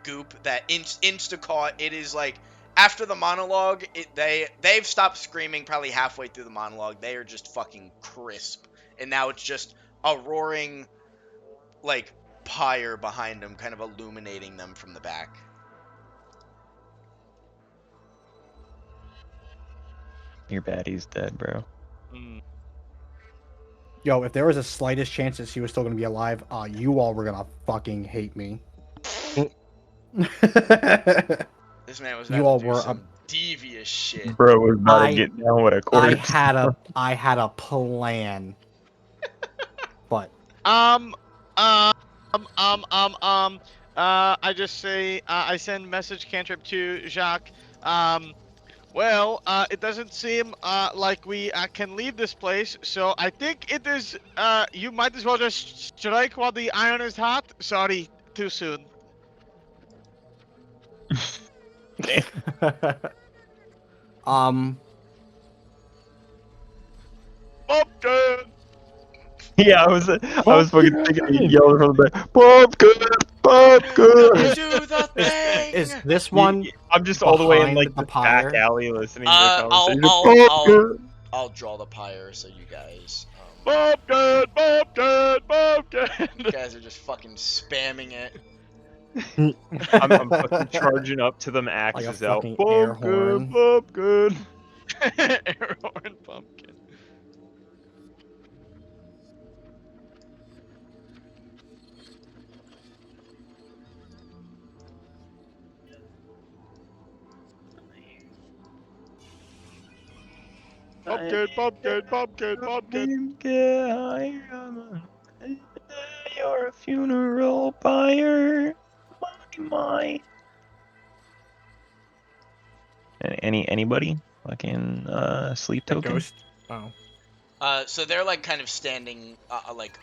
goop that insta caught. It is like after the monologue, they've stopped screaming probably halfway through the monologue. They are just fucking crisp, and now it's just a roaring like pyre behind them, kind of illuminating them from the back. Your baddie's dead, bro. Mm. Yo, if there was a slightest chance that she was still gonna be alive, you all were gonna fucking hate me. This man was You about all to do were some devious shit. Bro was about to I- get down with a I corpse. had a plan, but I just say, I send message cantrip to Jacques. Well, it doesn't seem like we can leave this place, so I think it is. You might as well just strike while the iron is hot. Sorry, too soon. Pumpkin. Yeah, I was fucking thinking of yelling from the back, pumpkin, pumpkin. Do the thing. is this one? I'm just all the way in behind like the the back pyre? alley listening to the I'll conversation. Pumpkin. I'll draw the pyre so you guys. Pumpkin, pumpkin, pumpkin. You guys are just fucking spamming it. I'm fucking charging up to them, axes out. fucking air Pumpkin, horn. pumpkin. Air horn pumpkin. Pumpkin, pumpkin, pumpkin, pumpkin. Your funeral pyre. My. Anybody? Fucking sleep The token. ghost. Oh. So they're like kind of standing like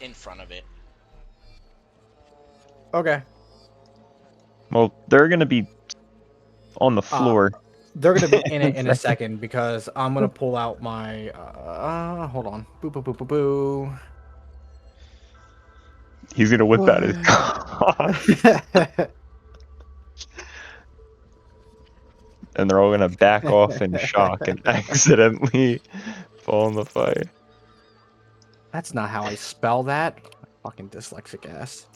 in front of it. Okay. Well, they're gonna be on the floor. They're gonna be in it in a second because I'm gonna pull out my. Hold on. Boo boo boo boo boo. He's gonna whip out his cock. And they're all gonna back off in shock and accidentally fall in the fire. That's not how I spell that. Fucking dyslexic ass.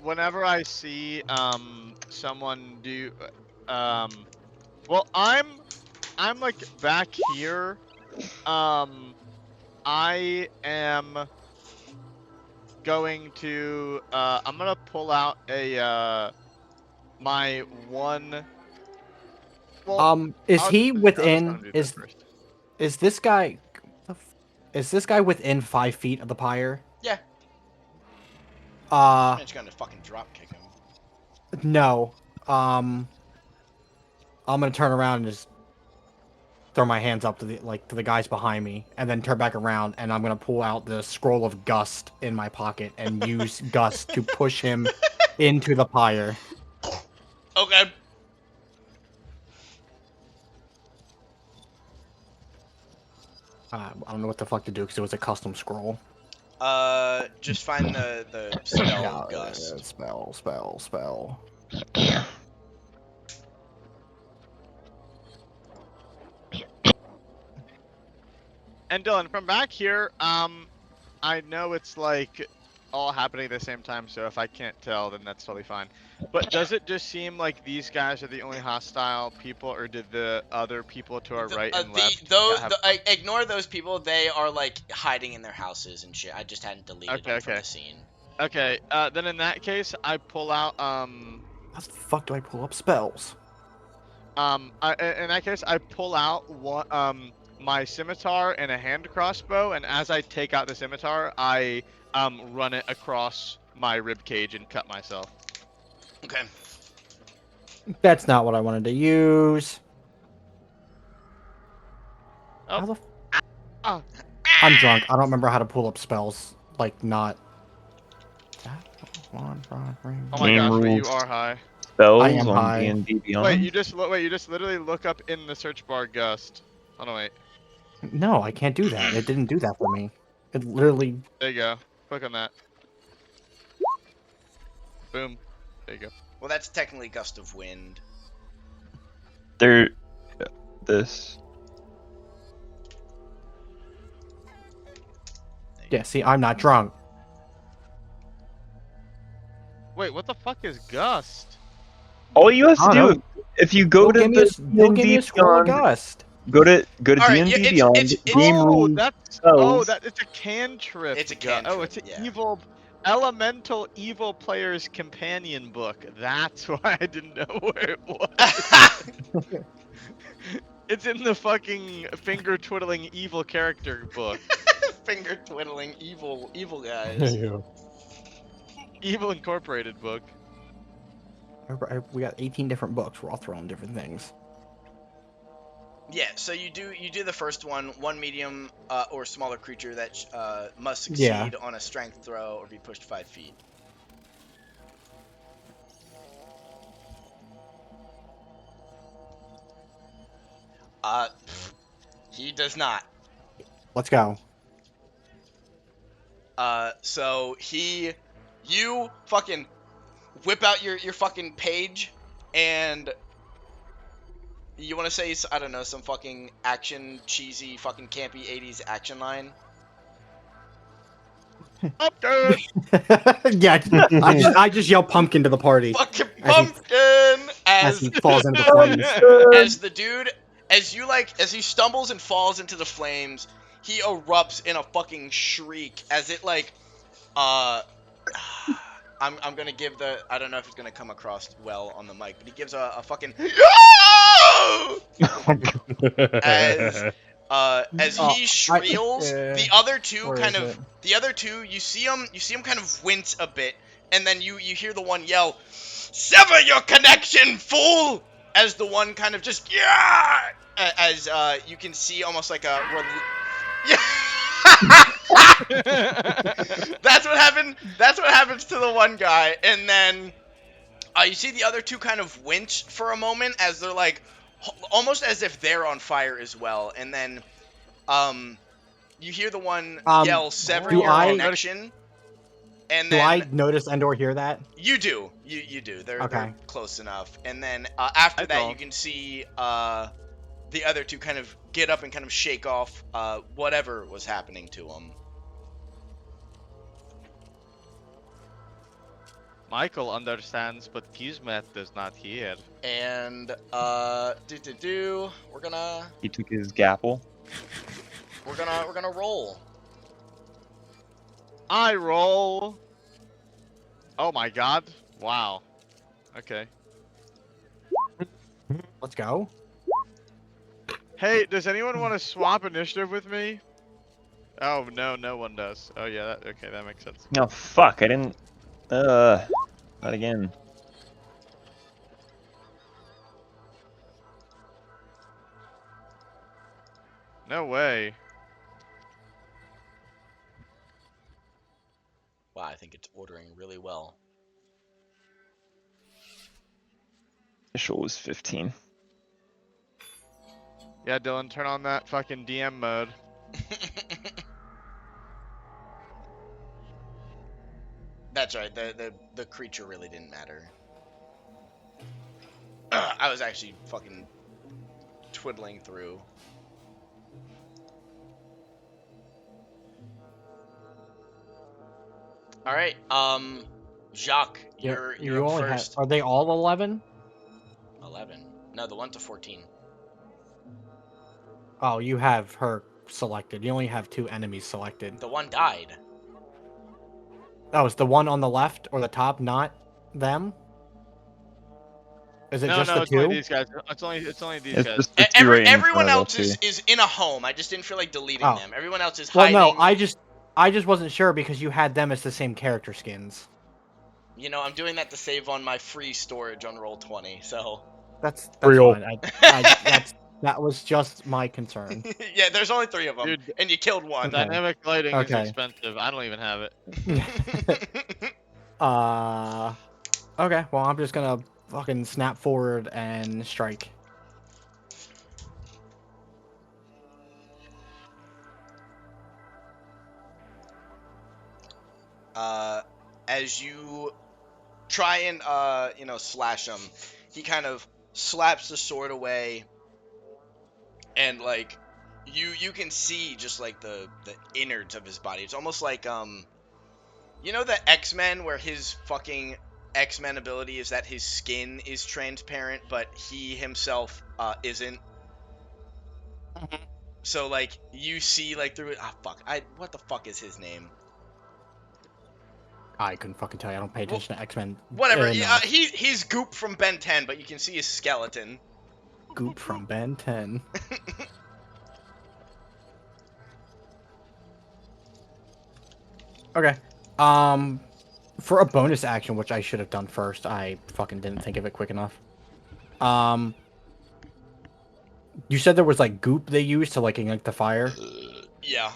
Whenever I see someone do well, I'm like back here. I am going to I'm gonna pull out a my one. Well, Is I'll he just- I'll just within? do that first. Is this guy? Is this guy within 5 feet of the pyre? Yeah. Uh, I'm just gonna fucking drop kick him. no. I'm gonna turn around and just throw my hands up to the guys behind me, and then turn back around, and I'm gonna pull out the scroll of gust in my pocket and use gust to push him into the pyre. Okay. I don't know what the fuck to do because it was a custom scroll. Just find the spell gust. Spell. And Dylan, from back here, I know it's like all happening at the same time, so if I can't tell, then that's totally fine. But does it just seem like these guys are the only hostile people, or did the other people to our right and left have... Ignore those people. They are like hiding in their houses and shit. I just hadn't deleted them from Okay. the scene. Okay. Then in that case, I pull out How the fuck do I pull up spells? in that case, I pull out one my scimitar and a hand crossbow, and as I take out the scimitar, I run it across my rib cage and cut myself. Okay. That's not what I wanted to use. Oh. How the? Ah. I'm drunk. I don't remember how to pull up spells. Like not. Oh my Game gosh, wait, you rules. are high. Spells I am on high. D&D Beyond. Wait, you just literally look up in the search bar Gust. Oh no, wait. No, I can't do that. It didn't do that for me. It literally. There you go. Click on that. Boom. There you go. Well, that's technically gust of wind. There, this. Yeah. See, I'm not drunk. Wait, what the fuck is Gust? All you have to I do, don't if you go to Go the give me D&D a scroll of Beyond, gust. go to All right, D&D yeah, Beyond, it's game Oh, rules, that's spells. it's a cantrip. It's a Oh, cantrip, it's an yeah. evil elemental evil player's companion book. That's why I didn't know where it was. It's in the fucking finger twiddling evil character book. Finger twiddling evil guys. Yeah. Evil Incorporated book. We got 18 different books. We're all throwing different things. Yeah, so you do the first one medium or smaller creature that must succeed Yeah. on a strength throw or be pushed 5 feet. He does not. Let's go. So you fucking whip out your fucking page, and you want to say, I don't know, some fucking action, cheesy, fucking campy 80s action line? Pumpkin! Yeah, I just yell pumpkin to the party Fucking As he- pumpkin! as he falls into the flames. As the dude, as he stumbles and falls into the flames, he erupts in a fucking shriek as it I'm gonna give I don't know if it's gonna come across well on the mic, but he gives a fucking as he shriels. The other two Where kind is of it? you see him kind of wince a bit, and then you hear the one yell, "Sever your connection, fool!" As the one kind of just as you can see almost like a yeah. That's what happened. That's what happens to the one guy, and then you see the other two kind of winch for a moment as they're like almost as if they're on fire as well, and then you hear the one yell, "Sever do your I- connection," and Do then I notice and or hear that? you do. You do. They're Okay. close enough. And then after I that, don't. you can see the other two kind of get up and kind of shake off whatever was happening to them. Michael understands, but Kismet does not hear. And we're gonna He took his gapple. roll. I roll. Oh my god. Wow. Okay. Let's go. Hey, does anyone want to swap initiative with me? Oh no, no one does. Oh yeah, okay, that makes sense. No, fuck, I didn't. Not again. No way. Wow, I think it's ordering really well. Initial was 15. Yeah, Dylan, turn on that fucking DM mode. That's right. The creature really didn't matter. I was actually fucking twiddling through. All right. Jacques, you're you up only first. Are they all 11? 11. No, the one to 14. Oh, you have her selected. You only have 2 enemies selected. The one died. Oh, it's the one on the left or the top, not them? Is it No, just no, the it's only two? these guys. It's only these It's guys. just the two right in Everyone front of else us here. is in a home. I just didn't feel like deleting Oh. them. Everyone else is Well, hiding. no, I just wasn't sure because you had them as the same character skins. You know, I'm doing that to save on my free storage on Roll20. So. That's Real. fine. That was just my concern. Yeah, there's only 3 of them, Dude, and you killed one. Okay. Dynamic lighting is Okay. expensive. I don't even have it. Okay. Well, I'm just gonna fucking snap forward and strike. As you try and slash him, he kind of slaps the sword away, and like you can see just like the innards of his body. It's almost like you know the X-Men where his fucking X-Men ability is that his skin is transparent, but he himself isn't. So like you see like through it. Ah, fuck. What the fuck is his name? I couldn't fucking tell you. I don't pay attention to X-Men. Whatever. enough. He's Goop from Ben 10, but you can see his skeleton. Goop from Ben 10. Okay. For a bonus action, which I should have done first, I fucking didn't think of it quick enough. You said there was like goop they used to like ignite the fire. Yeah.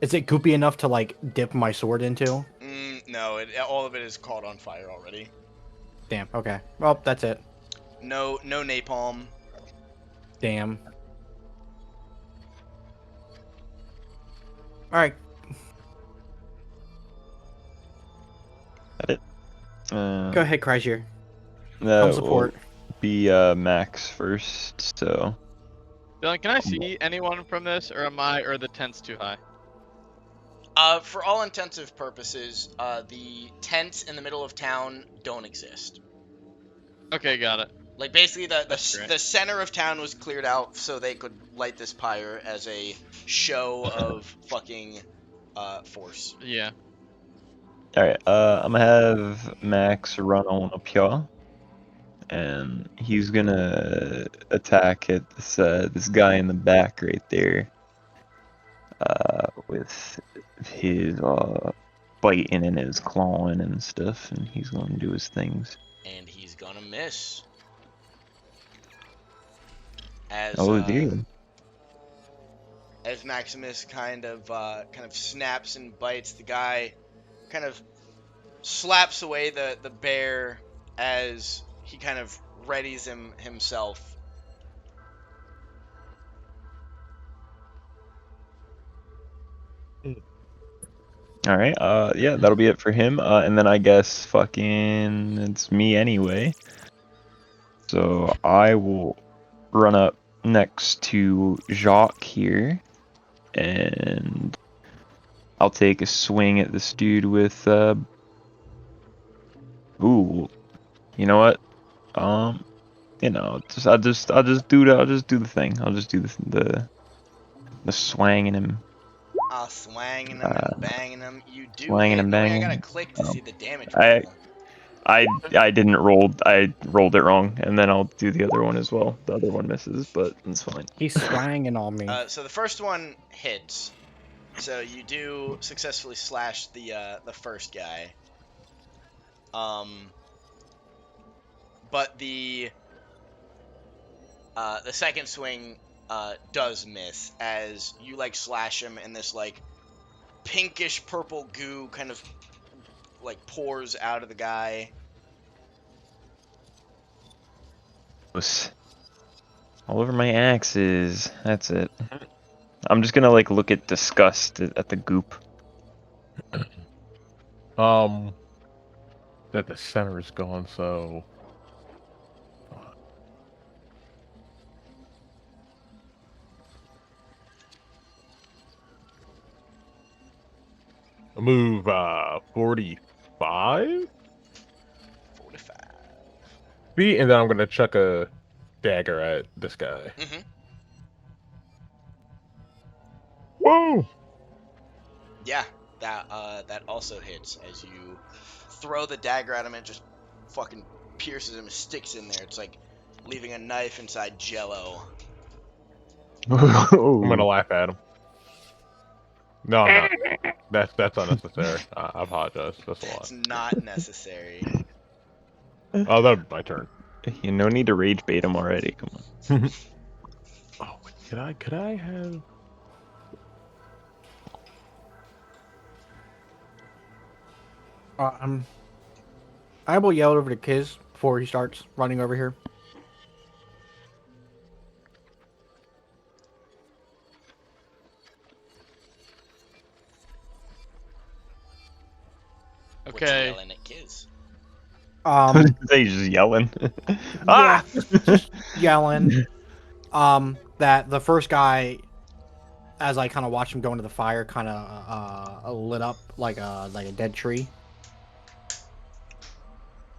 Is it goopy enough to like dip my sword into? No, all of it is caught on fire already. Damn. Okay. Well, that's it. No napalm. Damn. All right. That it. Go ahead, Kreisier. That Come support. will be Max first. So Dylan, can I see anyone from this, or are the tents too high? For all intensive purposes, the tents in the middle of town don't exist. Okay, got it. Like basically That's great. the center of town was cleared out so they could light this pyre as a show of fucking force. Yeah. all right. I'm gonna have Max run on up here, and he's gonna attack at this guy in the back right there. With his biting and his clawing and stuff, and he's gonna do his things. And he's gonna miss. As Dear. As Maximus kind of snaps and bites, the guy kind of slaps away the bear as he kind of readies himself. All right. Yeah, that'll be it for him. And then I guess fucking it's me anyway. So I will run up next to Jacques here, and I'll take a swing at this dude with ooh, you know what? I'll just do the thing. I'll just do the swanging him. Swanging him and banging him. You do Swanging hit. and Oh, wait, I banging. gotta click to see the damage I- roll. I didn't roll. I rolled it wrong, and then I'll do the other one as well. The other one misses, but it's fine. He's swanging on me. So the first one hits. So you do successfully slash the first guy. But the second swing does miss as you like slash him, and this like pinkish purple goo kind of like pours out of the guy. All over my axes. That's it. I'm just gonna like look at disgust at the goop. That the center is gone, so I'll move 45 45. feet, and then I'm gonna chuck a dagger at this guy. Mm-hmm. Whoa! Yeah, that also hits as you throw the dagger at him and it just fucking pierces him, sticks in there. It's like leaving a knife inside Jello. I'm gonna laugh at him. No, that's unnecessary. I apologize. That's a lot. It's not necessary. Oh, that'd be my turn. You no need to rage bait him already. Come on. Oh, wait, could I have? I will yell over to Kiz before he starts running over here. What you Okay. yelling at kids? They just yelling. Yeah, Ah! just yelling. That the first guy, as I kind of watch him go into the fire, kind of lit up like a dead tree.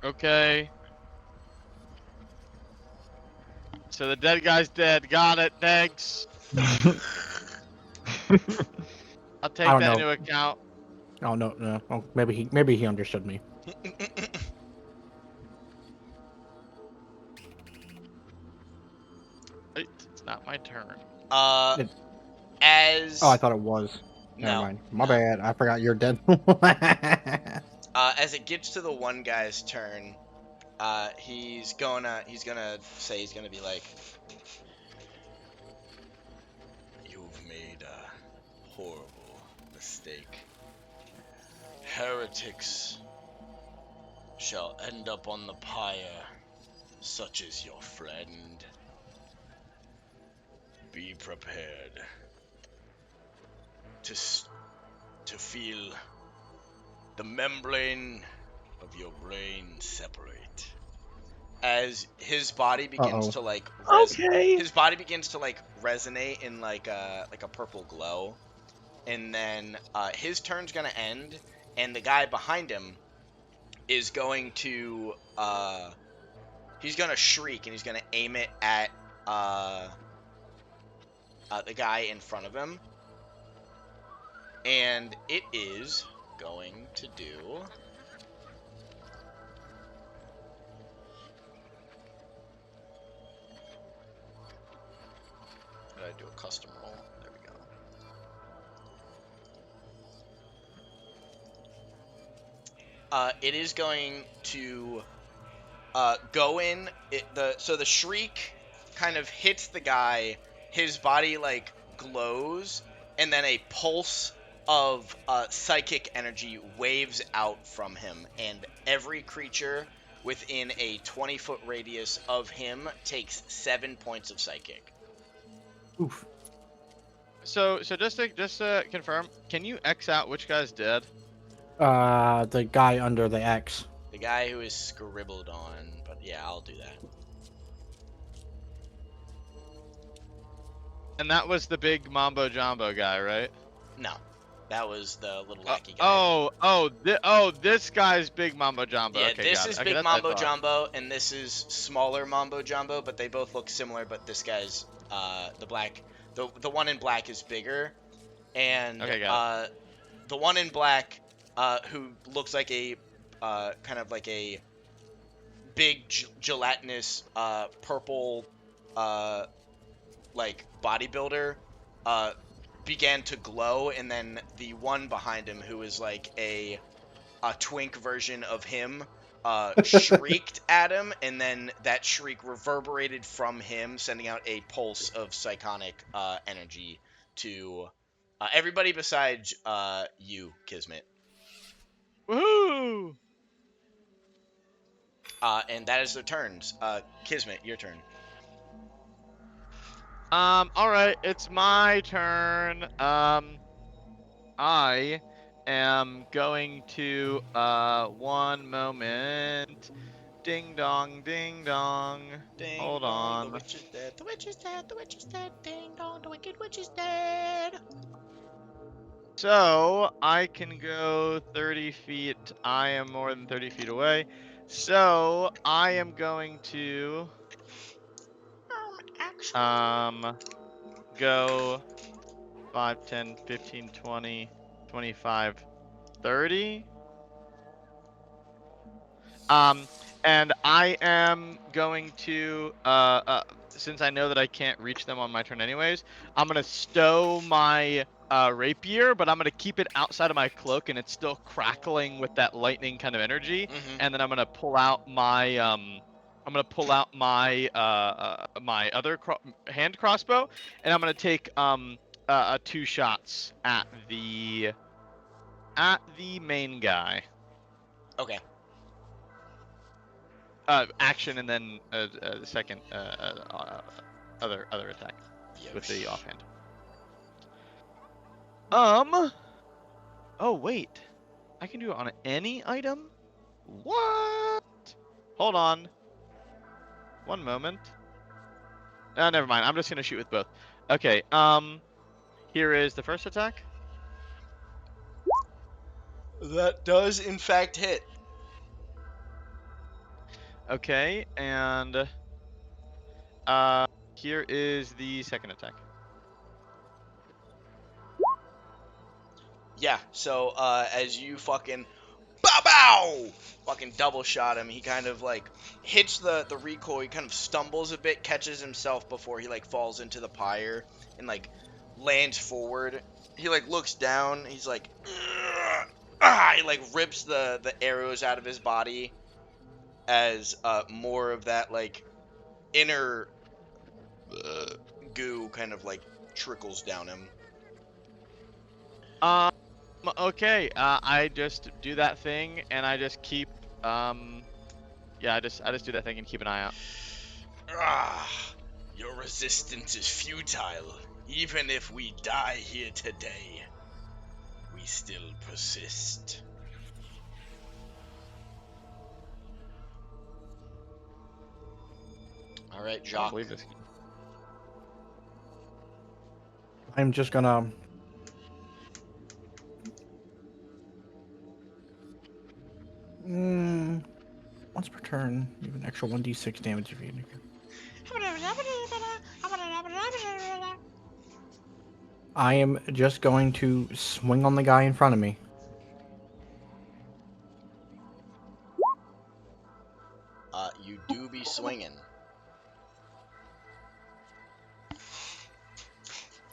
Okay. So the dead guy's dead. Got it. Thanks. I'll take don't that know. into account. Oh no. Oh, maybe he understood me. It's not my turn. As Oh, I thought it was. Never no, mind. My no. bad. I forgot you're dead. As it gets to the one guy's turn, he's gonna say he's gonna be like, "You've made a horrible mistake. Heretics shall end up on the pyre, such as your friend. Be prepared to feel the membrane of your brain separate." As his body begins to like Okay. his body begins to like resonate in like a purple glow, and then his turn's gonna end, and the guy behind him is going to he's gonna shriek and he's gonna aim it at the guy in front of him, and it is going to do. Did I do a custom roll? There we go. It is going to go in. So the shriek kind of hits the guy. His body like glows, and then a pulse of psychic energy waves out from him, and every creature within a 20-foot radius of him takes 7 points of psychic. Oof. So just to confirm, can you X out which guy's dead? The guy under the X. The guy who is scribbled on, but yeah, I'll do that. And that was the big Mambo Jumbo guy, right? No, that was the little lackey guy. This guy's big Mambo Jumbo. Yeah, Okay, this got is it. Okay, big that's what I Mambo thought. Jumbo, and this is smaller Mambo Jumbo, but they both look similar. But this guy's the one in black is bigger, and Okay, got the one in black who looks like a kind of like a big gelatinous purple like bodybuilder began to glow, and then the one behind him who is like a twink version of him shrieked at him, and then that shriek reverberated from him, sending out a pulse of psionic energy to everybody besides you, Kismet. Woohoo! And that is their turns. Kismet, your turn. All right, it's my turn. I am going to one moment. Ding dong, ding dong. Ding Hold dong, on. the witch is dead. The witch is dead. The witch is dead. Ding dong, the wicked witch is dead. So I can go 30 feet. I am more than 30 feet away. So I am going to Actually. go 5, 10, 15, 20, 25. 30. And I am going to, since I know that I can't reach them on my turn anyways, I'm gonna stow my rapier, but I'm gonna keep it outside of my cloak, and it's still crackling with that lightning kind of energy. Mm-hmm. And then I'm gonna pull out my my other hand crossbow, and I'm gonna take 2 shots at the main guy. Okay. Action, and then the second other attack with the offhand. Oh wait, I can do it on any item. What? Hold on. One moment. Never mind. I'm just gonna shoot with both. Okay. Here is the first attack. That does in fact hit. Okay, and here is the second attack. Yeah. So as you fucking bow bow, fucking double shot him, he kind of like hits the recoil. He kind of stumbles a bit, catches himself before he like falls into the pyre and like lands forward. He like looks down. He's like, he like rips the arrows out of his body as more of that like inner goo kind of like trickles down him. Okay. I just do that thing, and I just keep yeah, I just do that thing and keep an eye out. Your resistance is futile. Even if we die here today, we still persist. All right, I don't Jacques. believe this. I'm just gonna. Once per turn, you have an extra 1d6 damage if you. I am just going to swing on the guy in front of me. You do be swinging.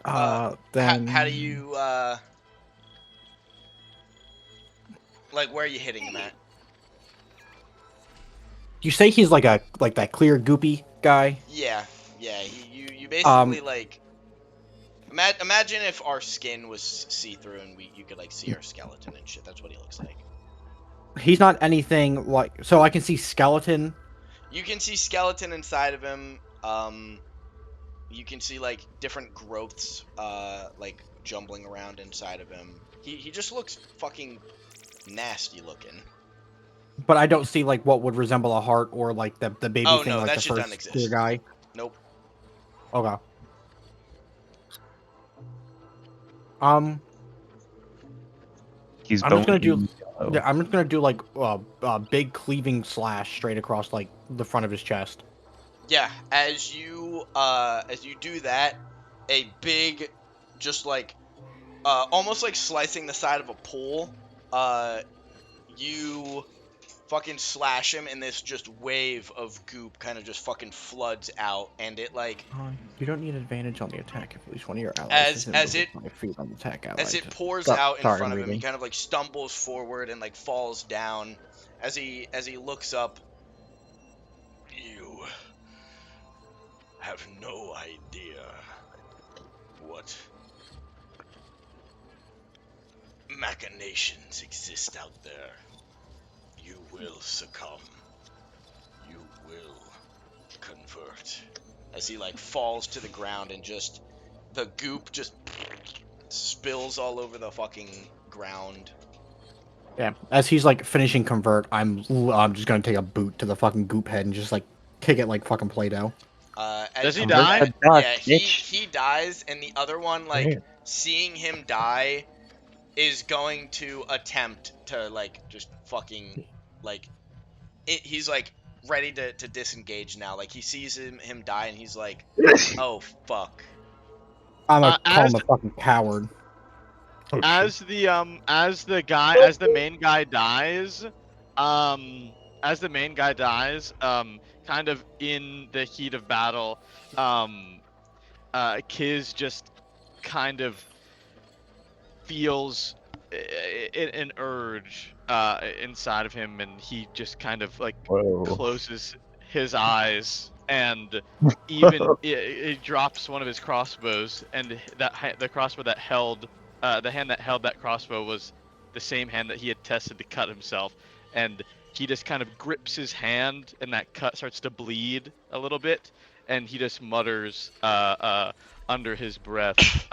Then How do you like? Where are you hitting him at? you say he's like that clear goopy guy? Yeah. You basically like. Imagine if our skin was see-through and you could like see our skeleton and shit. That's what he looks like. He's not anything like. So I can see skeleton. You can see skeleton inside of him. You can see like different growths, like jumbling around inside of him. He just looks fucking nasty looking. But I don't see like what would resemble a heart or like the baby Oh, thing no, like that the shit doesn't first exist. clear guy. Nope. Okay. He's I'm just gonna do. bony yellow. Yeah, I'm just gonna do like a big cleaving slash straight across like the front of his chest. Yeah, as you do that, a big, just like, almost like slicing the side of a pool, you fucking slash him, and this just wave of goop kind of just fucking floods out, and it like You don't need advantage on the attack if at least one of your allies as it 5 feet on the attack ally. as it pours Sorry- out in sorry, front I'm of him. He leaving. kind of like stumbles forward and like falls down. As he looks up, you have no idea what machinations exist out there. You will succumb. You will convert. As he like falls to the ground and just the goop just spills all over the fucking ground. Yeah, as he's like finishing convert, I'm just gonna take a boot to the fucking goop head and just like kick it like fucking Play-Doh. Does he you- die? Yeah, he dies, and the other one, like, Damn. seeing him die, is going to attempt to, like, just fucking, like, he's, like, ready to disengage now. Like, he sees him die, and he's like, oh, fuck. I'm gonna call as- him a fucking coward. Oh, as shit. the main guy dies, um kind of in the heat of battle, Kiz just kind of feels an urge inside of him, and he just kind of like Whoa. closes his eyes, and even it drops one of his crossbows, and the crossbow that held the hand that held that crossbow was the same hand that he had tested to cut himself, and he just kind of grips his hand, and that cut starts to bleed a little bit, and he just mutters under his breath,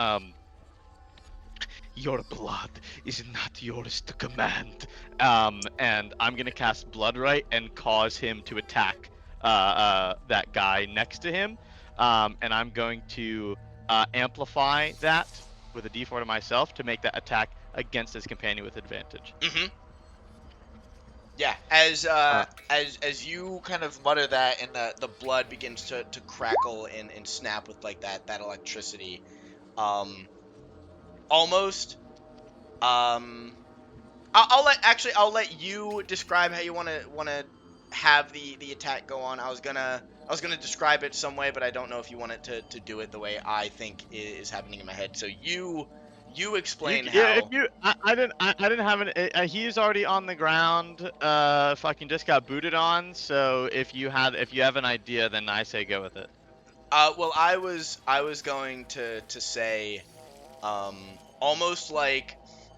your blood is not yours to command. And I'm gonna cast Blood Right and cause him to attack that guy next to him. And I'm going to amplify that with a D4 to myself to make that attack against his companion with advantage. Mm-hmm. Yeah, as Uh, as you kind of mutter that, and the blood begins to crackle and snap with like that electricity, um, almost, I'll let you describe how you want to have the attack go on. I was gonna describe it some way, but I don't know if you want it to do it the way I think is happening in my head. So you explain if how. you, I didn't have an. He's already on the ground. Fucking just got booted on. So if you have an idea, then I say go with it. Well, I was going to say, almost like,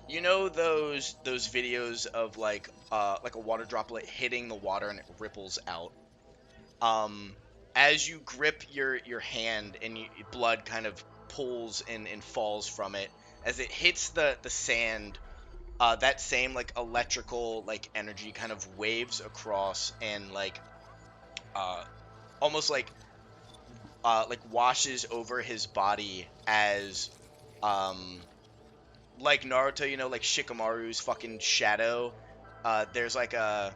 those videos of like a water droplet hitting the water and it ripples out. Um, as you grip your hand and blood kind of pulls and falls from it as it hits the sand. That same like electrical like energy kind of waves across and uh almost like washes over his body as um like Naruto, like Shikamaru's fucking shadow. There's like a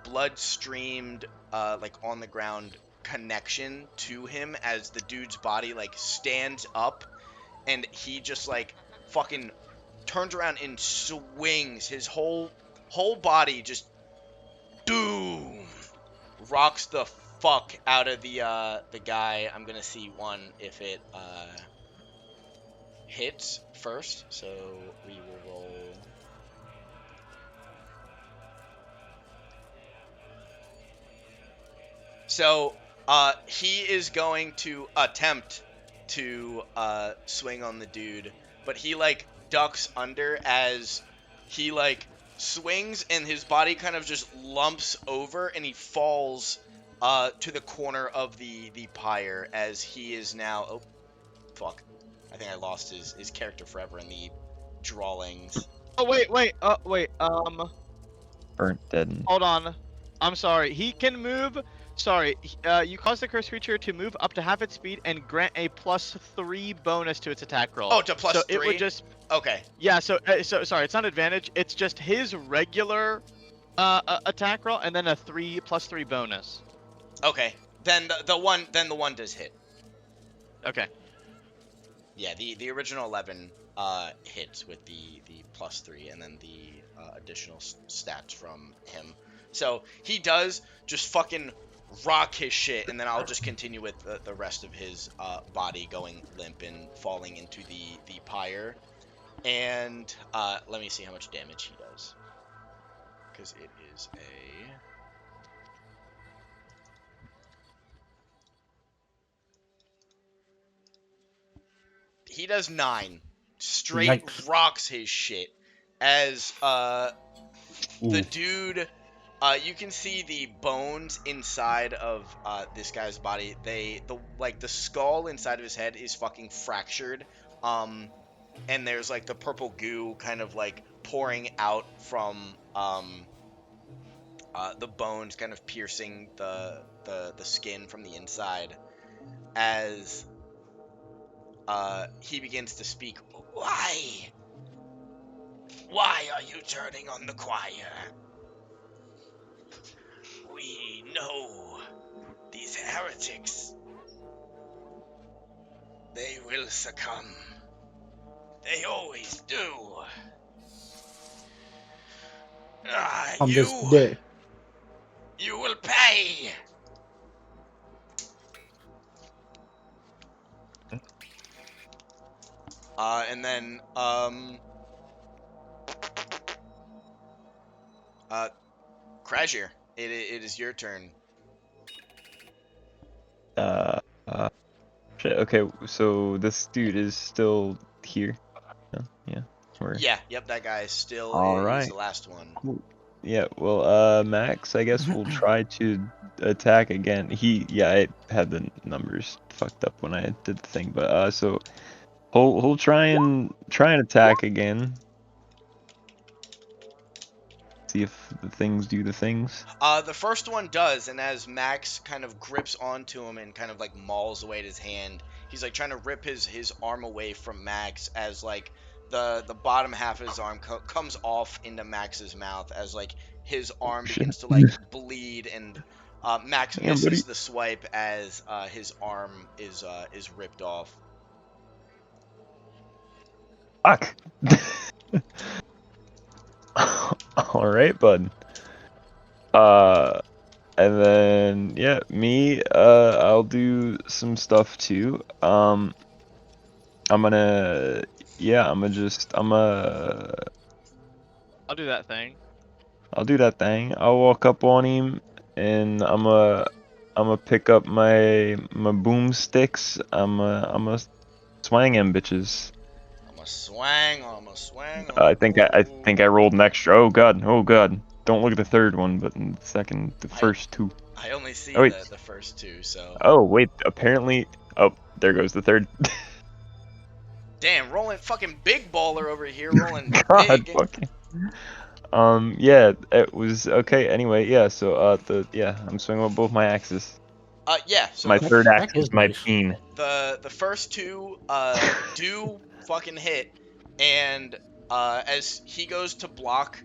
blood streamed like on the ground connection to him as the dude's body like stands up, and he just like fucking turns around and swings his whole body, just doom, rocks the fuck out of the guy. I'm gonna see one if it hits first, so we will roll. So he is going to attempt to swing on the dude, but he like ducks under as he like swings, and his body kind of just lumps over, and he falls to the corner of the pyre as he is now. Oh fuck! I think I lost his character forever in the drawings. Oh wait. Burnt dead. Hold on. I'm sorry. He can move. Sorry. You cause the cursed creature to move up to half its speed and grant a +3 bonus to its attack roll. Oh, to plus So it three. would just. Okay. Yeah. So sorry. It's not advantage. It's just his regular attack roll and then a +3 bonus. Okay. Then the one does hit. Okay. Yeah, the original 11 hits with the +3, and then the additional stats from him. So he does just fucking rock his shit, and then I'll just continue with the rest of his body going limp and falling into the pyre. And let me see how much damage he does, because it is a. He does 9. Straight Yikes. rocks his shit as the Ooh. dude, you can see the bones inside of this guy's body. The skull inside of his head is fucking fractured. And there's like the purple goo kind of like pouring out from the bones, kind of piercing the skin from the inside as he begins to speak. Why are you turning on the choir? We know these heretics. They will succumb. They always do. On this day. You will pay. And then, Crashier, it is your turn. Uh, uh, shit. Okay, so this dude is still here. Yeah. Or Yeah, yep, that guy is still, all he's right. the last one. Cool. Yeah. Well, Max, I guess we'll try to attack again. Yeah, I had the numbers fucked up when I did the thing, but so he'll try and attack again. See if the things do the things. The first one does, and as Max kind of grips onto him and kind of like mauls away at his hand, he's like trying to rip his arm away from Max as like the bottom half of his arm comes off into Max's mouth as like his arm Shit. begins to like bleed, and Max Damn, buddy. misses the swipe as his arm is ripped off. Fuck. All right, bud. And then yeah, me. I'll do some stuff too. I'm gonna. Yeah, I'll do that thing. I'll do that thing. I'll walk up on him, and I'm gonna pick up my boomsticks. I'm a swang him, bitches. I'm a swang. I'm a swang. I think I rolled an extra. Oh god. Oh god. Don't look at the third one, but in the first two. I only see Oh wait. the first two, so. Oh wait. Apparently. Oh, there goes the third. Damn, rolling fucking big baller over here, rolling God big. fucking. Yeah, it was okay. Anyway, yeah. So I'm swinging with both my axes. Yeah. So My third axe is is my nice. peen. the first two do fucking hit, and as he goes to block,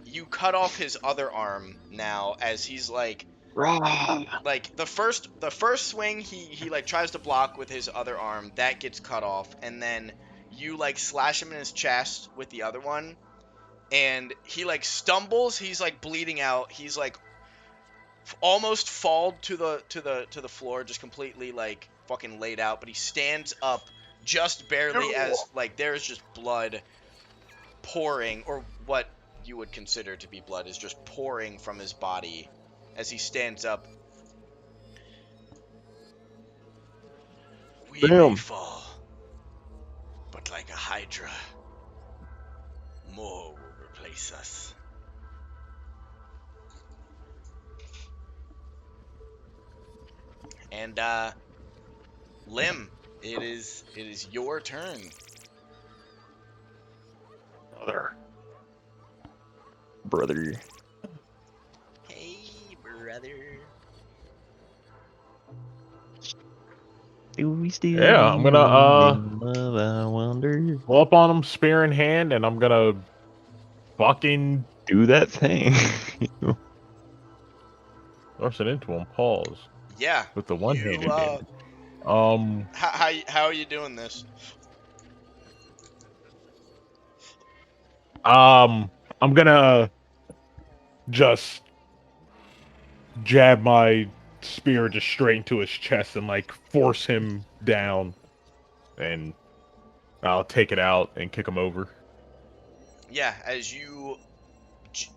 you cut off his other arm now as he's like the first swing he like tries to block with his other arm, that gets cut off, and then you like slash him in his chest with the other one, and he like stumbles, he's like bleeding out, he's like almost fall to the floor, just completely like fucking laid out, but he stands up just barely as like there's just blood pouring, or what you would consider to be blood is just pouring from his body as he stands up. We may Damn. fall, but like a hydra, more will replace us. And Lim, it is your turn. Brother. Hey, brother. Do we still Yeah, I'm gonna love, I wonder. go up on him, spear in hand, and I'm gonna fucking Do that thing. thrust it into him. Pause Yeah. with the one-handed You, damage. how are you doing this? I'm gonna just jab my spear just straight into his chest and like force him down, and I'll take it out and kick him over. Yeah, as you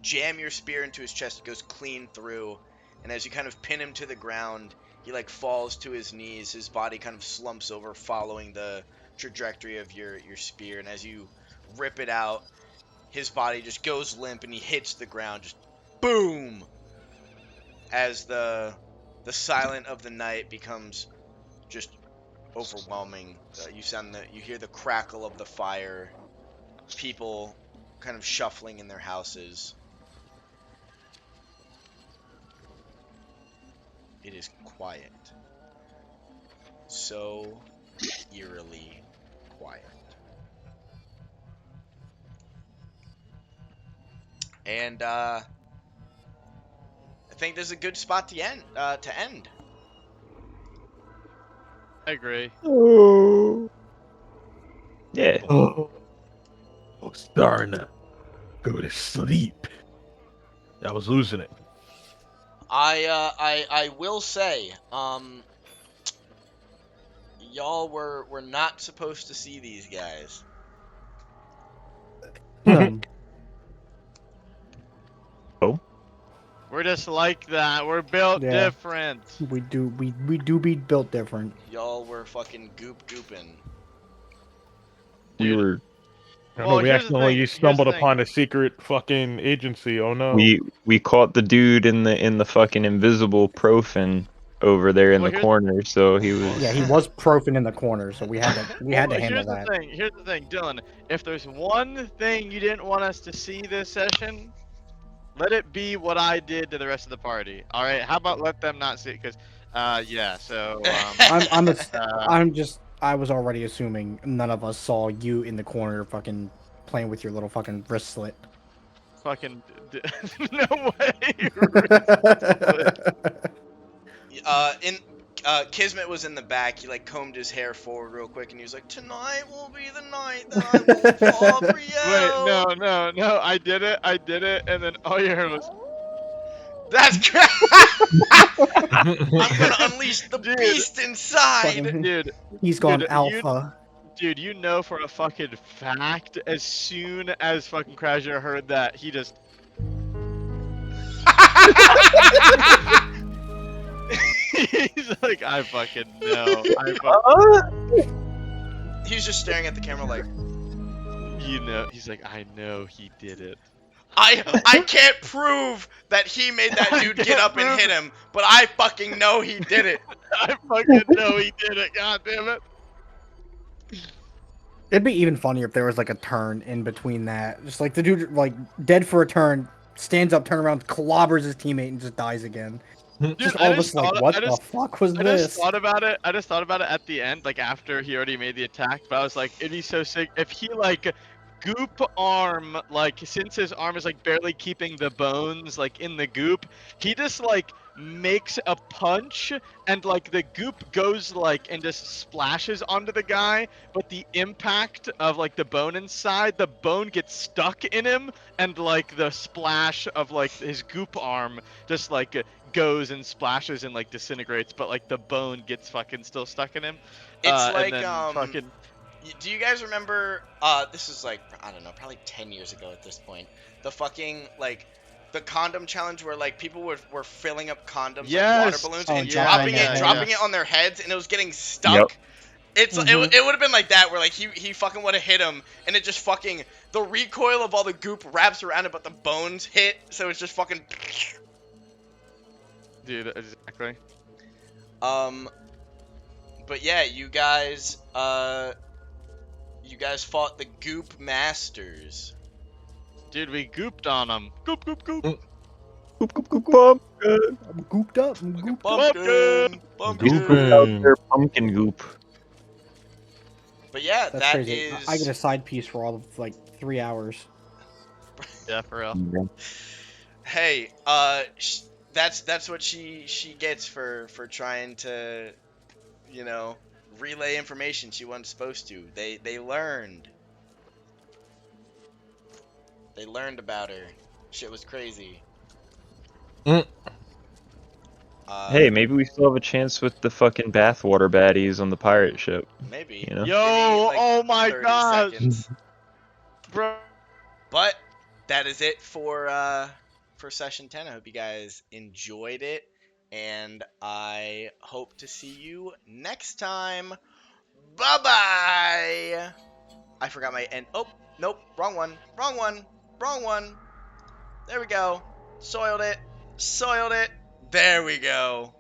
jam your spear into his chest, it goes clean through, and as you kind of pin him to the ground, he like falls to his knees, his body kind of slumps over following the trajectory of your spear, and as you rip it out, his body just goes limp and he hits the ground, just boom, as the silence of the night becomes just overwhelming. You hear the crackle of the fire, people kind of shuffling in their houses. It is quiet. So eerily quiet. And I think this is a good spot to end. I agree. Oh. Yeah. Oh, I was starting to go to sleep. I was losing it. I will say, y'all were not supposed to see these guys. Oh, We're just like that. We're built Yeah. different. We do be built different. Y'all were fucking gooping. you Dude, were. I know well, we here's the thing. accidentally Here's the stumbled thing. upon a secret fucking agency. Oh no. We caught the dude in the fucking invisible profin over there in Well, the here's corner, so he was. Yeah, he was profing in the corner, so we had well, to handle here's the that. thing. Here's the thing, Dylan. If there's one thing you didn't want us to see this session, let it be what I did to the rest of the party. All right. How about let them not see it? Because, yeah. So, I was already assuming none of us saw you in the corner fucking playing with your little fucking wristlet. fucking, no way. In Kismet was in the back. He like combed his hair forward real quick, and he was like, "Tonight will be the night that I will fall for you." Wait, no. I did it, and then all you heard was, That's great. I'm gonna unleash the dude, beast inside. Fucking, dude, he's gone dude, alpha. dude, you know for a fucking fact, as soon as fucking Crasher heard that, he just. He's like, I fucking know. He's just staring at the camera like, You know. He's like, I know he did it. I can't prove that he made that I dude get can't up and prove hit him, but I fucking know he did it. I fucking know he did it. God damn it. It'd be even funnier if there was like a turn in between that. Just like the dude like dead for a turn, stands up, turn around, clobbers his teammate, and just dies again. Dude, Just I all of just us like, thought, what I the just, fuck was I just this? thought about it. I just thought about it at the end, like after he already made the attack. But I was like, it'd be so sick if he like goop arm, like since his arm is like barely keeping the bones like in the goop, he just like makes a punch and like the goop goes like and just splashes onto the guy, but the impact of like the bone inside, the bone gets stuck in him, and like the splash of like his goop arm just like goes and splashes and like disintegrates, but like the bone gets fucking still stuck in him. It's And like then fucking do you guys remember this is like I don't know, probably 10 years ago at this point. The fucking like the condom challenge where like people were filling up condoms like water yes, balloons Oh, and yeah, dropping yeah, it yeah. dropping it on their heads and it was getting stuck. Yep. It's Mhm. it would have been like that where like he fucking would have hit him and it just fucking the recoil of all the goop wraps around it but the bones hit so it's just fucking dude, exactly. But yeah, you guys fought the Goop Masters. Dude, we gooped on him. Goop, goop, goop. Goop, goop, goop, bump. I'm gooped up. I'm Fucking gooped up. pumpkin, pumpkin. Gooping. Out there, pumpkin goop. But yeah, That's that crazy. is. I get a side piece for all of like 3 hours. Yeah, for real. Hey, that's what she gets for trying to, you know, relay information she wasn't supposed to. They learned. They learned about her. Shit was crazy. Mm. Hey, maybe we still have a chance with the fucking bathwater baddies on the pirate ship. Maybe. You know? Yo, Give me, like, oh my 30 gosh. seconds. Bro. But that is it for session 10. I hope you guys enjoyed it, and I hope to see you next time. Bye bye. I forgot my end. Oh nope, wrong one, wrong one, wrong one. There we go. Soiled it. Soiled it. There we go.